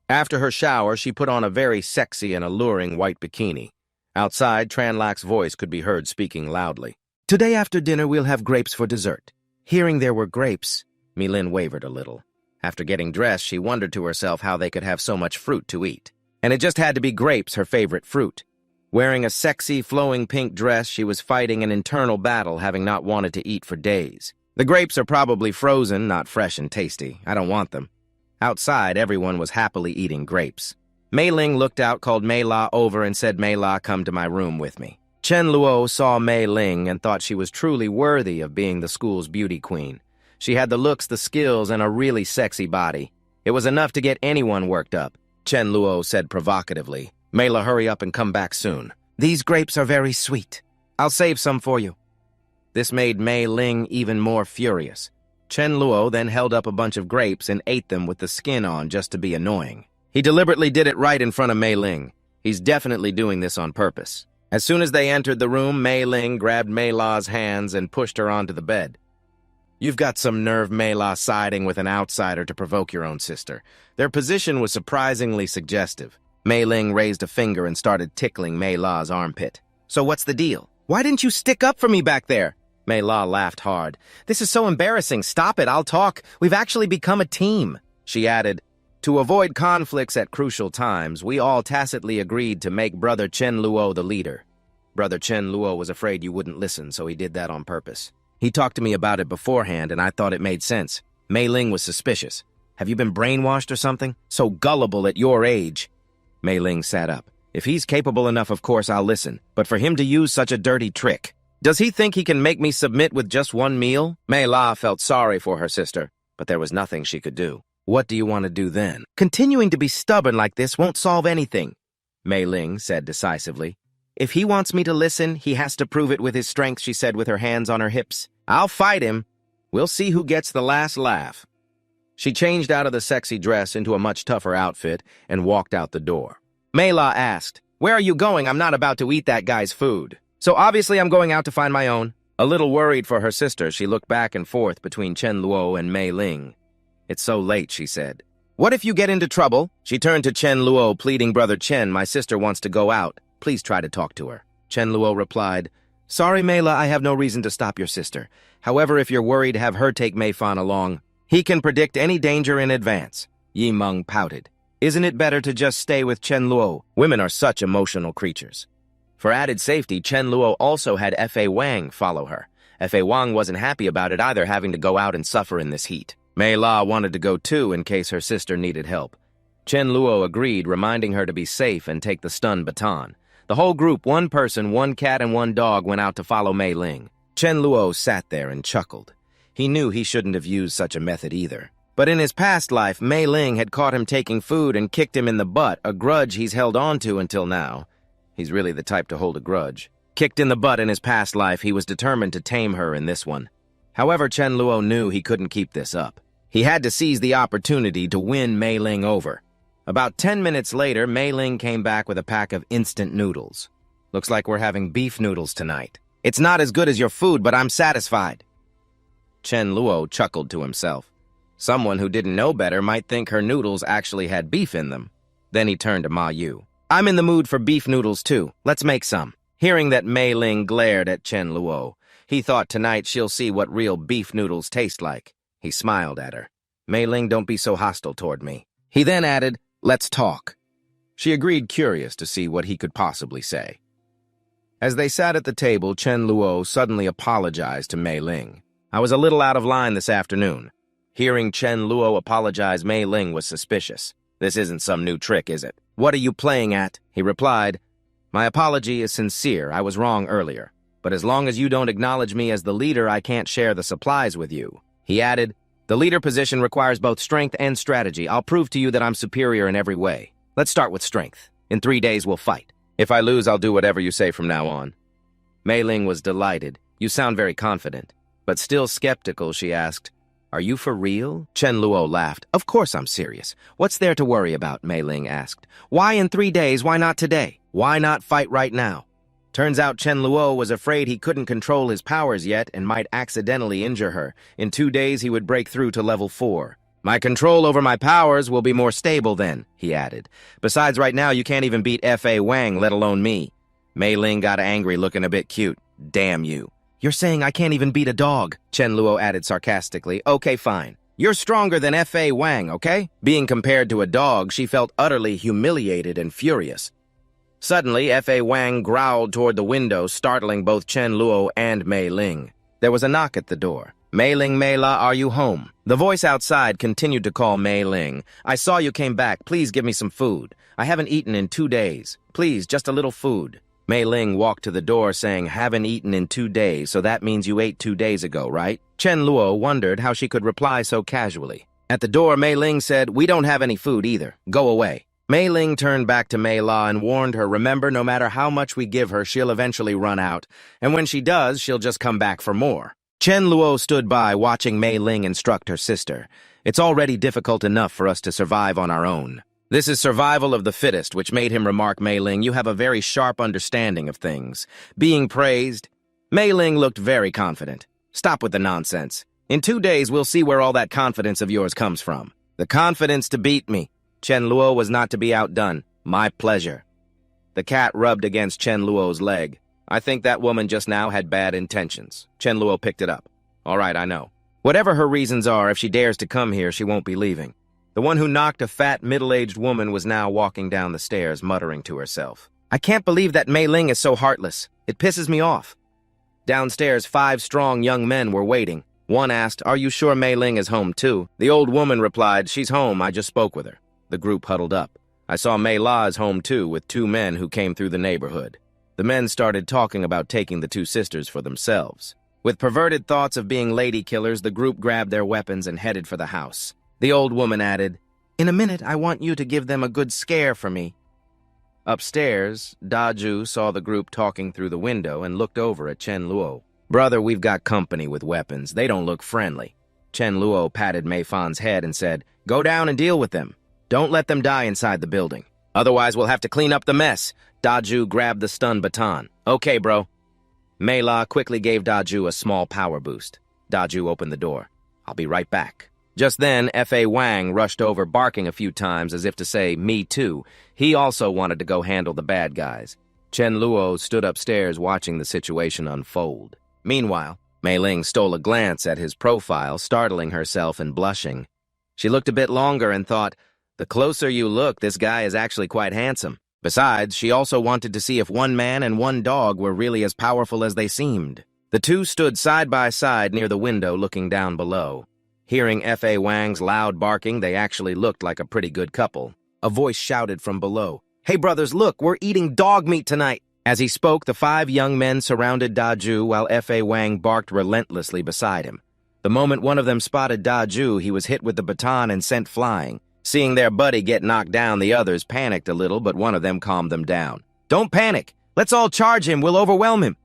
After her shower, she put on a very sexy and alluring white bikini. Outside, Tranlax's voice could be heard speaking loudly. "Today after dinner, we'll have grapes for dessert." Hearing there were grapes, Milin wavered a little. After getting dressed, she wondered to herself how they could have so much fruit to eat. And it just had to be grapes, her favorite fruit. Wearing a sexy, flowing pink dress, she was fighting an internal battle, having not wanted to eat for days. The grapes are probably frozen, not fresh and tasty. I don't want them. Outside, everyone was happily eating grapes. Mei Ling looked out, called Mei La over, and said, "Mei La, come to my room with me." Chen Luo saw Mei Ling and thought she was truly worthy of being the school's beauty queen. She had the looks, the skills, and a really sexy body. It was enough to get anyone worked up. Chen Luo said provocatively, "Mei La, hurry up and come back soon. These grapes are very sweet. I'll save some for you." This made Mei Ling even more furious. Chen Luo then held up a bunch of grapes and ate them with the skin on just to be annoying. He deliberately did it right in front of Mei Ling. He's definitely doing this on purpose. As soon as they entered the room, Mei Ling grabbed Mei La's hands and pushed her onto the bed. "You've got some nerve, Mei La, siding with an outsider to provoke your own sister." Their position was surprisingly suggestive. Mei Ling raised a finger and started tickling Mei La's armpit. "So what's the deal? Why didn't you stick up for me back there?" Mei La laughed hard. "This is so embarrassing. Stop it, I'll talk. We've actually become a team." She added, "To avoid conflicts at crucial times, we all tacitly agreed to make Brother Chen Luo the leader. Brother Chen Luo was afraid you wouldn't listen, so he did that on purpose. He talked to me about it beforehand, and I thought it made sense." Mei Ling was suspicious. "Have you been brainwashed or something? So gullible at your age." Mei Ling sat up. "If he's capable enough, of course I'll listen. But for him to use such a dirty trick, does he think he can make me submit with just one meal?" Mei La felt sorry for her sister, but there was nothing she could do. "What do you want to do then?" "Continuing to be stubborn like this won't solve anything," Mei Ling said decisively. "If he wants me to listen, he has to prove it with his strength," she said with her hands on her hips. "I'll fight him. We'll see who gets the last laugh." She changed out of the sexy dress into a much tougher outfit and walked out the door. Mei La asked, "Where are you going? I'm not about to eat that guy's food." "So obviously I'm going out to find my own." A little worried for her sister, she looked back and forth between Chen Luo and Mei Ling. "It's so late," she said. "What if you get into trouble?" She turned to Chen Luo, pleading, "Brother Chen, my sister wants to go out. please try to talk to her. Chen Luo replied, Sorry, Mela, I have no reason to stop your sister. However, if you're worried, have her take Mei Fan along. He can predict any danger in advance. Yi Meng pouted. Isn't it better to just stay with Chen Luo? Women are such emotional creatures. For added safety, Chen Luo also had F.A. Wang follow her. F.A. Wang wasn't happy about it either, having to go out and suffer in this heat. Mei La wanted to go too in case her sister needed help. Chen Luo agreed, reminding her to be safe and take the stun baton. The whole group, one person, one cat, and one dog, went out to follow Mei Ling. Chen Luo sat there and chuckled. He knew he shouldn't have used such a method either. But in his past life, Mei Ling had caught him taking food and kicked him in the butt, a grudge he's held on to until now. He's really the type to hold a grudge. Kicked in the butt in his past life, he was determined to tame her in this one. However, Chen Luo knew he couldn't keep this up. He had to seize the opportunity to win Mei Ling over. About 10 minutes later, Mei Ling came back with a pack of instant noodles. Looks like we're having beef noodles tonight. It's not as good as your food, but I'm satisfied. Chen Luo chuckled to himself. Someone who didn't know better might think her noodles actually had beef in them. Then he turned to Ma Yu. I'm in the mood for beef noodles too. Let's make some. Hearing that Mei Ling glared at Chen Luo, he thought tonight she'll see what real beef noodles taste like. He smiled at her. Mei Ling, don't be so hostile toward me. He then added, Let's talk. She agreed, curious to see what he could possibly say. As they sat at the table, Chen Luo suddenly apologized to Mei Ling. I was a little out of line this afternoon. Hearing Chen Luo apologize, Mei Ling was suspicious. This isn't some new trick, is it? What are you playing at? He replied. My apology is sincere. I was wrong earlier. But as long as you don't acknowledge me as the leader, I can't share the supplies with you. He added, the leader position requires both strength and strategy. I'll prove to you that I'm superior in every way. Let's start with strength. In 3 days, we'll fight. If I lose, I'll do whatever you say from now on. Mei Ling was delighted. You sound very confident. But still skeptical, she asked, Are you for real? Chen Luo laughed. Of course I'm serious. What's there to worry about? Mei Ling asked. Why in 3 days? Why not today? Why not fight right now? Turns out Chen Luo was afraid he couldn't control his powers yet and might accidentally injure her. In 2 days, he would break through to level 4. My control over my powers will be more stable then, he added. Besides, right now, you can't even beat F.A. Wang, let alone me. Mei Ling got angry, looking a bit cute. Damn you. You're saying I can't even beat a dog, Chen Luo added sarcastically. Okay, fine. You're stronger than F.A. Wang, okay? Being compared to a dog, she felt utterly humiliated and furious. Suddenly, F.A. Wang growled toward the window, startling both Chen Luo and Mei Ling. There was a knock at the door. Mei Ling, Mei La, are you home? The voice outside continued to call Mei Ling. I saw you came back. Please give me some food. I haven't eaten in 2 days. Please, just a little food. Mei Ling walked to the door saying, haven't eaten in 2 days, so that means you ate 2 days ago, right? Chen Luo wondered how she could reply so casually. At the door, Mei Ling said, we don't have any food either. Go away. Mei Ling turned back to Mei La and warned her, remember, no matter how much we give her, she'll eventually run out. And when she does, she'll just come back for more. Chen Luo stood by, watching Mei Ling instruct her sister. It's already difficult enough for us to survive on our own. This is survival of the fittest, which made him remark, Mei Ling, you have a very sharp understanding of things. Being praised. Mei Ling looked very confident. Stop with the nonsense. In 2 days, we'll see where all that confidence of yours comes from. The confidence to beat me. Chen Luo was not to be outdone. My pleasure. The cat rubbed against Chen Luo's leg. I think that woman just now had bad intentions. Chen Luo picked it up. All right, I know. Whatever her reasons are, if she dares to come here, she won't be leaving. The one who knocked a fat, middle-aged woman was now walking down the stairs, muttering to herself. I can't believe that Mei Ling is so heartless. It pisses me off. Downstairs, 5 strong young men were waiting. One asked, are you sure Mei Ling is home too? The old woman replied, she's home, I just spoke with her. The group huddled up. I saw Mei La is home too, with 2 men who came through the neighborhood. The men started talking about taking the 2 sisters for themselves. With perverted thoughts of being lady killers, the group grabbed their weapons and headed for the house. The old woman added, in a minute, I want you to give them a good scare for me. Upstairs, Daju saw the group talking through the window and looked over at Chen Luo. Brother, we've got company with weapons. They don't look friendly. Chen Luo patted Mei Fan's head and said, go down and deal with them. Don't let them die inside the building. Otherwise, we'll have to clean up the mess. Daju grabbed the stun baton. Okay, bro. Mei La quickly gave Daju a small power boost. Daju opened the door. I'll be right back. Just then, F.A. Wang rushed over, barking a few times as if to say, me too. He also wanted to go handle the bad guys. Chen Luo stood upstairs watching the situation unfold. Meanwhile, Mei Ling stole a glance at his profile, startling herself and blushing. She looked a bit longer and thought, the closer you look, this guy is actually quite handsome. Besides, she also wanted to see if one man and one dog were really as powerful as they seemed. The two stood side by side near the window looking down below. Hearing F.A. Wang's loud barking, they actually looked like a pretty good couple. A voice shouted from below, "Hey brothers, look, we're eating dog meat tonight!" As he spoke, the 5 young men surrounded Daju while F.A. Wang barked relentlessly beside him. The moment one of them spotted Daju, he was hit with the baton and sent flying. Seeing their buddy get knocked down, the others panicked a little, but one of them calmed them down. "Don't panic! Let's all charge him! We'll overwhelm him!"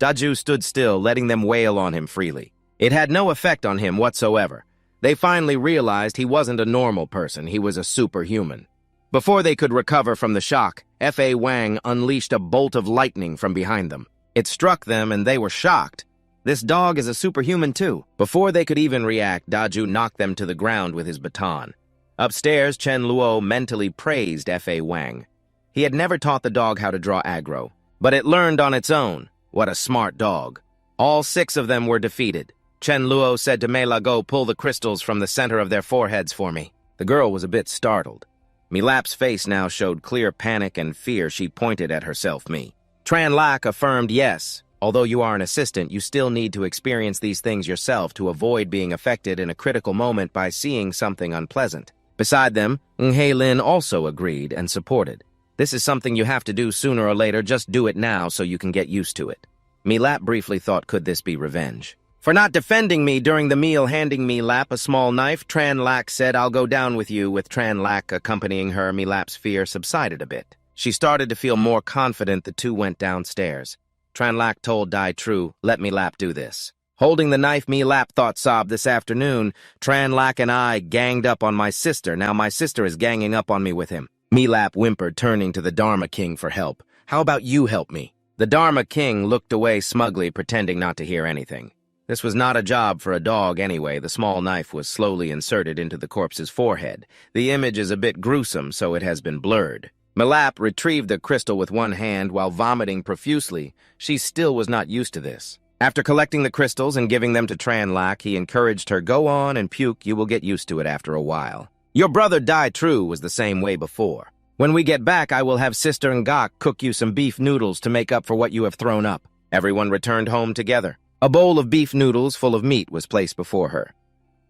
Daju stood still, letting them wail on him freely. It had no effect on him whatsoever. They finally realized he wasn't a normal person, he was a superhuman. Before they could recover from the shock, F.A. Wang unleashed a bolt of lightning from behind them. It struck them and they were shocked. This dog is a superhuman too. Before they could even react, Daju knocked them to the ground with his baton. Upstairs, Chen Luo mentally praised F.A. Wang. He had never taught the dog how to draw aggro, but it learned on its own. What a smart dog. All 6 of them were defeated. Chen Luo said to Mei La, "Go pull the crystals from the center of their foreheads for me." The girl was a bit startled. Milap's face now showed clear panic and fear. She pointed at herself, me. Tran Lak affirmed yes. Although you are an assistant, you still need to experience these things yourself to avoid being affected in a critical moment by seeing something unpleasant. Beside them, He Lin also agreed and supported. This is something you have to do sooner or later, just do it now so you can get used to it. Milap briefly thought, could this be revenge? For not defending me during the meal, handing Milap a small knife, Tran Lak said, "I'll go down with you." With Tran Lak accompanying her, Milap's fear subsided a bit. She started to feel more confident. The two went downstairs. Tran Lak told Ditru, "Let Milap do this." Holding the knife, Milap thought sobbed, "This afternoon, Tran Lak and I ganged up on my sister. Now my sister is ganging up on me with him." Milap whimpered, turning to the Dharma King for help. "How about you help me?" The Dharma King looked away smugly, pretending not to hear anything. This was not a job for a dog anyway. The small knife was slowly inserted into the corpse's forehead. The image is a bit gruesome, so it has been blurred. Milap retrieved the crystal with one hand while vomiting profusely. She still was not used to this. After collecting the crystals and giving them to Tran Lak, he encouraged her, "Go on and puke, you will get used to it after a while. Your brother Ditru was the same way before. When we get back, I will have Sister Ngak cook you some beef noodles to make up for what you have thrown up." Everyone returned home together. A bowl of beef noodles full of meat was placed before her.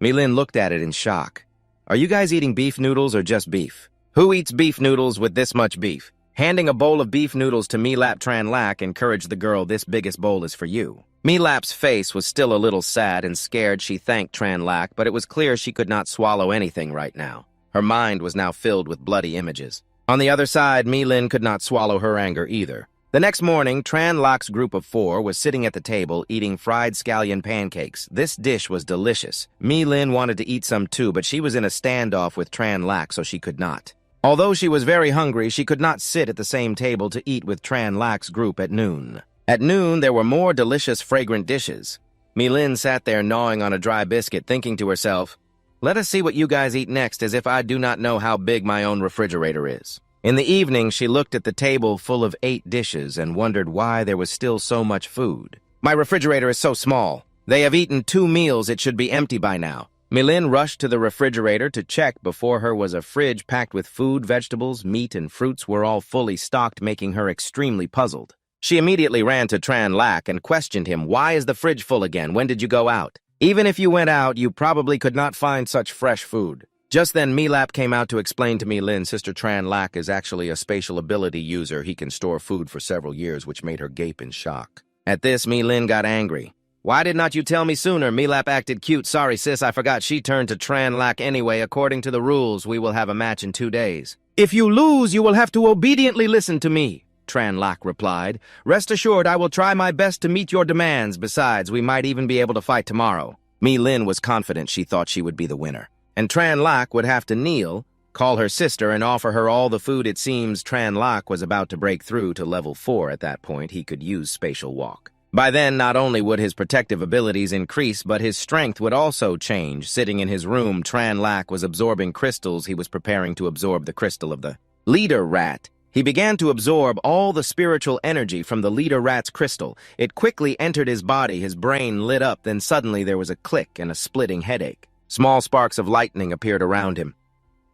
Milin looked at it in shock. "Are you guys eating beef noodles or just beef? Who eats beef noodles with this much beef?" Handing a bowl of beef noodles to Milap, Tran Lak encouraged the girl, "This biggest bowl is for you." Milap's face was still a little sad and scared. She thanked Tran Lak, but it was clear she could not swallow anything right now. Her mind was now filled with bloody images. On the other side, Milin could not swallow her anger either. The next morning, Tran Lak's group of 4 was sitting at the table eating fried scallion pancakes. This dish was delicious. Milin wanted to eat some too, but she was in a standoff with Tran Lak, so she could not. Although she was very hungry, she could not sit at the same table to eat with Tran Lak's group at noon. At noon, there were more delicious, fragrant dishes. Milin sat there gnawing on a dry biscuit, thinking to herself, "Let us see what you guys eat next, as if I do not know how big my own refrigerator is." In the evening, she looked at the table full of 8 dishes and wondered why there was still so much food. "My refrigerator is so small. They have eaten 2 meals, it should be empty by now." Milin rushed to the refrigerator to check. Before her was a fridge packed with food, vegetables, meat, and fruits were all fully stocked, making her extremely puzzled. She immediately ran to Tran Lak and questioned him, "Why is the fridge full again? When did you go out? Even if you went out, you probably could not find such fresh food." Just then, Milap came out to explain to Milin, Sister Tran Lak is actually a spatial ability user. He can store food for several years, which made her gape in shock. At this, Milin got angry. "Why did not you tell me sooner?" Milap acted cute. "Sorry, sis, I forgot." She turned to Tran Lak anyway. "According to the rules, we will have a match in 2 days. If you lose, you will have to obediently listen to me," Tran Lak replied. "Rest assured, I will try my best to meet your demands. Besides, we might even be able to fight tomorrow." Milin was confident. She thought she would be the winner. And Tran Lak would have to kneel, call her sister, and offer her all the food. It seems Tran Lak was about to break through to level 4. At that point, he could use spatial walk. By then, not only would his protective abilities increase, but his strength would also change. Sitting in his room, Tran Lak was absorbing crystals. He was preparing to absorb the crystal of the leader rat. He began to absorb all the spiritual energy from the leader rat's crystal. It quickly entered his body, his brain lit up, then suddenly there was a click and a splitting headache. Small sparks of lightning appeared around him.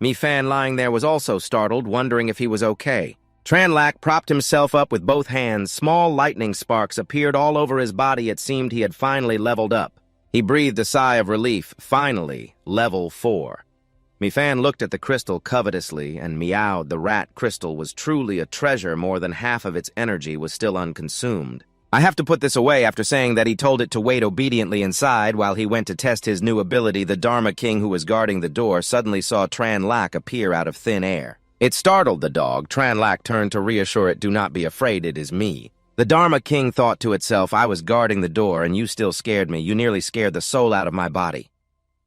Mi-Fan lying there was also startled, wondering if he was okay. Tranlac propped himself up with both hands. Small lightning sparks appeared all over his body. It seemed he had finally leveled up. He breathed a sigh of relief. Finally, level 4. Mi-Fan looked at the crystal covetously and meowed. The rat crystal was truly a treasure. More than half of its energy was still unconsumed. I have to put this away after saying that he told it to wait obediently inside while he went to test his new ability. The Dharma king who was guarding the door suddenly saw Tranlac appear out of thin air. It startled the dog. Tranlac turned to reassure it, "Do not be afraid, it is me." The Dharma king thought to itself, "I was guarding the door and you still scared me. You nearly scared the soul out of my body."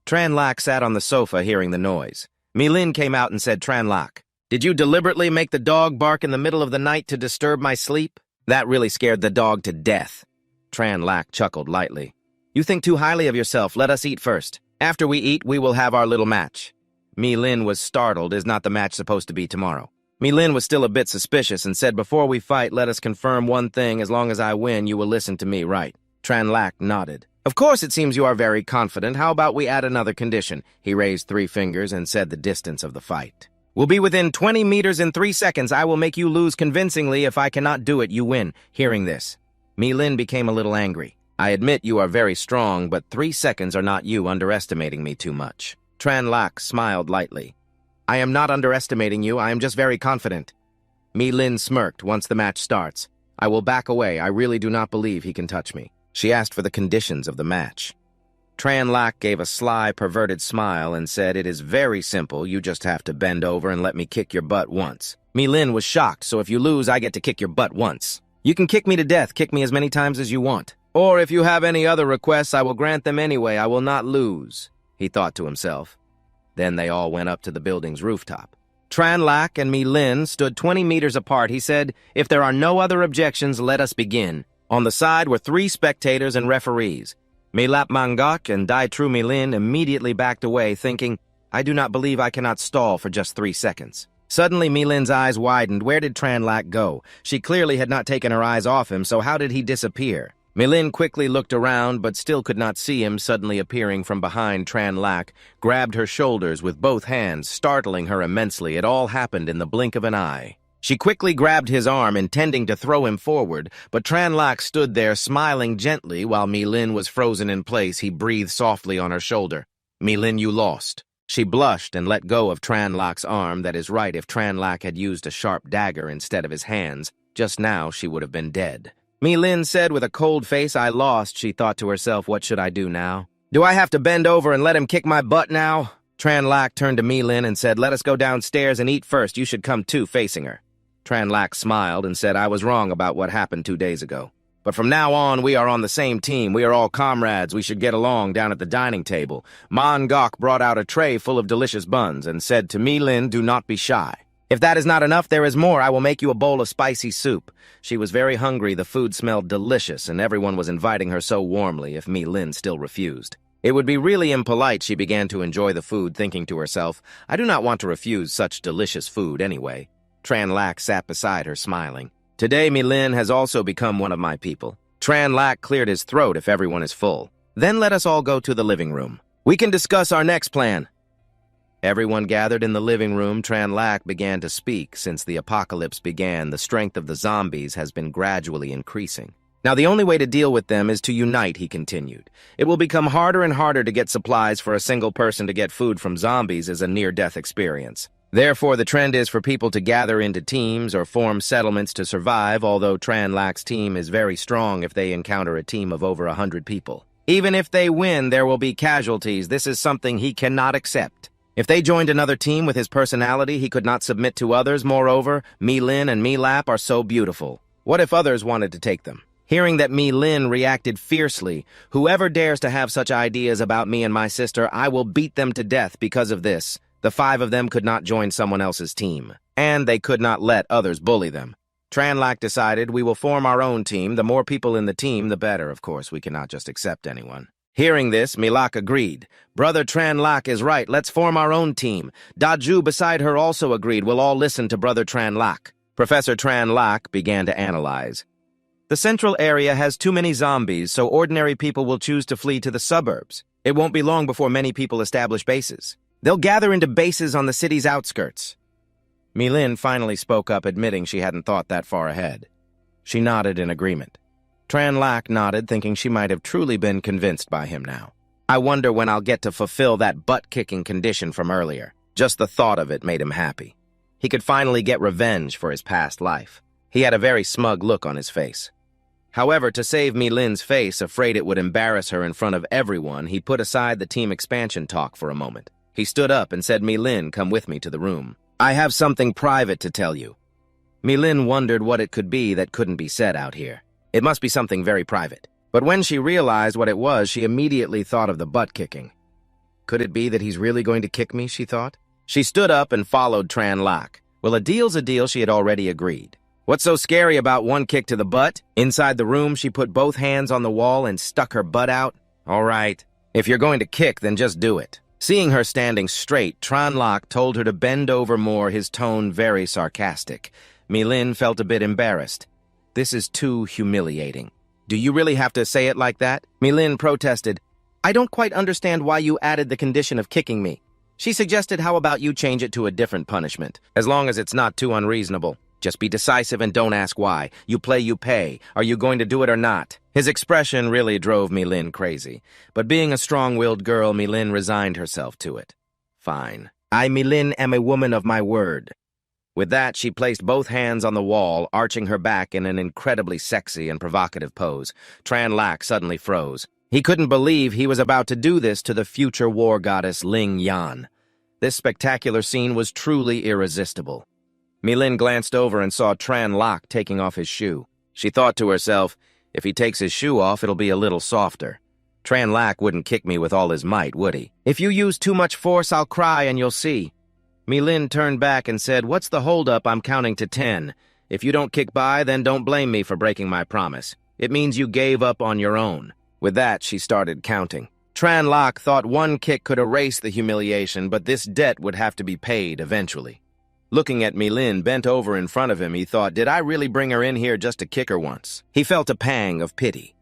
Tranlac sat on the sofa hearing the noise. Milin came out and said, "Tranlac, did you deliberately make the dog bark in the middle of the night to disturb my sleep?" That really scared the dog to death. Tranlac chuckled lightly. "You think too highly of yourself. Let us eat first. After we eat, we will have our little match." Milin was startled. "Is not the match supposed to be tomorrow?" Milin was still a bit suspicious and said, "Before we fight, let us confirm one thing. As long as I win, you will listen to me, right?" Tranlac nodded. "Of course, it seems you are very confident. How about we add another condition?" He raised 3 fingers and said the distance of the fight. "We'll be within 20 meters in 3 seconds. I will make you lose convincingly. If I cannot do it, you win." Hearing this, Milin became a little angry. "I admit you are very strong, but 3 seconds are not you underestimating me too much." Tranlac smiled lightly. "I am not underestimating you. I am just very confident." Milin smirked. "Once the match starts, I will back away. I really do not believe he can touch me." She asked for the conditions of the match. Tranlac gave a sly, perverted smile and said, "It is very simple. You just have to bend over and let me kick your butt once." Milin was shocked. "So if you lose, I get to kick your butt once." "You can kick me to death. Kick me as many times as you want. Or if you have any other requests, I will grant them anyway. I will not lose," he thought to himself. Then they all went up to the building's rooftop. Tranlac and Milin stood 20 meters apart. He said, "If there are no other objections, let us begin." On the side were 3 spectators and referees. Milap Mangok and Ditru Milin immediately backed away, thinking, "I do not believe I cannot stall for just 3 seconds." Suddenly, Milin's eyes widened. Where did Tranlac go? She clearly had not taken her eyes off him, so how did he disappear? Milin quickly looked around, but still could not see him. Suddenly appearing from behind, Tranlac grabbed her shoulders with both hands, startling her immensely. It all happened in the blink of an eye. She quickly grabbed his arm, intending to throw him forward, but Tranlac stood there, smiling gently while Milin was frozen in place. He breathed softly on her shoulder. "Milin, you lost." She blushed and let go of Tranlac's arm. That is right, if Tranlac had used a sharp dagger instead of his hands, just now she would have been dead. Milin said with a cold face, "I lost." She thought to herself, "What should I do now? Do I have to bend over and let him kick my butt now?" Tranlac turned to Milin and said, "Let us go downstairs and eat first. You should come too," facing her. Tranlac smiled and said, "I was wrong about what happened 2 days ago. But from now on, we are on the same team. We are all comrades. We should get along down at the dining table." Mangok brought out a tray full of delicious buns and said to Milin, "Do not be shy. If that is not enough, there is more. I will make you a bowl of spicy soup." She was very hungry. The food smelled delicious, and everyone was inviting her so warmly if Milin still refused. It would be really impolite. She began to enjoy the food, thinking to herself, "I do not want to refuse such delicious food anyway." Tranlac sat beside her, smiling. "Today, Milin has also become one of my people." Tranlac cleared his throat if everyone is full. "Then let us all go to the living room. We can discuss our next plan." Everyone gathered in the living room. Tranlac began to speak. Since the apocalypse began, the strength of the zombies has been gradually increasing. Now, the only way to deal with them is to unite, he continued. It will become harder and harder to get supplies. For a single person to get food from zombies is a near-death experience. Therefore, the trend is for people to gather into teams or form settlements to survive, although Tranlac's team is very strong if they encounter a team of over 100 people. Even if they win, there will be casualties. This is something he cannot accept. If they joined another team with his personality, he could not submit to others. Moreover, Milin and Milap are so beautiful. What if others wanted to take them? Hearing that Milin reacted fiercely, "Whoever dares to have such ideas about me and my sister, I will beat them to death because of this." The 5 of them could not join someone else's team, and they could not let others bully them. Tranlac decided, "We will form our own team. The more people in the team, the better. Of course, we cannot just accept anyone." Hearing this, Milak agreed. "Brother Tranlac is right. Let's form our own team." Daju beside her also agreed. "We'll all listen to Brother Tranlac." Professor Tran Lak began to analyze. The central area has too many zombies, so ordinary people will choose to flee to the suburbs. It won't be long before many people establish bases. They'll gather into bases on the city's outskirts. Milin finally spoke up, admitting she hadn't thought that far ahead. She nodded in agreement. Tran Lak nodded, thinking she might have truly been convinced by him now. I wonder when I'll get to fulfill that butt-kicking condition from earlier. Just the thought of it made him happy. He could finally get revenge for his past life. He had a very smug look on his face. However, to save Milin's face, afraid it would embarrass her in front of everyone, he put aside the team expansion talk for a moment. He stood up and said, "Milin, come with me to the room. I have something private to tell you." Milin wondered what it could be that couldn't be said out here. It must be something very private. But when she realized what it was, she immediately thought of the butt-kicking. Could it be that he's really going to kick me, she thought? She stood up and followed Tran Lak. Well, a deal's a deal, she had already agreed. What's so scary about one kick to the butt? Inside the room, she put both hands on the wall and stuck her butt out. All right, if you're going to kick, then just do it. Seeing her standing straight, Tran Lak told her to bend over more, his tone very sarcastic. Milin felt a bit embarrassed. This is too humiliating. Do you really have to say it like that? Milin protested. I don't quite understand why you added the condition of kicking me. She suggested, how about you change it to a different punishment, as long as it's not too unreasonable. Just be decisive and don't ask why. You play, you pay. Are you going to do it or not? His expression really drove Milin crazy. But being a strong-willed girl, Milin resigned herself to it. Fine. I, Milin, am a woman of my word. With that, she placed both hands on the wall, arching her back in an incredibly sexy and provocative pose. Tran Lak suddenly froze. He couldn't believe he was about to do this to the future war goddess Ling Yan. This spectacular scene was truly irresistible. Milin glanced over and saw Tran Lak taking off his shoe. She thought to herself, if he takes his shoe off, it'll be a little softer. Tran Lak wouldn't kick me with all his might, would he? If you use too much force, I'll cry and you'll see. Milin turned back and said, what's the holdup? I'm counting to 10. If you don't kick by, then don't blame me for breaking my promise. It means you gave up on your own. With that, she started counting. Tran Lak thought one kick could erase the humiliation, but this debt would have to be paid eventually. Looking at Milin bent over in front of him, he thought, did I really bring her in here just to kick her once? He felt a pang of pity.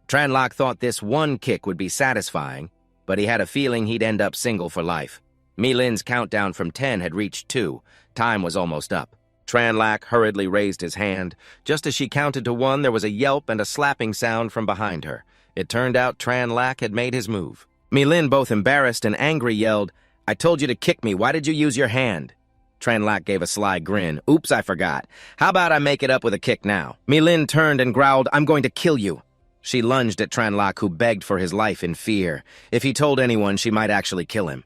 Tran Lak thought this one kick would be satisfying, but he had a feeling he'd end up single for life. Milin's countdown from 10 had reached 2. Time was almost up. Tran Lak hurriedly raised his hand. Just as she counted to 1, there was a yelp and a slapping sound from behind her. It turned out Tran Lak had made his move. Milin, both embarrassed and angry, yelled, I told you to kick me. Why did you use your hand? Tran Lak gave a sly grin. Oops, I forgot. How about I make it up with a kick now? Milin turned and growled, I'm going to kill you. She lunged at Tran Lak, who begged for his life in fear. If he told anyone, she might actually kill him.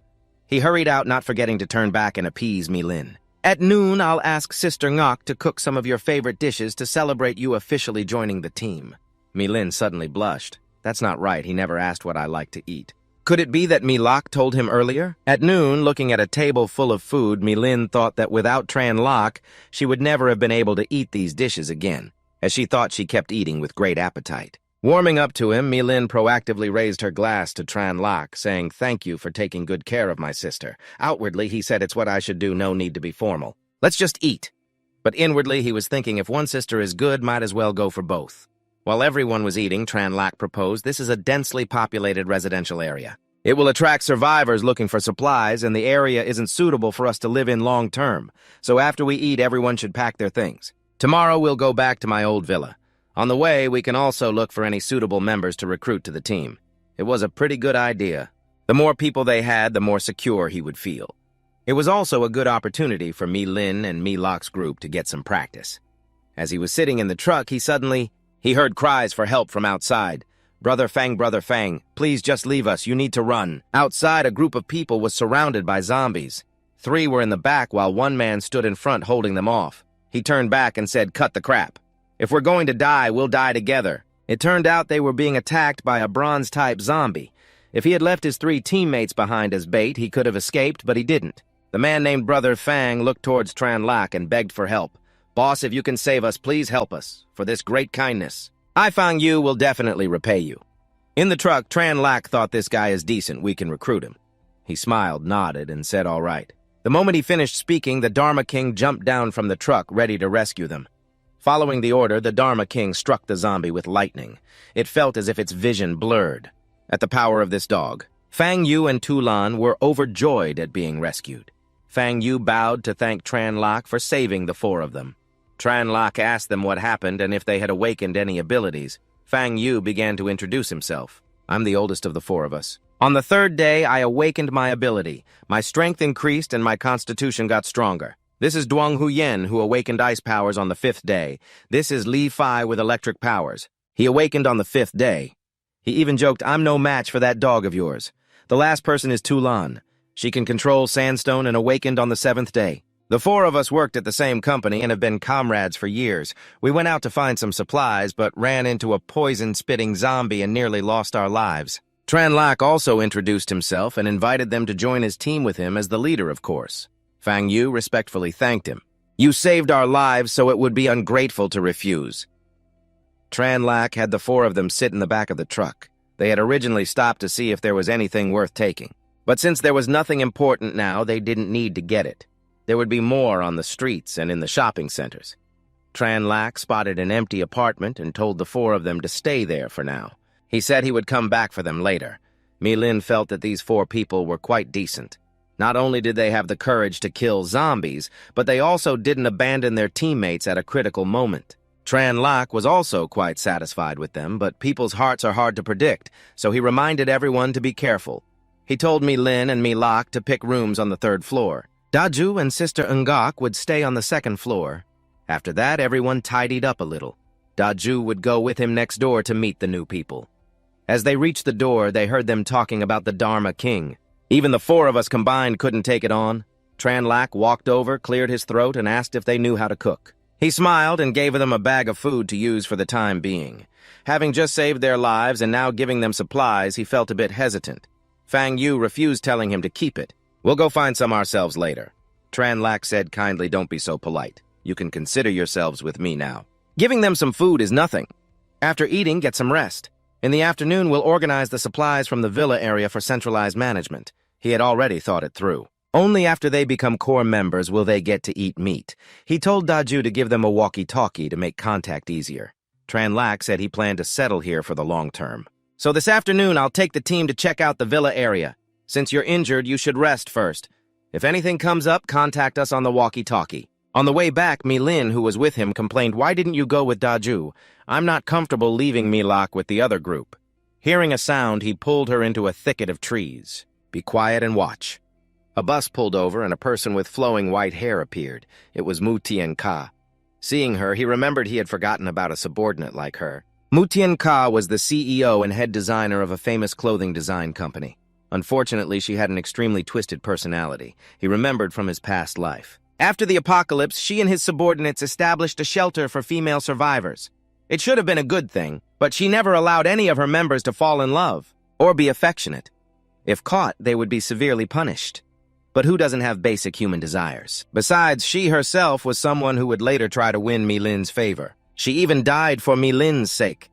He hurried out, not forgetting to turn back and appease Milin. At noon, I'll ask Sister Ngok to cook some of your favorite dishes to celebrate you officially joining the team. Milin suddenly blushed. That's not right. He never asked what I like to eat. Could it be that Milak told him earlier? At noon, looking at a table full of food, Milin thought that without Tran Lak, she would never have been able to eat these dishes again, as she thought she kept eating with great appetite. Warming up to him, Milin proactively raised her glass to Tran Lak, saying, thank you for taking good care of my sister. Outwardly, he said it's what I should do, no need to be formal. Let's just eat. But inwardly, he was thinking if one sister is good, might as well go for both. While everyone was eating, Tran Lak proposed, this is a densely populated residential area. It will attract survivors looking for supplies, and the area isn't suitable for us to live in long term. So after we eat, everyone should pack their things. Tomorrow, we'll go back to my old villa. On the way, we can also look for any suitable members to recruit to the team. It was a pretty good idea. The more people they had, the more secure he would feel. It was also a good opportunity for Milin and Milak's group to get some practice. As he was sitting in the truck, he heard cries for help from outside. Brother Fang, please just leave us. You need to run. Outside, a group of people was surrounded by zombies. 3 were in the back while one man stood in front holding them off. He turned back and said, cut the crap. If we're going to die, we'll die together. It turned out they were being attacked by a bronze-type zombie. If he had left his 3 teammates behind as bait, he could have escaped, but he didn't. The man named Brother Fang looked towards Tran Lak and begged for help. Boss, if you can save us, please help us, for this great kindness. I Fang Yu will definitely repay you. In the truck, Tran Lak thought this guy is decent, we can recruit him. He smiled, nodded, and said all right. The moment he finished speaking, the Dharma King jumped down from the truck, ready to rescue them. Following the order, the Dharma King struck the zombie with lightning. It felt as if its vision blurred. At the power of this dog, Fang Yu and Tu Lan were overjoyed at being rescued. Fang Yu bowed to thank Tran Lak for saving the four of them. Tran Lak asked them what happened and if they had awakened any abilities. Fang Yu began to introduce himself. I'm the oldest of the four of us. On the third day, I awakened my ability. My strength increased and my constitution got stronger. This is Duang Huyen, who awakened ice powers on the fifth day. This is Li Fai with electric powers. He awakened on the fifth day. He even joked, I'm no match for that dog of yours. The last person is Tu Lan. She can control sandstone and awakened on the seventh day. The four of us worked at the same company and have been comrades for years. We went out to find some supplies, but ran into a poison-spitting zombie and nearly lost our lives. Tran Lak also introduced himself and invited them to join his team with him as the leader, of course. Fang Yu respectfully thanked him. You saved our lives, so it would be ungrateful to refuse. Tran Lak had the four of them sit in the back of the truck. They had originally stopped to see if there was anything worth taking. But since there was nothing important now, they didn't need to get it. There would be more on the streets and in the shopping centers. Tran Lak spotted an empty apartment and told the four of them to stay there for now. He said he would come back for them later. Milin felt that these four people were quite decent. Not only did they have the courage to kill zombies, but they also didn't abandon their teammates at a critical moment. Tran Lak was also quite satisfied with them, but people's hearts are hard to predict, so he reminded everyone to be careful. He told Milin and Milak to pick rooms on the third floor. Daju and Sister Ngok would stay on the second floor. After that, everyone tidied up a little. Daju would go with him next door to meet the new people. As they reached the door, they heard them talking about the Dharma King. Even the four of us combined couldn't take it on. Tran Lak walked over, cleared his throat, and asked if they knew how to cook. He smiled and gave them a bag of food to use for the time being. Having just saved their lives and now giving them supplies, he felt a bit hesitant. Fang Yu refused telling him to keep it. We'll go find some ourselves later. Tran Lak said kindly, don't be so polite. You can consider yourselves with me now. Giving them some food is nothing. After eating, get some rest. In the afternoon, we'll organize the supplies from the villa area for centralized management. He had already thought it through. Only after they become core members will they get to eat meat. He told Daju to give them a walkie-talkie to make contact easier. Tran Lak said he planned to settle here for the long term. So this afternoon, I'll take the team to check out the villa area. Since you're injured, you should rest first. If anything comes up, contact us on the walkie-talkie. On the way back, Milin, who was with him, complained, why didn't you go with Daju? I'm not comfortable leaving Milak with the other group. Hearing a sound, he pulled her into a thicket of trees. Be quiet and watch. A bus pulled over and a person with flowing white hair appeared. It was Mu Tien Ka. Seeing her, he remembered he had forgotten about a subordinate like her. Mu Tien Ka was the CEO and head designer of a famous clothing design company. Unfortunately, she had an extremely twisted personality. He remembered from his past life. After the apocalypse, she and his subordinates established a shelter for female survivors. It should have been a good thing, but she never allowed any of her members to fall in love or be affectionate. If caught, they would be severely punished. But who doesn't have basic human desires? Besides, she herself was someone who would later try to win Milin's favor. She even died for Milin's sake.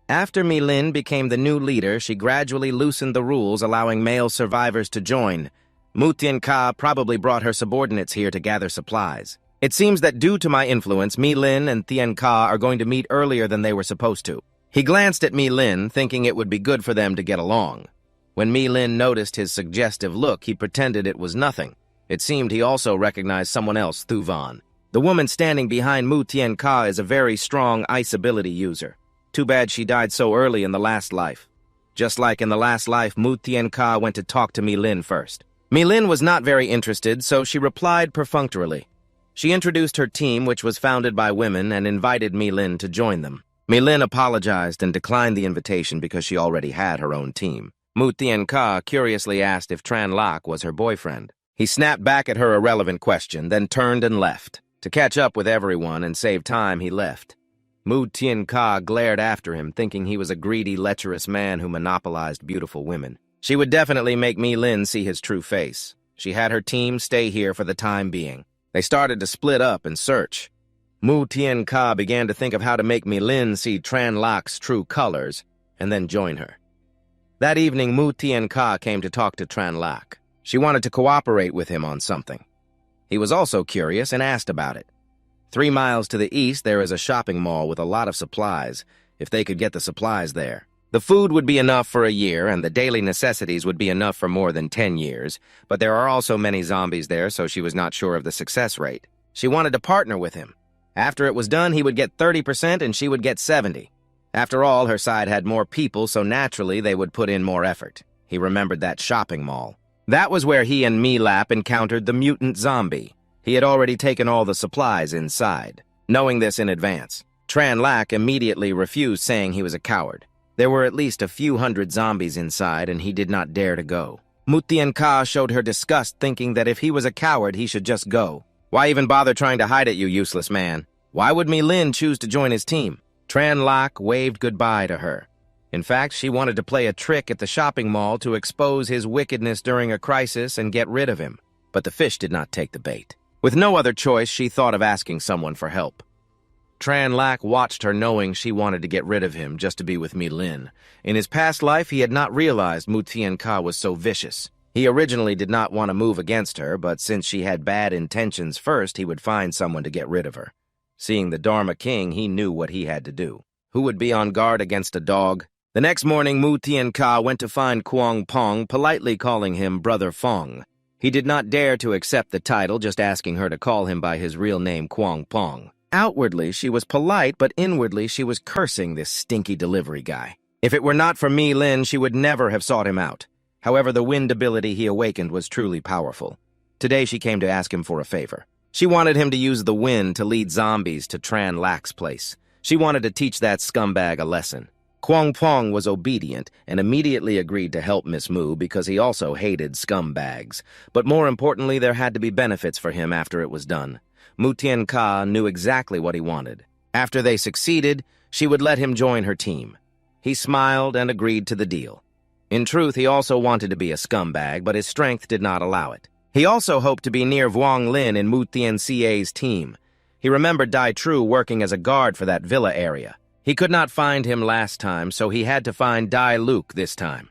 After Milin became the new leader, she gradually loosened the rules, allowing male survivors to join. Mu Tien Ka probably brought her subordinates here to gather supplies. It seems that due to my influence, Milin and Tien Ka are going to meet earlier than they were supposed to. He glanced at Milin, thinking it would be good for them to get along. When Milin noticed his suggestive look, he pretended it was nothing. It seemed he also recognized someone else, Thu Van. The woman standing behind Mu Tien Ka is a very strong ice ability user. Too bad she died so early in the last life. Just like in the last life, Mu Tien Ka went to talk to Milin first. Milin was not very interested, so she replied perfunctorily. She introduced her team, which was founded by women, and invited Milin to join them. Milin apologized and declined the invitation because she already had her own team. Mu Tien Ka curiously asked if Tran Lak was her boyfriend. He snapped back at her irrelevant question, then turned and left. To catch up with everyone and save time, he left. Mu Tien Ka glared after him, thinking he was a greedy, lecherous man who monopolized beautiful women. She would definitely make Milin see his true face. She had her team stay here for the time being. They started to split up and search. Mu Tien Ka began to think of how to make Milin see Tran Lak's true colors, and then join her. That evening, Mu Tien Ka came to talk to Tran Lak. She wanted to cooperate with him on something. He was also curious and asked about it. 3 miles to the east, there is a shopping mall with a lot of supplies, if they could get the supplies there. The food would be enough for a year, and the daily necessities would be enough for more than 10 years, but there are also many zombies there, so she was not sure of the success rate. She wanted to partner with him. After it was done, he would get 30% and she would get 70%. After all, her side had more people, so naturally they would put in more effort. He remembered that shopping mall. That was where he and Milap encountered the mutant zombie. He had already taken all the supplies inside. Knowing this in advance, Tran Lak immediately refused, saying he was a coward. There were at least a few hundred zombies inside, and he did not dare to go. Mutien Ka showed her disgust, thinking that if he was a coward, he should just go. Why even bother trying to hide it, you useless man? Why would Milin choose to join his team? Tran Lak waved goodbye to her. In fact, she wanted to play a trick at the shopping mall to expose his wickedness during a crisis and get rid of him. But the fish did not take the bait. With no other choice, she thought of asking someone for help. Tran Lak watched her, knowing she wanted to get rid of him just to be with Milin. In his past life, he had not realized Mutien Ka was so vicious. He originally did not want to move against her, but since she had bad intentions first, he would find someone to get rid of her. Seeing the Dharma King, he knew what he had to do. Who would be on guard against a dog? The next morning, Mutien Ka went to find Quang Pong, politely calling him Brother Fong. He did not dare to accept the title, just asking her to call him by his real name, Quang Pong. Outwardly, she was polite, but inwardly, she was cursing this stinky delivery guy. If it were not for Milin, she would never have sought him out. However, the wind ability he awakened was truly powerful. Today, she came to ask him for a favor. She wanted him to use the wind to lead zombies to Tran Lak's place. She wanted to teach that scumbag a lesson. Quang Pong was obedient and immediately agreed to help Miss Mu because he also hated scumbags. But more importantly, there had to be benefits for him after it was done. Mutien Ka knew exactly what he wanted. After they succeeded, she would let him join her team. He smiled and agreed to the deal. In truth, he also wanted to be a scumbag, but his strength did not allow it. He also hoped to be near Vuong Lin in Mutien Ca's team. He remembered Ditru working as a guard for that villa area. He could not find him last time, so he had to find Dai Luke this time.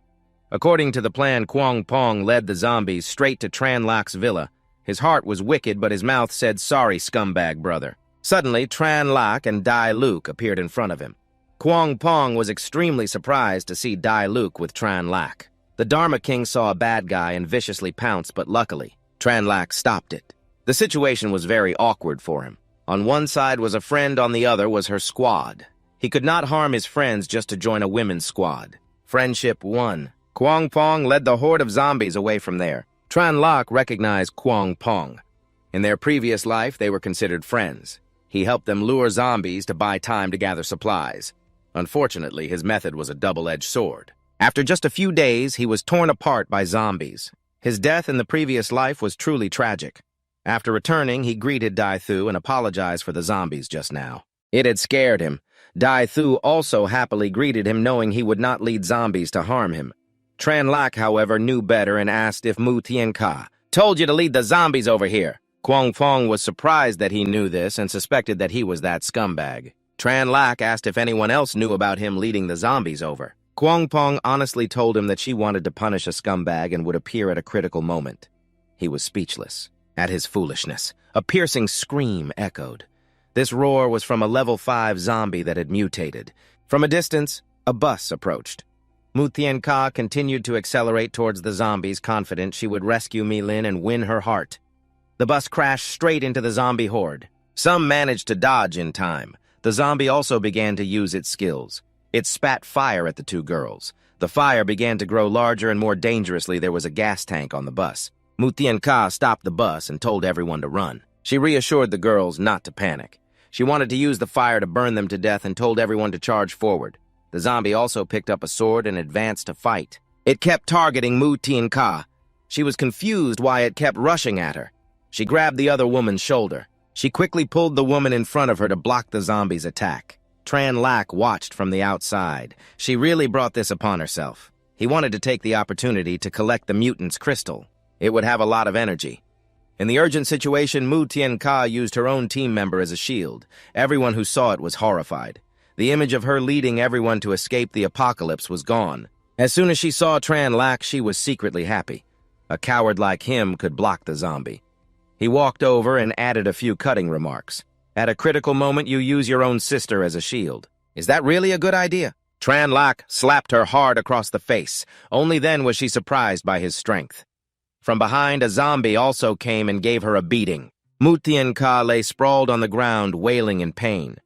According to the plan, Quang Pong led the zombies straight to Tran Lak's villa. His heart was wicked, but his mouth said, "Sorry, scumbag brother." Suddenly, Tran Lak and Dai Luke appeared in front of him. Quang Pong was extremely surprised to see Dai Luke with Tran Lak. The Dharma King saw a bad guy and viciously pounced, but luckily, Tran Lak stopped it. The situation was very awkward for him. On one side was a friend, on the other was her squad. He could not harm his friends just to join a women's squad. Friendship won. Quang Pong led the horde of zombies away from there. Tran Lak recognized Quang Pong. In their previous life, they were considered friends. He helped them lure zombies to buy time to gather supplies. Unfortunately, his method was a double-edged sword. After just a few days, he was torn apart by zombies. His death in the previous life was truly tragic. After returning, he greeted Dai Thu and apologized for the zombies just now. It had scared him. Dai Thu also happily greeted him, knowing he would not lead zombies to harm him. Tran Lak, however, knew better and asked if Mutien Ka told you to lead the zombies over here. Quang Pong was surprised that he knew this and suspected that he was that scumbag. Tran Lak asked if anyone else knew about him leading the zombies over. Quang Pong honestly told him that she wanted to punish a scumbag and would appear at a critical moment. He was speechless at his foolishness. A piercing scream echoed. This roar was from a level 5 zombie that had mutated. From a distance, a bus approached. Mutien Ka continued to accelerate towards the zombies, confident she would rescue Milin and win her heart. The bus crashed straight into the zombie horde. Some managed to dodge in time. The zombie also began to use its skills. It spat fire at the two girls. The fire began to grow larger and more dangerously. There was a gas tank on the bus. Mutien Ka stopped the bus and told everyone to run. She reassured the girls not to panic. She wanted to use the fire to burn them to death and told everyone to charge forward. The zombie also picked up a sword and advanced to fight. It kept targeting Mutien Ka. She was confused why it kept rushing at her. She grabbed the other woman's shoulder. She quickly pulled the woman in front of her to block the zombie's attack. Tran Lak watched from the outside. She really brought this upon herself. He wanted to take the opportunity to collect the mutant's crystal. It would have a lot of energy. In the urgent situation, Mutien Ka used her own team member as a shield. Everyone who saw it was horrified. The image of her leading everyone to escape the apocalypse was gone. As soon as she saw Tran Lak, she was secretly happy. A coward like him could block the zombie. He walked over and added a few cutting remarks. At a critical moment, you use your own sister as a shield. Is that really a good idea? Tran Lak slapped her hard across the face. Only then was she surprised by his strength. From behind, a zombie also came and gave her a beating. Mutien Ka lay sprawled on the ground, wailing in pain.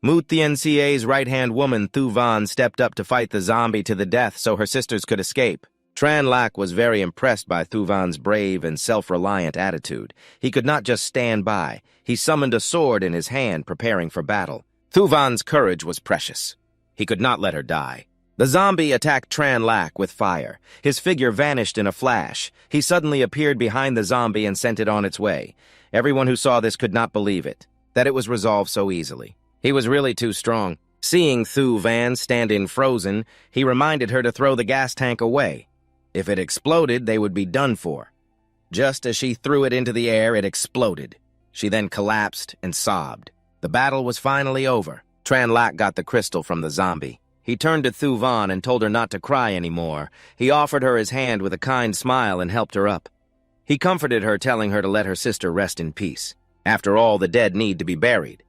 Mutien Ca's right-hand woman, Thu Van, stepped up to fight the zombie to the death so her sisters could escape. Tran Lak was very impressed by Thu Van's brave and self-reliant attitude. He could not just stand by. He summoned a sword in his hand, preparing for battle. Thu Van's courage was precious. He could not let her die. The zombie attacked Tran Lak with fire. His figure vanished in a flash. He suddenly appeared behind the zombie and sent it on its way. Everyone who saw this could not believe it, that it was resolved so easily. He was really too strong. Seeing Thu Van stand in frozen, he reminded her to throw the gas tank away. If it exploded, they would be done for. Just as she threw it into the air, it exploded. She then collapsed and sobbed. The battle was finally over. Tran Lak got the crystal from the zombie. He turned to Thu Van and told her not to cry anymore. He offered her his hand with a kind smile and helped her up. He comforted her, telling her to let her sister rest in peace. After all, the dead need to be buried.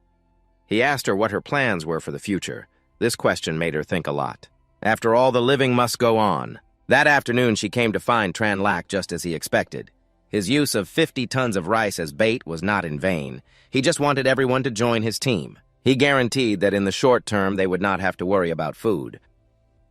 He asked her what her plans were for the future. This question made her think a lot. After all, the living must go on. That afternoon, she came to find Tran Lak just as he expected. His use of 50 tons of rice as bait was not in vain. He just wanted everyone to join his team. He guaranteed that in the short term, they would not have to worry about food.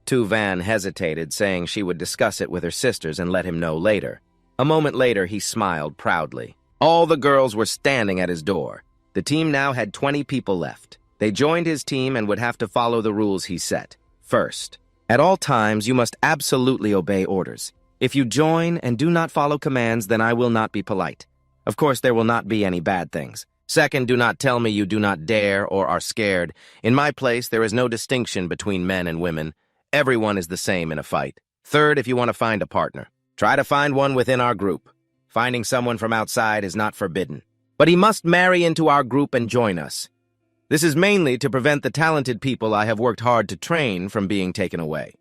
Thu Van hesitated, saying she would discuss it with her sisters and let him know later. A moment later, he smiled proudly. All the girls were standing at his door. The team now had 20 people left. They joined his team and would have to follow the rules he set. First, at all times, you must absolutely obey orders. If you join and do not follow commands, then I will not be polite. Of course, there will not be any bad things. Second, do not tell me you do not dare or are scared. In my place, there is no distinction between men and women. Everyone is the same in a fight. Third, if you want to find a partner, try to find one within our group. Finding someone from outside is not forbidden. But he must marry into our group and join us. This is mainly to prevent the talented people I have worked hard to train from being taken away.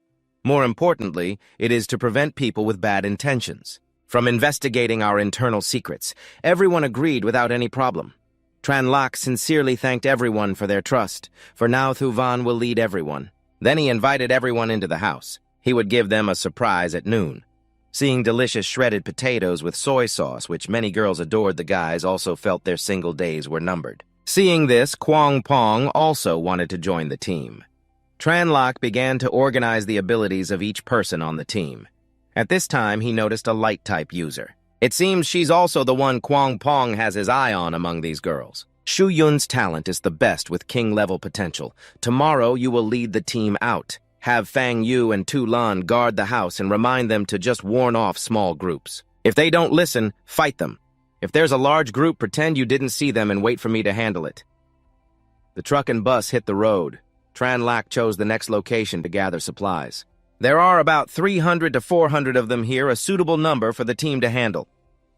More importantly, it is to prevent people with bad intentions from investigating our internal secrets. Everyone agreed without any problem. Tran Lak sincerely thanked everyone for their trust, for now Thu Van will lead everyone. Then he invited everyone into the house. He would give them a surprise at noon. Seeing delicious shredded potatoes with soy sauce, which many girls adored, the guys also felt their single days were numbered. Seeing this, Kwang Pong also wanted to join the team. Tran Lak began to organize the abilities of each person on the team. At this time, he noticed a light-type user. It seems she's also the one Kwang Pong has his eye on among these girls. Shu Yun's talent is the best with king-level potential. Tomorrow, you will lead the team out. Have Fang Yu and Tu Lan guard the house and remind them to just warn off small groups. If they don't listen, fight them. If there's a large group, pretend you didn't see them and wait for me to handle it. The truck and bus hit the road. Tran Lak chose the next location to gather supplies. There are about 300 to 400 of them here, a suitable number for the team to handle.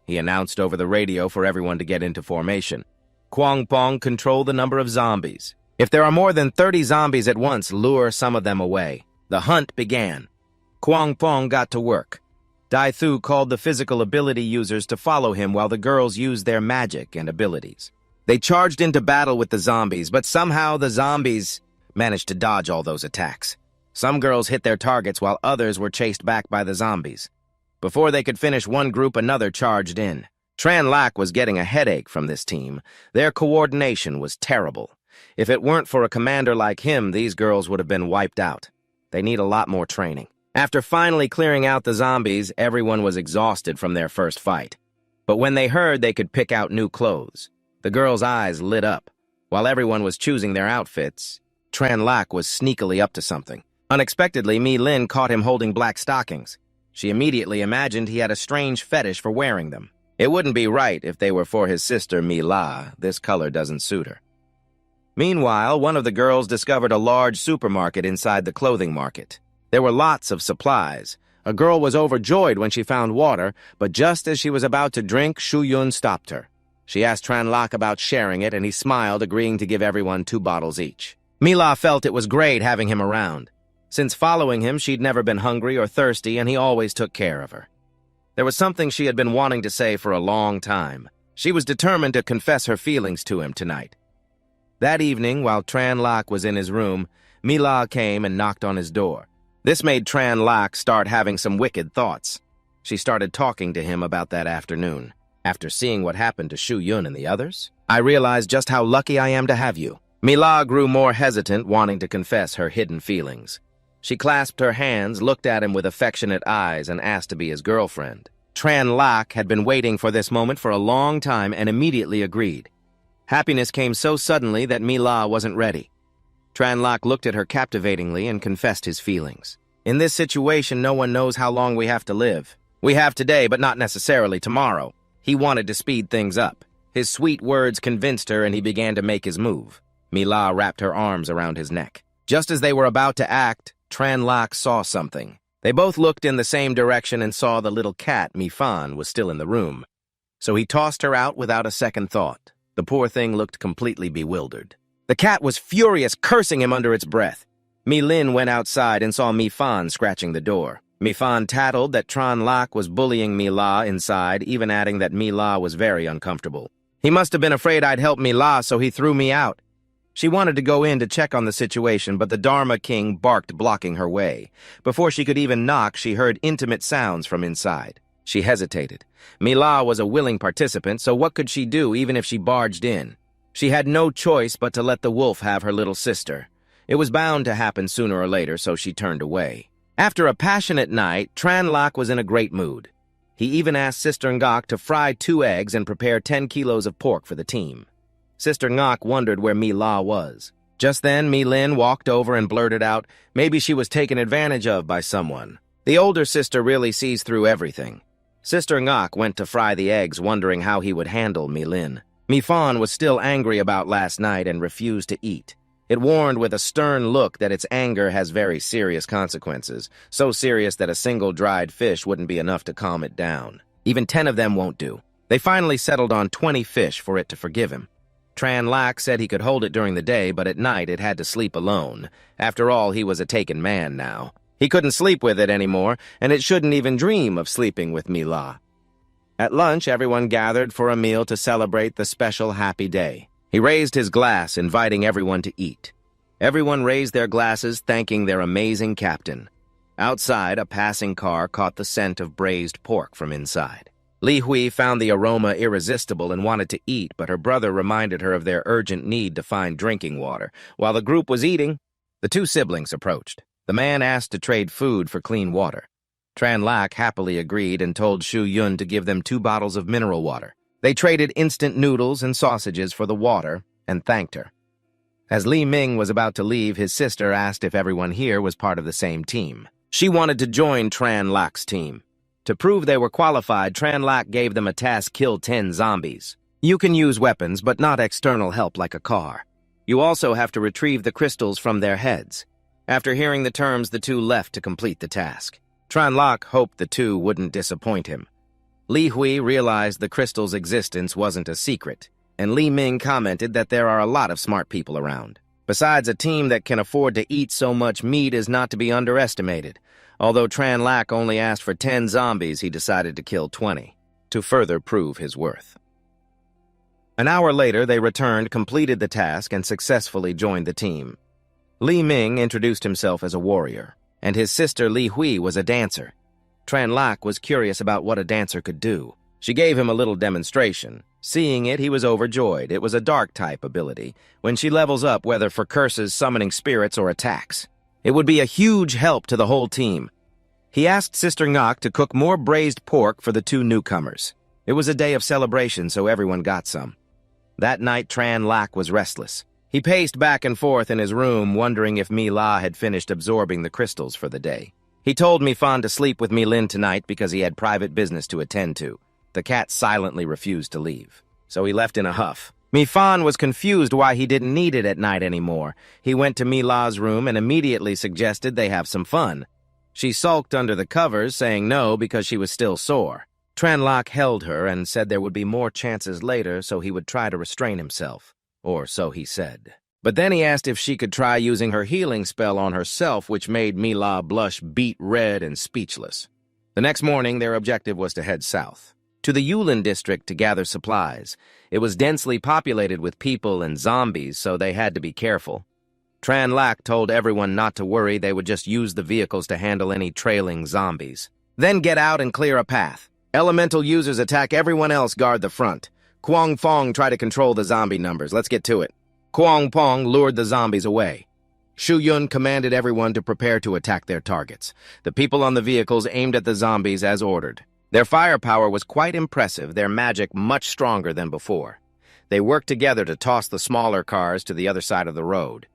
He announced over the radio for everyone to get into formation. Kwang Pong control the number of zombies. If there are more than 30 zombies at once, lure some of them away. The hunt began. Kwang Pong got to work. Dai Thu called the physical ability users to follow him while the girls used their magic and abilities. They charged into battle with the zombies, but somehow the zombies managed to dodge all those attacks. Some girls hit their targets while others were chased back by the zombies. Before they could finish one group, another charged in. Tran Lak was getting a headache from this team. Their coordination was terrible. If it weren't for a commander like him, these girls would have been wiped out. They need a lot more training. After finally clearing out the zombies, everyone was exhausted from their first fight. But when they heard they could pick out new clothes, the girls' eyes lit up. While everyone was choosing their outfits, Tran Lak was sneakily up to something. Unexpectedly, Milin caught him holding black stockings. She immediately imagined he had a strange fetish for wearing them. It wouldn't be right if they were for his sister Mila. This color doesn't suit her. Meanwhile, one of the girls discovered a large supermarket inside the clothing market. There were lots of supplies. A girl was overjoyed when she found water, but just as she was about to drink, Shu Yun stopped her. She asked Tran Lak about sharing it, and he smiled, agreeing to give everyone 2 bottles each. Mila felt it was great having him around. Since following him, she'd never been hungry or thirsty, and he always took care of her. There was something she had been wanting to say for a long time. She was determined to confess her feelings to him tonight. That evening, while Tran Lak was in his room, Mila came and knocked on his door. This made Tran Lak start having some wicked thoughts. She started talking to him about that afternoon. After seeing what happened to Shu Yun and the others, I realized just how lucky I am to have you. Mila grew more hesitant, wanting to confess her hidden feelings. She clasped her hands, looked at him with affectionate eyes, and asked to be his girlfriend. Tran Lak had been waiting for this moment for a long time and immediately agreed. Happiness came so suddenly that Mila wasn't ready. Tran Lak looked at her captivatingly and confessed his feelings. In this situation, no one knows how long we have to live. We have today, but not necessarily tomorrow. He wanted to speed things up. His sweet words convinced her, and he began to make his move. Mila wrapped her arms around his neck. Just as they were about to act, Tran Lak saw something. They both looked in the same direction and saw the little cat, Mifan, was still in the room. So he tossed her out without a second thought. The poor thing looked completely bewildered. The cat was furious, cursing him under its breath. Milin went outside and saw Mifan scratching the door. Mifan tattled that Tran Lak was bullying Mila inside, even adding that Mila was very uncomfortable. He must have been afraid I'd help Mila, so he threw me out. She wanted to go in to check on the situation, but the Dharma king barked, blocking her way. Before she could even knock, she heard intimate sounds from inside. She hesitated. Mila was a willing participant, so what could she do even if she barged in? She had no choice but to let the wolf have her little sister. It was bound to happen sooner or later, so she turned away. After a passionate night, Tran Lak was in a great mood. He even asked Sister Ngok to fry 2 eggs and prepare 10 kilos of pork for the team. Sister Ngok wondered where Mila was. Just then, Milin walked over and blurted out, maybe she was taken advantage of by someone. The older sister really sees through everything. Sister Ngok went to fry the eggs, wondering how he would handle Milin. Mifan was still angry about last night and refused to eat. It warned with a stern look that its anger has very serious consequences, so serious that a single dried fish wouldn't be enough to calm it down. Even 10 of them won't do. They finally settled on 20 fish for it to forgive him. Tran Lak said he could hold it during the day, but at night it had to sleep alone. After all, he was a taken man now. He couldn't sleep with it anymore, and it shouldn't even dream of sleeping with Mila. At lunch, everyone gathered for a meal to celebrate the special happy day. He raised his glass, inviting everyone to eat. Everyone raised their glasses, thanking their amazing captain. Outside, a passing car caught the scent of braised pork from inside. Li Hui found the aroma irresistible and wanted to eat, but her brother reminded her of their urgent need to find drinking water. While the group was eating, the 2 siblings approached. The man asked to trade food for clean water. Tran Lak happily agreed and told Shu Yun to give them 2 bottles of mineral water. They traded instant noodles and sausages for the water and thanked her. As Li Ming was about to leave, his sister asked if everyone here was part of the same team. She wanted to join Tran Lak's team. To prove they were qualified, Tran Lak gave them a task: kill 10 zombies. You can use weapons, but not external help like a car. You also have to retrieve the crystals from their heads. After hearing the terms, the 2 left to complete the task. Tran Lak hoped the 2 wouldn't disappoint him. Li Hui realized the crystal's existence wasn't a secret, and Li Ming commented that there are a lot of smart people around. Besides, a team that can afford to eat so much meat is not to be underestimated. Although Tran Lak only asked for 10 zombies, he decided to kill 20, to further prove his worth. An hour later, they returned, completed the task, and successfully joined the team. Li Ming introduced himself as a warrior, and his sister Li Hui was a dancer. Tran Lak was curious about what a dancer could do. She gave him a little demonstration. Seeing it, he was overjoyed. It was a dark-type ability, when she levels up, whether for curses, summoning spirits, or attacks. It would be a huge help to the whole team. He asked Sister Ngok to cook more braised pork for the 2 newcomers. It was a day of celebration, so everyone got some. That night, Tran Lak was restless. He paced back and forth in his room, wondering if Mila had finished absorbing the crystals for the day. He told Mifan to sleep with Milin tonight because he had private business to attend to. The cat silently refused to leave, so he left in a huff. Mifan was confused why he didn't need it at night anymore. He went to Mila's room and immediately suggested they have some fun. She sulked under the covers, saying no because she was still sore. Tran Lak held her and said there would be more chances later, so he would try to restrain himself. Or so he said. But then he asked if she could try using her healing spell on herself, which made Mila blush beet red and speechless. The next morning, their objective was to head south, to the Yulin district to gather supplies. It was densely populated with people and zombies, so they had to be careful. Tran Lak told everyone not to worry, they would just use the vehicles to handle any trailing zombies. Then get out and clear a path. Elemental users attack everyone else, guard the front. Quang Fong try to control the zombie numbers. Let's get to it. Quang Pong lured the zombies away. Shu Yun commanded everyone to prepare to attack their targets. The people on the vehicles aimed at the zombies as ordered. Their firepower was quite impressive, their magic much stronger than before. They worked together to toss the smaller cars to the other side of the road.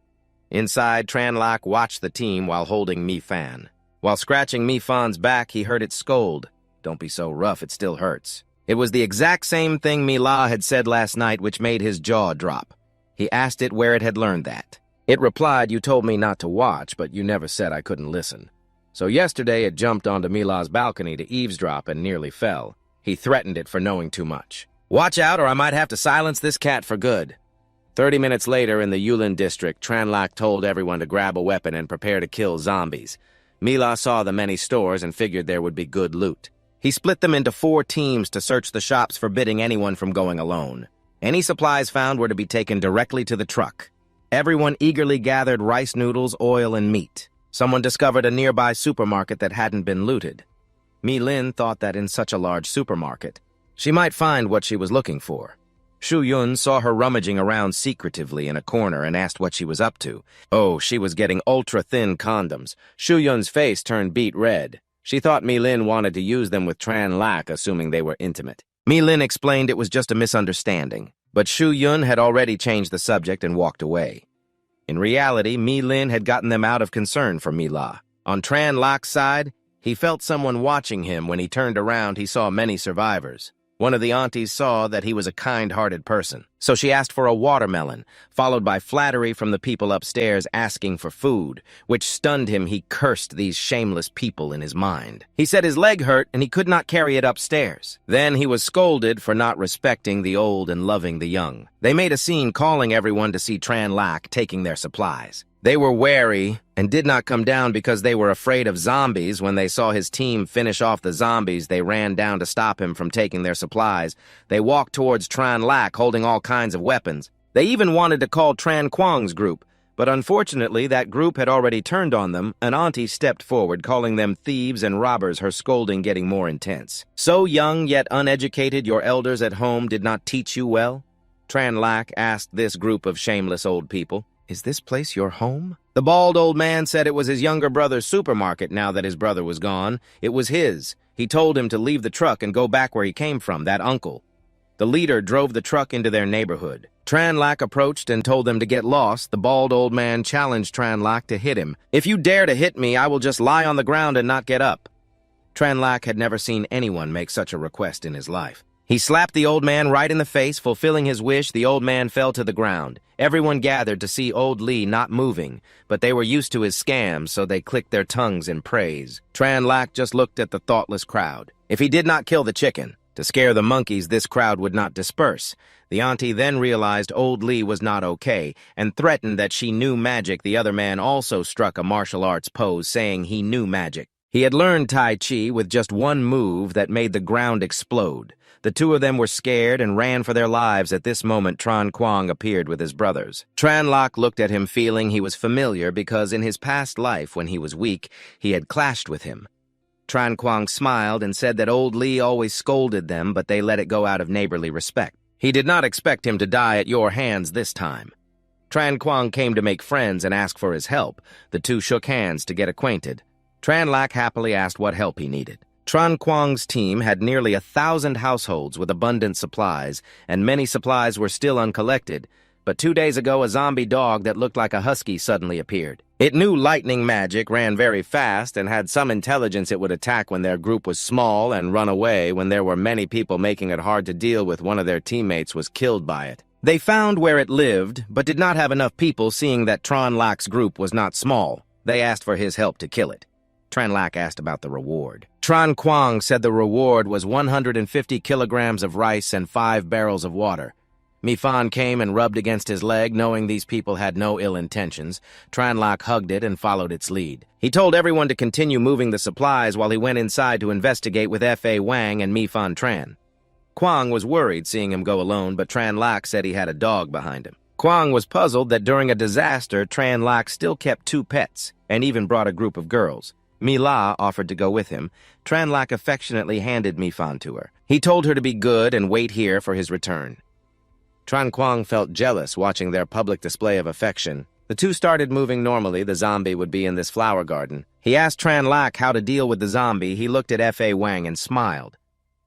Inside, Tran Lak watched the team while holding Mi Fan. While scratching Mi Fan's back, he heard it scold. "Don't be so rough, it still hurts." It was the exact same thing Mi La had said last night, which made his jaw drop. He asked it where it had learned that. It replied, "You told me not to watch, but you never said I couldn't listen." So yesterday it jumped onto Mi La's balcony to eavesdrop and nearly fell. He threatened it for knowing too much. "Watch out or I might have to silence this cat for good." 30 minutes later in the Yulin district, Tran Lak told everyone to grab a weapon and prepare to kill zombies. Mi La saw the many stores and figured there would be good loot. He split them into 4 teams to search the shops, forbidding anyone from going alone. Any supplies found were to be taken directly to the truck. Everyone eagerly gathered rice noodles, oil, and meat. Someone discovered a nearby supermarket that hadn't been looted. Milin thought that in such a large supermarket, she might find what she was looking for. Shu Yun saw her rummaging around secretively in a corner and asked what she was up to. Oh, she was getting ultra-thin condoms. Shu Yun's face turned beet red. She thought Milin wanted to use them with Tran Lak, assuming they were intimate. Milin explained it was just a misunderstanding, but Shu Yun had already changed the subject and walked away. In reality, Milin had gotten them out of concern for Mi La. On Tran Lak's side, he felt someone watching him. When he turned around, he saw many survivors. One of the aunties saw that he was a kind-hearted person, so she asked for a watermelon, followed by flattery from the people upstairs asking for food, which stunned him. He cursed these shameless people in his mind. He said his leg hurt and he could not carry it upstairs. Then he was scolded for not respecting the old and loving the young. They made a scene calling everyone to see Tran Lak taking their supplies. They were wary and did not come down because they were afraid of zombies. When they saw his team finish off the zombies, they ran down to stop him from taking their supplies. They walked towards Tran Lak holding all kinds of weapons. They even wanted to call Tran Quang's group, but unfortunately that group had already turned on them. An auntie stepped forward, calling them thieves and robbers, her scolding getting more intense. "So young yet uneducated, your elders at home did not teach you well?" Tran Lak asked this group of shameless old people. "Is this place your home?" The bald old man said it was his younger brother's supermarket now that his brother was gone. It was his. He told him to leave the truck and go back where he came from, that uncle. The leader drove the truck into their neighborhood. Tran Lak approached and told them to get lost. The bald old man challenged Tran Lak to hit him. "If you dare to hit me, I will just lie on the ground and not get up." Tran Lak had never seen anyone make such a request in his life. He slapped the old man right in the face, fulfilling his wish. The old man fell to the ground. Everyone gathered to see old Lee not moving, but they were used to his scams, so they clicked their tongues in praise. Tran Lak just looked at the thoughtless crowd. If he did not kill the chicken, to scare the monkeys, this crowd would not disperse. The auntie then realized old Lee was not okay and threatened that she knew magic. The other man also struck a martial arts pose, saying he knew magic. He had learned Tai Chi with just one move that made the ground explode. The two of them were scared and ran for their lives. At this moment, Tran Quang appeared with his brothers. Tran Lak looked at him, feeling he was familiar because in his past life, when he was weak, he had clashed with him. Tran Quang smiled and said that old Lee always scolded them, but they let it go out of neighborly respect. He did not expect him to die at your hands this time. Tran Quang came to make friends and ask for his help. The two shook hands to get acquainted. Tran Lak happily asked what help he needed. Tran Quang's team had nearly 1,000 households with abundant supplies, and many supplies were still uncollected. But 2 days ago, a zombie dog that looked like a husky suddenly appeared. It knew lightning magic, ran very fast, and had some intelligence. It would attack when their group was small and run away when there were many people, making it hard to deal with. One of their teammates was killed by it. They found where it lived, but did not have enough people. Seeing that Tran Lak's group was not small, they asked for his help to kill it. Tran Lak asked about the reward. Tran Quang said the reward was 150 kilograms of rice and 5 barrels of water. Mi-Fan came and rubbed against his leg, knowing these people had no ill intentions. Tranlok hugged it and followed its lead. He told everyone to continue moving the supplies while he went inside to investigate with F.A. Wang and Mi-Fan Tran. Kwang was worried seeing him go alone, but Tranlok said he had a dog behind him. Kwang was puzzled that during a disaster, Tranlok still kept 2 pets and even brought a group of girls. Mi-La offered to go with him. Tranlok affectionately handed Mi-Fan to her. He told her to be good and wait here for his return. Tran Kwang felt jealous watching their public display of affection. The two started moving normally. The zombie would be in this flower garden. He asked Tranlok how to deal with the zombie. He looked at F.A. Wang and smiled.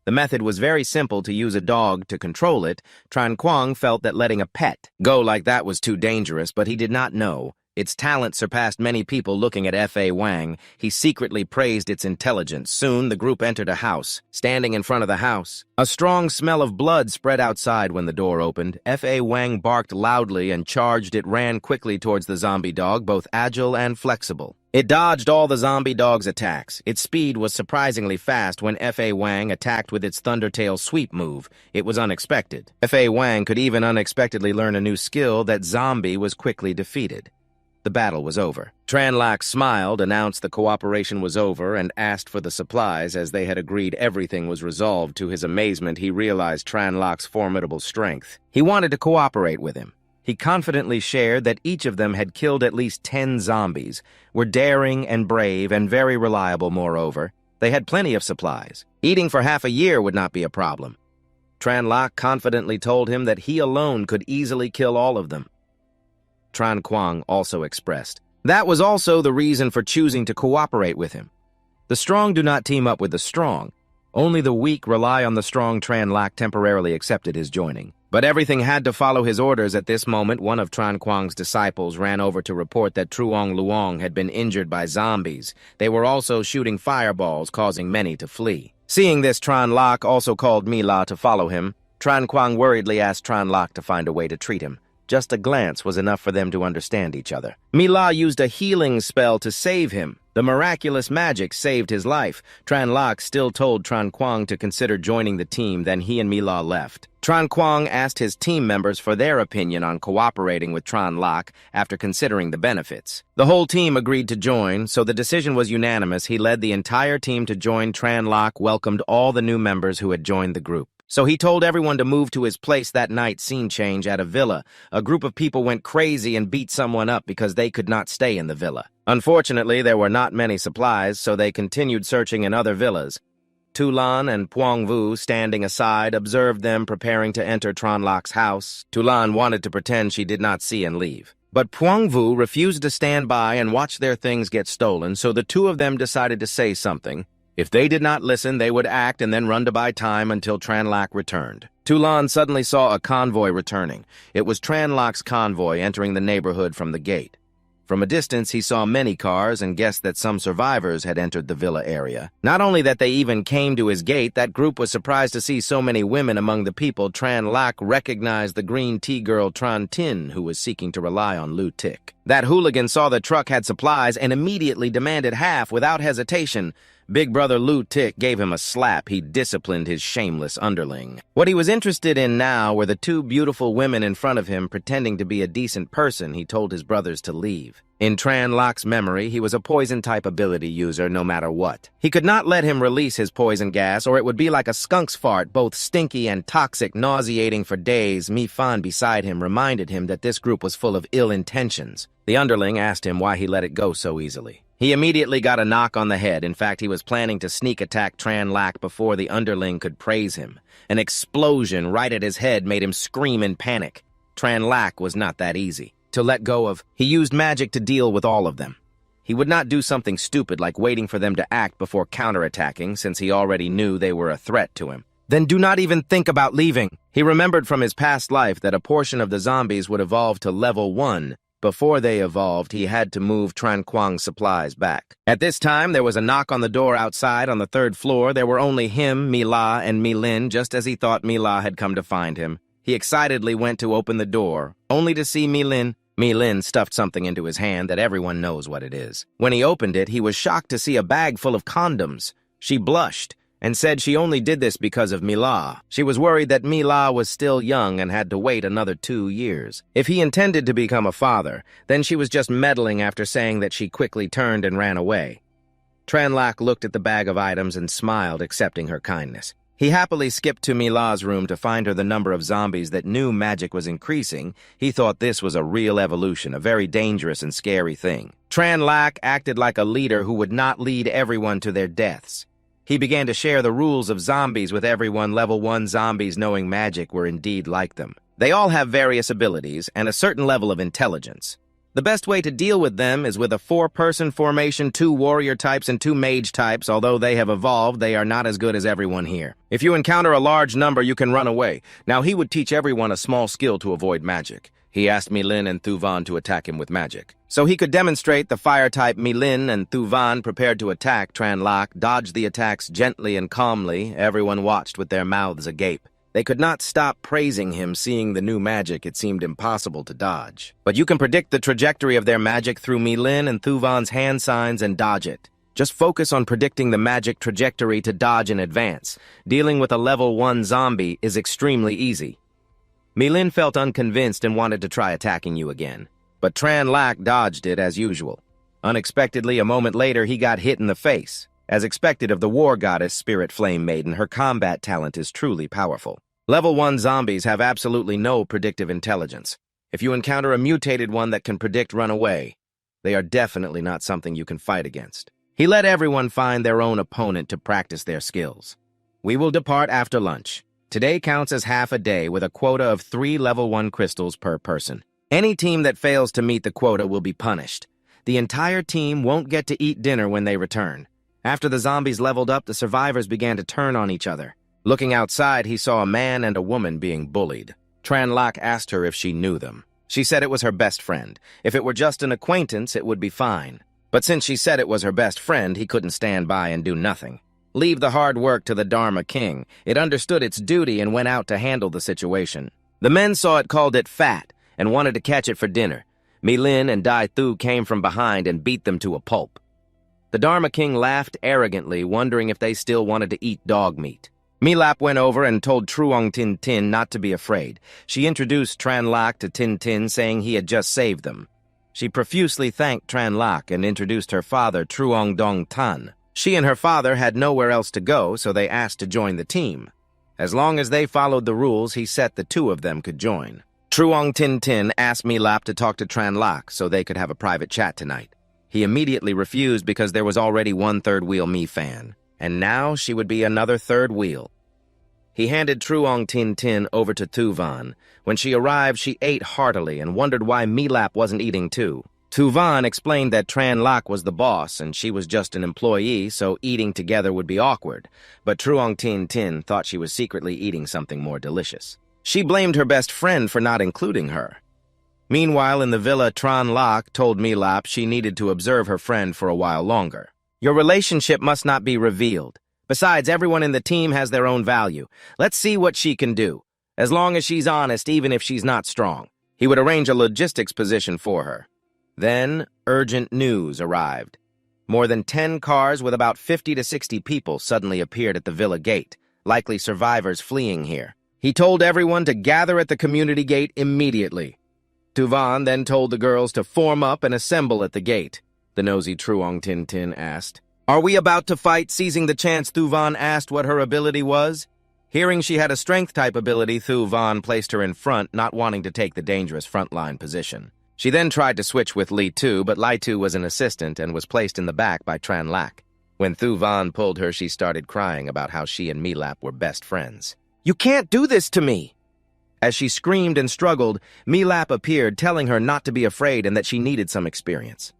The method was very simple: to use a dog to control it. Tran Kwang felt that letting a pet go like that was too dangerous, but he did not know. Its talent surpassed many people. Looking at F.A. Wang, he secretly praised its intelligence. Soon, the group entered a house. Standing in front of the house, a strong smell of blood spread outside when the door opened. F.A. Wang barked loudly and charged. It ran quickly towards the zombie dog, both agile and flexible. It dodged all the zombie dog's attacks. Its speed was surprisingly fast when F.A. Wang attacked with its Thundertail sweep move. It was unexpected. F.A. Wang could even unexpectedly learn a new skill. That zombie was quickly defeated. The battle was over. Tranlok smiled, announced the cooperation was over, and asked for the supplies. As they had agreed, everything was resolved. To his amazement, he realized Tranlok's formidable strength. He wanted to cooperate with him. He confidently shared that each of them had killed at least 10 zombies, were daring and brave and very reliable. Moreover, they had plenty of supplies. Eating for half a year would not be a problem. Tranlok confidently told him that he alone could easily kill all of them. Tran Kwang also expressed. That was also the reason for choosing to cooperate with him. The strong do not team up with the strong. Only the weak rely on the strong. Tranlok temporarily accepted his joining. But everything had to follow his orders. At this moment, one of Tran Kwang's disciples ran over to report that Truong Luong had been injured by zombies. They were also shooting fireballs, causing many to flee. Seeing this, Tranlok also called Mi-La to follow him. Tran Kwang worriedly asked Tranlok to find a way to treat him. Just a glance was enough for them to understand each other. Mi-La used a healing spell to save him. The miraculous magic saved his life. Tranlok still told Tran Kwang to consider joining the team. Then he and Mi-La left. Tran Kwang asked his team members for their opinion on cooperating with Tranlok after considering the benefits. The whole team agreed to join, so the decision was unanimous. He led the entire team to join. Tranlok welcomed all the new members who had joined the group. So he told everyone to move to his place that night. Scene change at a villa. A group of people went crazy and beat someone up because they could not stay in the villa. Unfortunately, there were not many supplies, so they continued searching in other villas. Tulan and Puang Vu, standing aside, observed them preparing to enter Tranlok's house. Tulan wanted to pretend she did not see and leave. But Puang Vu refused to stand by and watch their things get stolen, so the two of them decided to say something. If they did not listen, they would act and then run to buy time until Tranlok returned. Tulan suddenly saw a convoy returning. It was Tranlok's convoy entering the neighborhood from the gate. From a distance, he saw many cars and guessed that some survivors had entered the villa area. Not only that they even came to his gate, that group was surprised to see so many women among the people. Tranlok recognized the green tea girl Tran Tin, who was seeking to rely on Lu Tik. That hooligan saw the truck had supplies and immediately demanded half without hesitation. Big brother Lu Tik gave him a slap. He disciplined his shameless underling. What he was interested in now were the two beautiful women in front of him pretending to be a decent person. He told his brothers to leave. In Tranlok's memory, he was a poison-type ability user no matter what. He could not let him release his poison gas, or it would be like a skunk's fart, both stinky and toxic, nauseating for days. Mi-Fan beside him reminded him that this group was full of ill intentions. The underling asked him why he let it go so easily. He immediately got a knock on the head. In fact, he was planning to sneak attack Tranlok before the underling could praise him. An explosion right at his head made him scream in panic. Tranlok was not that easy to let go of. He used magic to deal with all of them. He would not do something stupid like waiting for them to act before counterattacking, since he already knew they were a threat to him. Then do not even think about leaving. He remembered from his past life that a portion of the zombies would evolve to level 1. Before they evolved, he had to move Tran Kwang's supplies back. At this time, there was a knock on the door outside on the 3rd floor. There were only him, Mi-La, and Milin, just as he thought Mi-La had come to find him. He excitedly went to open the door, only to see Milin. Milin stuffed something into his hand that everyone knows what it is. When he opened it, he was shocked to see a bag full of condoms. She blushed and said she only did this because of Mila. She was worried that Mila was still young and had to wait another 2 years. If he intended to become a father, then she was just meddling after saying that she quickly turned and ran away. Tranlak looked at the bag of items and smiled, accepting her kindness. He happily skipped to Mila's room to find her the number of zombies that knew magic was increasing. He thought this was a real evolution, a very dangerous and scary thing. Tranlak acted like a leader who would not lead everyone to their deaths. He began to share the rules of zombies with everyone. Level 1 zombies knowing magic were indeed like them. They all have various abilities and a certain level of intelligence. The best way to deal with them is with a 4-person formation, 2 warrior types and 2 mage types. Although they have evolved, they are not as good as everyone here. If you encounter a large number, you can run away. Now he would teach everyone a small skill to avoid magic. He asked Milin and Thuvan to attack him with magic. So he could demonstrate the fire-type. Milin and Thuvan prepared to attack. Tranlak dodged the attacks gently and calmly. Everyone watched with their mouths agape. They could not stop praising him. Seeing the new magic, it seemed impossible to dodge. But you can predict the trajectory of their magic through Milin and Thuvan's hand signs and dodge it. Just focus on predicting the magic trajectory to dodge in advance. Dealing with a level 1 zombie is extremely easy. Milin felt unconvinced and wanted to try attacking you again. But Tranlak dodged it as usual. Unexpectedly, a moment later, he got hit in the face. As expected of the war goddess Spirit Flame Maiden, her combat talent is truly powerful. Level 1 zombies have absolutely no predictive intelligence. If you encounter a mutated one that can predict run away, they are definitely not something you can fight against. He let everyone find their own opponent to practice their skills. We will depart after lunch. Today counts as half a day with a quota of 3 level 1 crystals per person. Any team that fails to meet the quota will be punished. The entire team won't get to eat dinner when they return. After the zombies leveled up, the survivors began to turn on each other. Looking outside, he saw a man and a woman being bullied. Tranlak asked her if she knew them. She said it was her best friend. If it were just an acquaintance, it would be fine. But since she said it was her best friend, he couldn't stand by and do nothing. Leave the hard work to the Dharma king. It understood its duty and went out to handle the situation. The men saw it, called it fat, and wanted to catch it for dinner. Milin and Ditru came from behind and beat them to a pulp. The Dharma king laughed arrogantly, wondering if they still wanted to eat dog meat. Milap went over and told Truong Tin Tin not to be afraid. She introduced Tranlak to Tin Tin, saying he had just saved them. She profusely thanked Tranlak and introduced her father, Truong Dong Tan. She and her father had nowhere else to go, so they asked to join the team. As long as they followed the rules, he said the 2 of them could join. Truong Tin Tin asked Milap to talk to Tranlak so they could have a private chat tonight. He immediately refused because there was already 1 third wheel Mi fan, and now she would be another 3rd wheel. He handed Truong Tin Tin over to Thuvan. When she arrived, she ate heartily and wondered why Milap wasn't eating too. Thuvan explained that Tranlak was the boss and she was just an employee, so eating together would be awkward. But Truong Tin Tin thought she was secretly eating something more delicious. She blamed her best friend for not including her. Meanwhile, in the villa, Tranlak told Milap she needed to observe her friend for a while longer. Your relationship must not be revealed. Besides, everyone in the team has their own value. Let's see what she can do. As long as she's honest, even if she's not strong. He would arrange a logistics position for her. Then, urgent news arrived. More than 10 cars with about 50 to 60 people suddenly appeared at the villa gate, likely survivors fleeing here. He told everyone to gather at the community gate immediately. Thuvan then told the girls to form up and assemble at the gate. The nosy Truong Tin Tin asked. Are we about to fight? Seizing the chance, Thuvan asked what her ability was. Hearing she had a strength-type ability, Thuvan placed her in front, not wanting to take the dangerous frontline position. She then tried to switch with Li Tu, but Li Tu was an assistant and was placed in the back by Tranlak. When Thuvan pulled her, she started crying about how she and Milap were best friends. You can't do this to me! As she screamed and struggled, Milap appeared, telling her not to be afraid and that she needed some experience.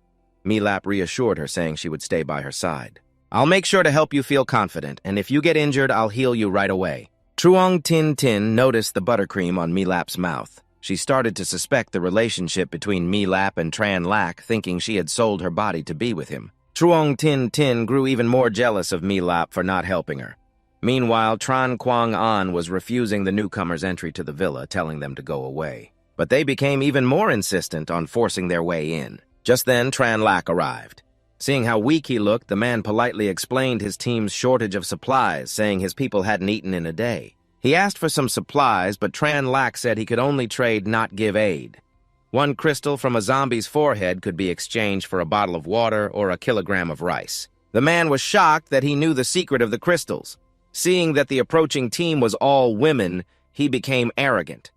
Milap reassured her, saying she would stay by her side. I'll make sure to help you feel confident, and if you get injured, I'll heal you right away. Truong Tin Tin noticed the buttercream on Milap's mouth. She started to suspect the relationship between Milap and Tranlak, thinking she had sold her body to be with him. Truong Tin Tin grew even more jealous of Milap for not helping her. Meanwhile, Tran Quang An was refusing the newcomers' entry to the villa, telling them to go away. But they became even more insistent on forcing their way in. Just then, Tranlak arrived. Seeing how weak he looked, the man politely explained his team's shortage of supplies, saying his people hadn't eaten in a day. He asked for some supplies, but Tran Lak said he could only trade, not give aid. 1 crystal from a zombie's forehead could be exchanged for a bottle of water or a kilogram of rice. The man was shocked that he knew the secret of the crystals. Seeing that the approaching team was all women, he became arrogant.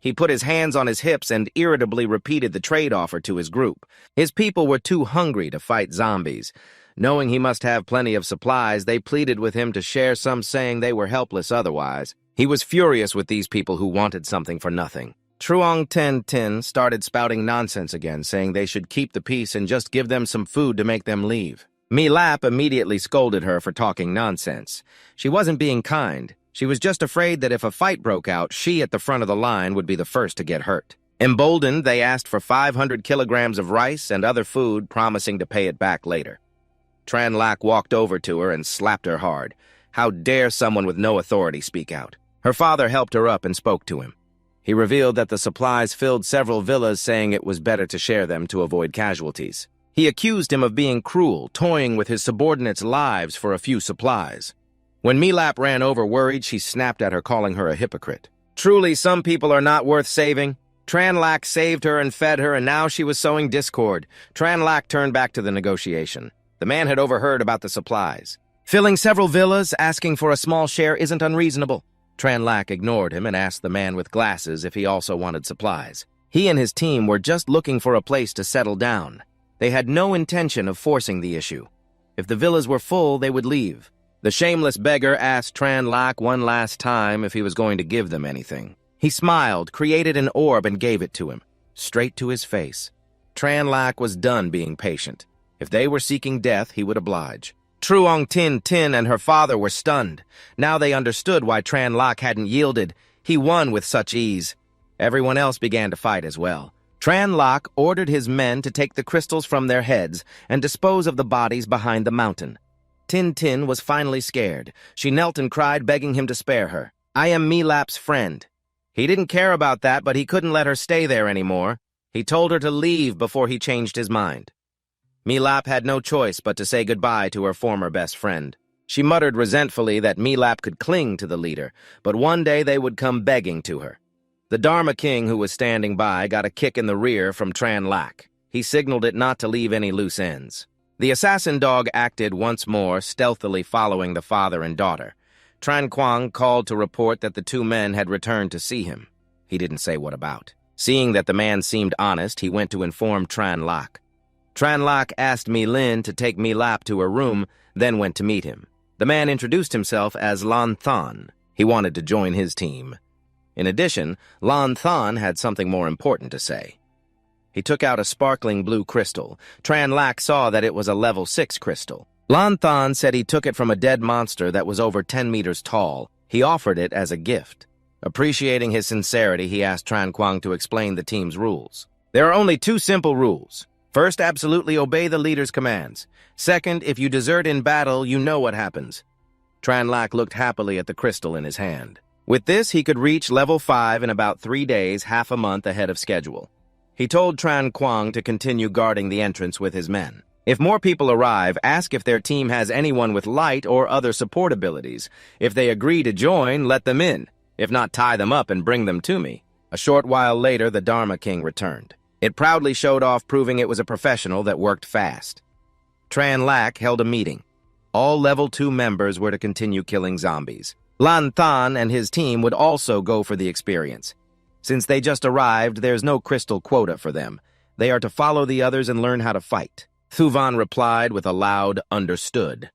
He put his hands on his hips and irritably repeated the trade offer to his group. His people were too hungry to fight zombies. Knowing he must have plenty of supplies, they pleaded with him to share some, saying they were helpless otherwise. He was furious with these people who wanted something for nothing. Truong Ten Tin started spouting nonsense again, saying they should keep the peace and just give them some food to make them leave. Mi Lap immediately scolded her for talking nonsense. She wasn't being kind. She was just afraid that if a fight broke out, she at the front of the line would be the first to get hurt. Emboldened, they asked for 500 kilograms of rice and other food, promising to pay it back later. Tran Lak walked over to her and slapped her hard. How dare someone with no authority speak out? Her father helped her up and spoke to him. He revealed that the supplies filled several villas, saying it was better to share them to avoid casualties. He accused him of being cruel, toying with his subordinates' lives for a few supplies. When Mi Lap ran over worried, she snapped at her, calling her a hypocrite. Truly, some people are not worth saving. Tran Lak saved her and fed her, and now she was sowing discord. Tran Lak turned back to the negotiation. The man had overheard about the supplies. Filling several villas, asking for a small share isn't unreasonable. Tran Lak ignored him and asked the man with glasses if he also wanted supplies. He and his team were just looking for a place to settle down. They had no intention of forcing the issue. If the villas were full, they would leave. The shameless beggar asked Tran Lak one last time if he was going to give them anything. He smiled, created an orb, and gave it to him, straight to his face. Tran Lak was done being patient. If they were seeking death, he would oblige. Truong Tin Tin and her father were stunned. Now they understood why Tran Lak hadn't yielded. He won with such ease. Everyone else began to fight as well. Tran Lak ordered his men to take the crystals from their heads and dispose of the bodies behind the mountain. Tin Tin was finally scared. She knelt and cried, begging him to spare her. I am Mi Lap's friend. He didn't care about that, but he couldn't let her stay there anymore. He told her to leave before he changed his mind. Mi Lap had no choice but to say goodbye to her former best friend. She muttered resentfully that Mi Lap could cling to the leader, but one day they would come begging to her. The Dharma king, who was standing by, got a kick in the rear from Tran Lak. He signaled it not to leave any loose ends. The assassin dog acted once more, stealthily following the father and daughter. Tran Quang called to report that the 2 men had returned to see him. He didn't say what about. Seeing that the man seemed honest, he went to inform Tran Lak. Tran Lak asked Milin to take Mi Lap to her room, then went to meet him. The man introduced himself as Lan Than. He wanted to join his team. In addition, Lan Than had something more important to say. He took out a sparkling blue crystal. Tran Lak saw that it was a level 6 crystal. Lan Than said he took it from a dead monster that was over 10 meters tall. He offered it as a gift. Appreciating his sincerity, he asked Tran Quang to explain the team's rules. There are only 2 simple rules. First, absolutely obey the leader's commands. Second, if you desert in battle, you know what happens. Tran Lak looked happily at the crystal in his hand. With this, he could reach level 5 in about 3 days, half a month ahead of schedule. He told Tran Quang to continue guarding the entrance with his men. If more people arrive, ask if their team has anyone with light or other support abilities. If they agree to join, let them in. If not, tie them up and bring them to me. A short while later, the Dharma king returned. It proudly showed off, proving it was a professional that worked fast. Tran Lak held a meeting. All level 2 members were to continue killing zombies. Lan Than and his team would also go for the experience. Since they just arrived, there's no crystal quota for them. They are to follow the others and learn how to fight. Thuvan replied with a loud, understood.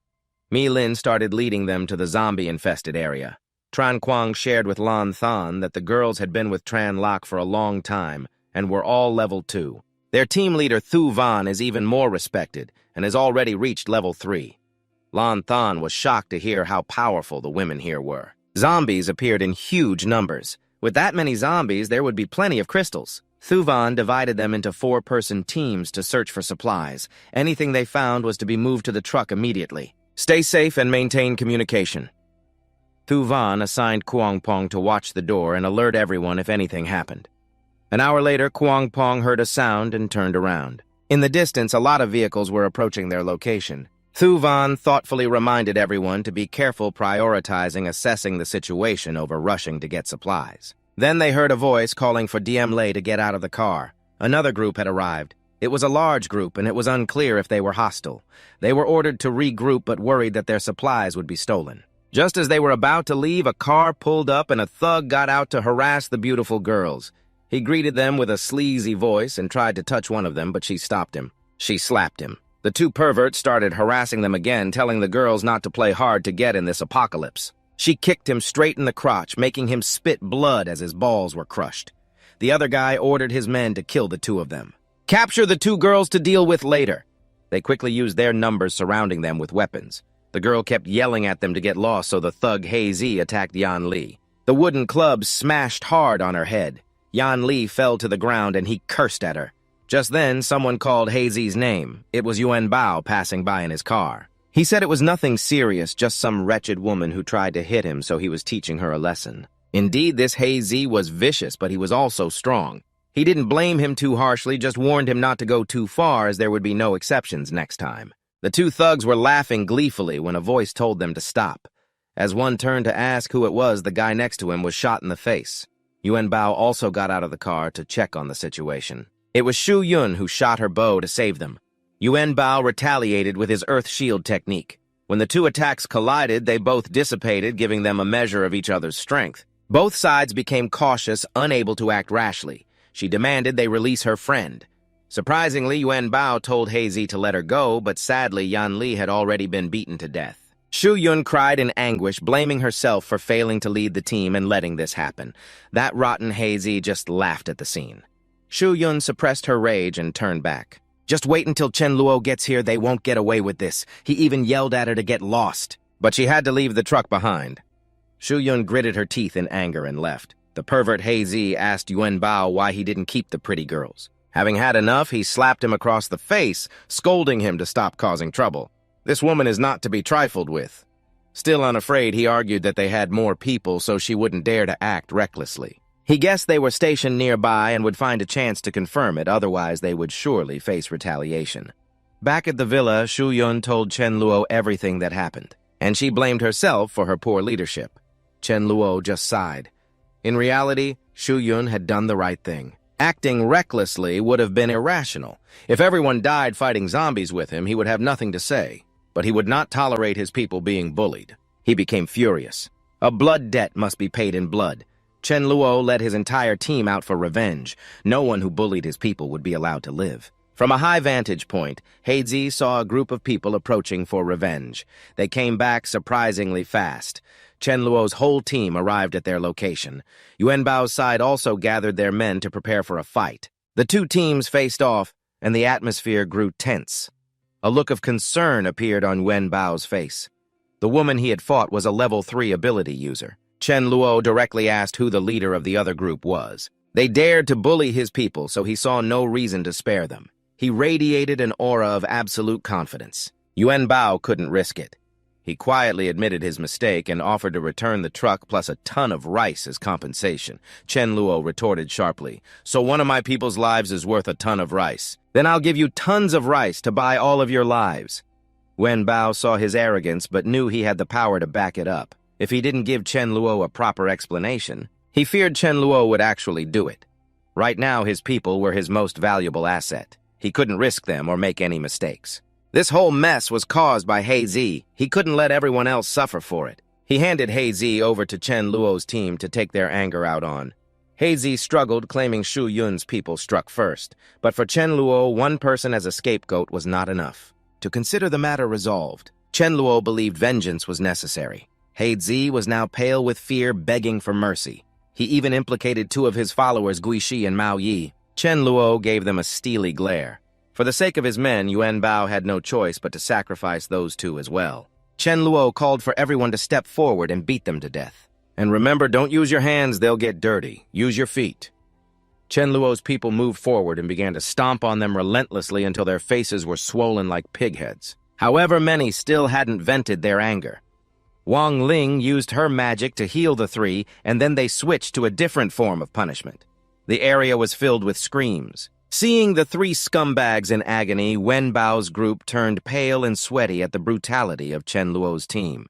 Milin started leading them to the zombie-infested area. Tran Quang shared with Lan Than that the girls had been with Tran Lak for a long time and were all level 2. Their team leader Thuvan is even more respected and has already reached level 3. Lan Than was shocked to hear how powerful the women here were. Zombies appeared in huge numbers. With that many zombies, there would be plenty of crystals. Thuvan divided them into 4-person teams to search for supplies. Anything they found was to be moved to the truck immediately. Stay safe and maintain communication. Thuvan assigned Kuang Pong to watch the door and alert everyone if anything happened. An hour later, Kuang Pong heard a sound and turned around. In the distance, a lot of vehicles were approaching their location. Thuvan thoughtfully reminded everyone to be careful prioritizing assessing the situation over rushing to get supplies. Then they heard a voice calling for DM Lay to get out of the car. Another group had arrived. It was a large group, and it was unclear if they were hostile. They were ordered to regroup but worried that their supplies would be stolen. Just as they were about to leave, a car pulled up and a thug got out to harass the beautiful girls. He greeted them with a sleazy voice and tried to touch one of them, but she stopped him. She slapped him. The two perverts started harassing them again, telling the girls not to play hard to get in this apocalypse. She kicked him straight in the crotch, making him spit blood as his balls were crushed. The other guy ordered his men to kill the two of them. Capture the two girls to deal with later. They quickly used their numbers surrounding them with weapons. The girl kept yelling at them to get lost, so the thug Hazy attacked Yan Li. The wooden club smashed hard on her head. Yan Li fell to the ground and he cursed at her. Just then, someone called Hazy's name. It was Yuan Bao passing by in his car. He said it was nothing serious, just some wretched woman who tried to hit him, so he was teaching her a lesson. Indeed, this Hazy was vicious, but he was also strong. He didn't blame him too harshly, just warned him not to go too far as there would be no exceptions next time. The two thugs were laughing gleefully when a voice told them to stop. As one turned to ask who it was, the guy next to him was shot in the face. Yuan Bao also got out of the car to check on the situation. It was Shu Yun who shot her bow to save them. Yuan Bao retaliated with his Earth Shield technique. When the two attacks collided, they both dissipated, giving them a measure of each other's strength. Both sides became cautious, unable to act rashly. She demanded they release her friend. Surprisingly, Yuan Bao told Hazy to let her go, but sadly Yan Li had already been beaten to death. Shu Yun cried in anguish, blaming herself for failing to lead the team and letting this happen. That rotten Hazy just laughed at the scene. Shu Yun suppressed her rage and turned back. Just wait until Chen Luo gets here, they won't get away with this. He even yelled at her to get lost. But she had to leave the truck behind. Shu Yun gritted her teeth in anger and left. The pervert Hazy asked Yuan Bao why he didn't keep the pretty girls. Having had enough, he slapped him across the face, scolding him to stop causing trouble. This woman is not to be trifled with. Still unafraid, he argued that they had more people so she wouldn't dare to act recklessly. He guessed they were stationed nearby and would find a chance to confirm it, otherwise they would surely face retaliation. Back at the villa, Shu Yun told Chen Luo everything that happened, and she blamed herself for her poor leadership. Chen Luo just sighed. In reality, Shu Yun had done the right thing. Acting recklessly would have been irrational. If everyone died fighting zombies with him, he would have nothing to say. But he would not tolerate his people being bullied. He became furious. A blood debt must be paid in blood. Chen Luo led his entire team out for revenge. No one who bullied his people would be allowed to live. From a high vantage point, Heizi saw a group of people approaching for revenge. They came back surprisingly fast. Chen Luo's whole team arrived at their location. Yuan Bao's side also gathered their men to prepare for a fight. The two teams faced off, and the atmosphere grew tense. A look of concern appeared on Yuan Bao's face. The woman he had fought was a level 3 ability user. Chen Luo directly asked who the leader of the other group was. They dared to bully his people, so he saw no reason to spare them. He radiated an aura of absolute confidence. Yuan Bao couldn't risk it. He quietly admitted his mistake and offered to return the truck plus a ton of rice as compensation. Chen Luo retorted sharply, "So one of my people's lives is worth a ton of rice. Then I'll give you tons of rice to buy all of your lives." Yuan Bao saw his arrogance but knew he had the power to back it up. If he didn't give Chen Luo a proper explanation, he feared Chen Luo would actually do it. Right now, his people were his most valuable asset. He couldn't risk them or make any mistakes. This whole mess was caused by Heizi. He couldn't let everyone else suffer for it. He handed Heizi over to Chen Luo's team to take their anger out on. Heizi struggled, claiming Shu Yun's people struck first. But for Chen Luo, one person as a scapegoat was not enough. To consider the matter resolved, Chen Luo believed vengeance was necessary. Heizi was now pale with fear, begging for mercy. He even implicated two of his followers, Guishi and Mao Yi. Chen Luo gave them a steely glare. For the sake of his men, Yuan Bao had no choice but to sacrifice those two as well. Chen Luo called for everyone to step forward and beat them to death. And remember, don't use your hands, they'll get dirty. Use your feet. Chen Luo's people moved forward and began to stomp on them relentlessly until their faces were swollen like pig heads. However, many still hadn't vented their anger. Wang Ling used her magic to heal the three, and then they switched to a different form of punishment. The area was filled with screams. Seeing the three scumbags in agony, Wenbao's group turned pale and sweaty at the brutality of Chen Luo's team.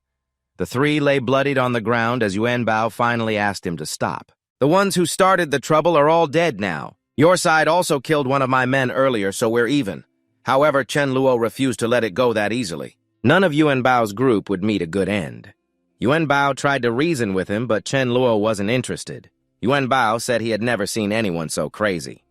The three lay bloodied on the ground as Yuanbao finally asked him to stop. "The ones who started the trouble are all dead now. Your side also killed one of my men earlier, so we're even." However, Chen Luo refused to let it go that easily. None of Yuanbao's group would meet a good end. Yuanbao tried to reason with him, but Chen Luo wasn't interested. Yuanbao said he had never seen anyone so crazy.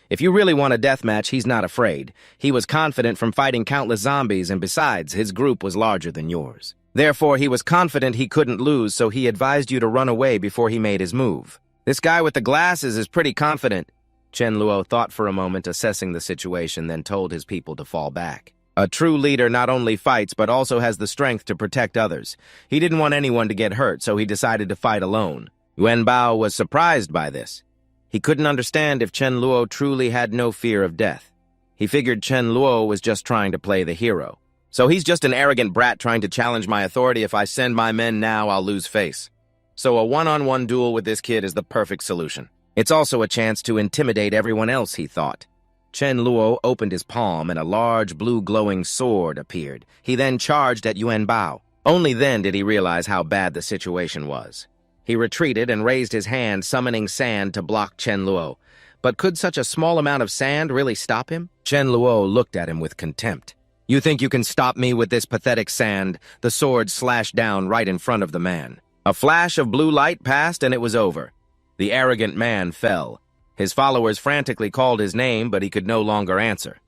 If you really want a deathmatch, he's not afraid. He was confident from fighting countless zombies, and besides, his group was larger than yours. Therefore, he was confident he couldn't lose, so he advised you to run away before he made his move. This guy with the glasses is pretty confident. Chen Luo thought for a moment, assessing the situation, then told his people to fall back. A true leader not only fights, but also has the strength to protect others. He didn't want anyone to get hurt, so he decided to fight alone. Yuanbao was surprised by this. He couldn't understand if Chen Luo truly had no fear of death. He figured Chen Luo was just trying to play the hero. So he's just an arrogant brat trying to challenge my authority. If I send my men now, I'll lose face. So a one-on-one duel with this kid is the perfect solution. It's also a chance to intimidate everyone else, he thought. Chen Luo opened his palm and a large blue glowing sword appeared. He then charged at Yuanbao. Only then did he realize how bad the situation was. He retreated and raised his hand, summoning sand to block Chen Luo. But could such a small amount of sand really stop him? Chen Luo looked at him with contempt. "You think you can stop me with this pathetic sand?" The sword slashed down right in front of the man. A flash of blue light passed and it was over. The arrogant man fell. His followers frantically called his name, but he could no longer answer.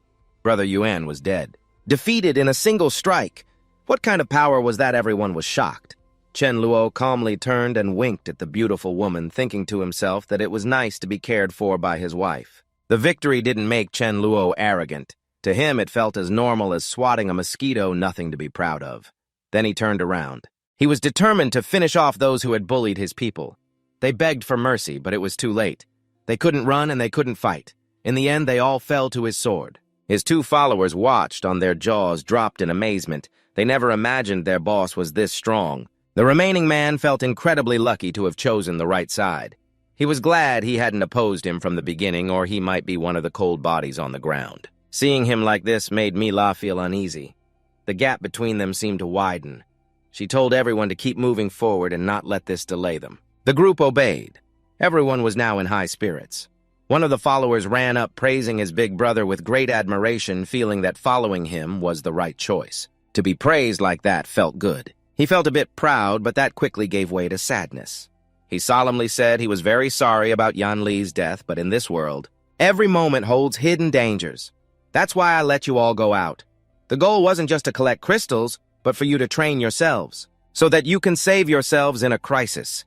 Brother Yuan was dead. Defeated in a single strike. What kind of power was that? Everyone was shocked. Chen Luo calmly turned and winked at the beautiful woman, thinking to himself that it was nice to be cared for by his wife. The victory didn't make Chen Luo arrogant. To him, it felt as normal as swatting a mosquito, nothing to be proud of. Then he turned around. He was determined to finish off those who had bullied his people. They begged for mercy, but it was too late. They couldn't run and they couldn't fight. In the end, they all fell to his sword. His two followers watched, on their jaws dropped in amazement. They never imagined their boss was this strong. The remaining man felt incredibly lucky to have chosen the right side. He was glad he hadn't opposed him from the beginning, or he might be one of the cold bodies on the ground. Seeing him like this made Mila feel uneasy. The gap between them seemed to widen. She told everyone to keep moving forward and not let this delay them. The group obeyed. Everyone was now in high spirits. One of the followers ran up, praising his big brother with great admiration, feeling that following him was the right choice. To be praised like that felt good. He felt a bit proud, but that quickly gave way to sadness. He solemnly said he was very sorry about Yan Li's death, but in this world, every moment holds hidden dangers. That's why I let you all go out. The goal wasn't just to collect crystals, but for you to train yourselves, so that you can save yourselves in a crisis.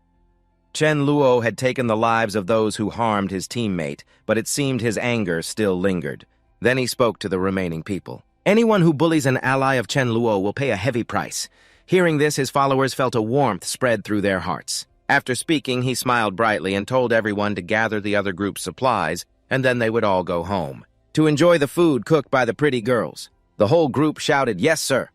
Chen Luo had taken the lives of those who harmed his teammate, but it seemed his anger still lingered. Then he spoke to the remaining people. "Anyone who bullies an ally of Chen Luo will pay a heavy price." Hearing this, his followers felt a warmth spread through their hearts. After speaking, he smiled brightly and told everyone to gather the other group's supplies, and then they would all go home, to enjoy the food cooked by the pretty girls. The whole group shouted, "Yes, sir."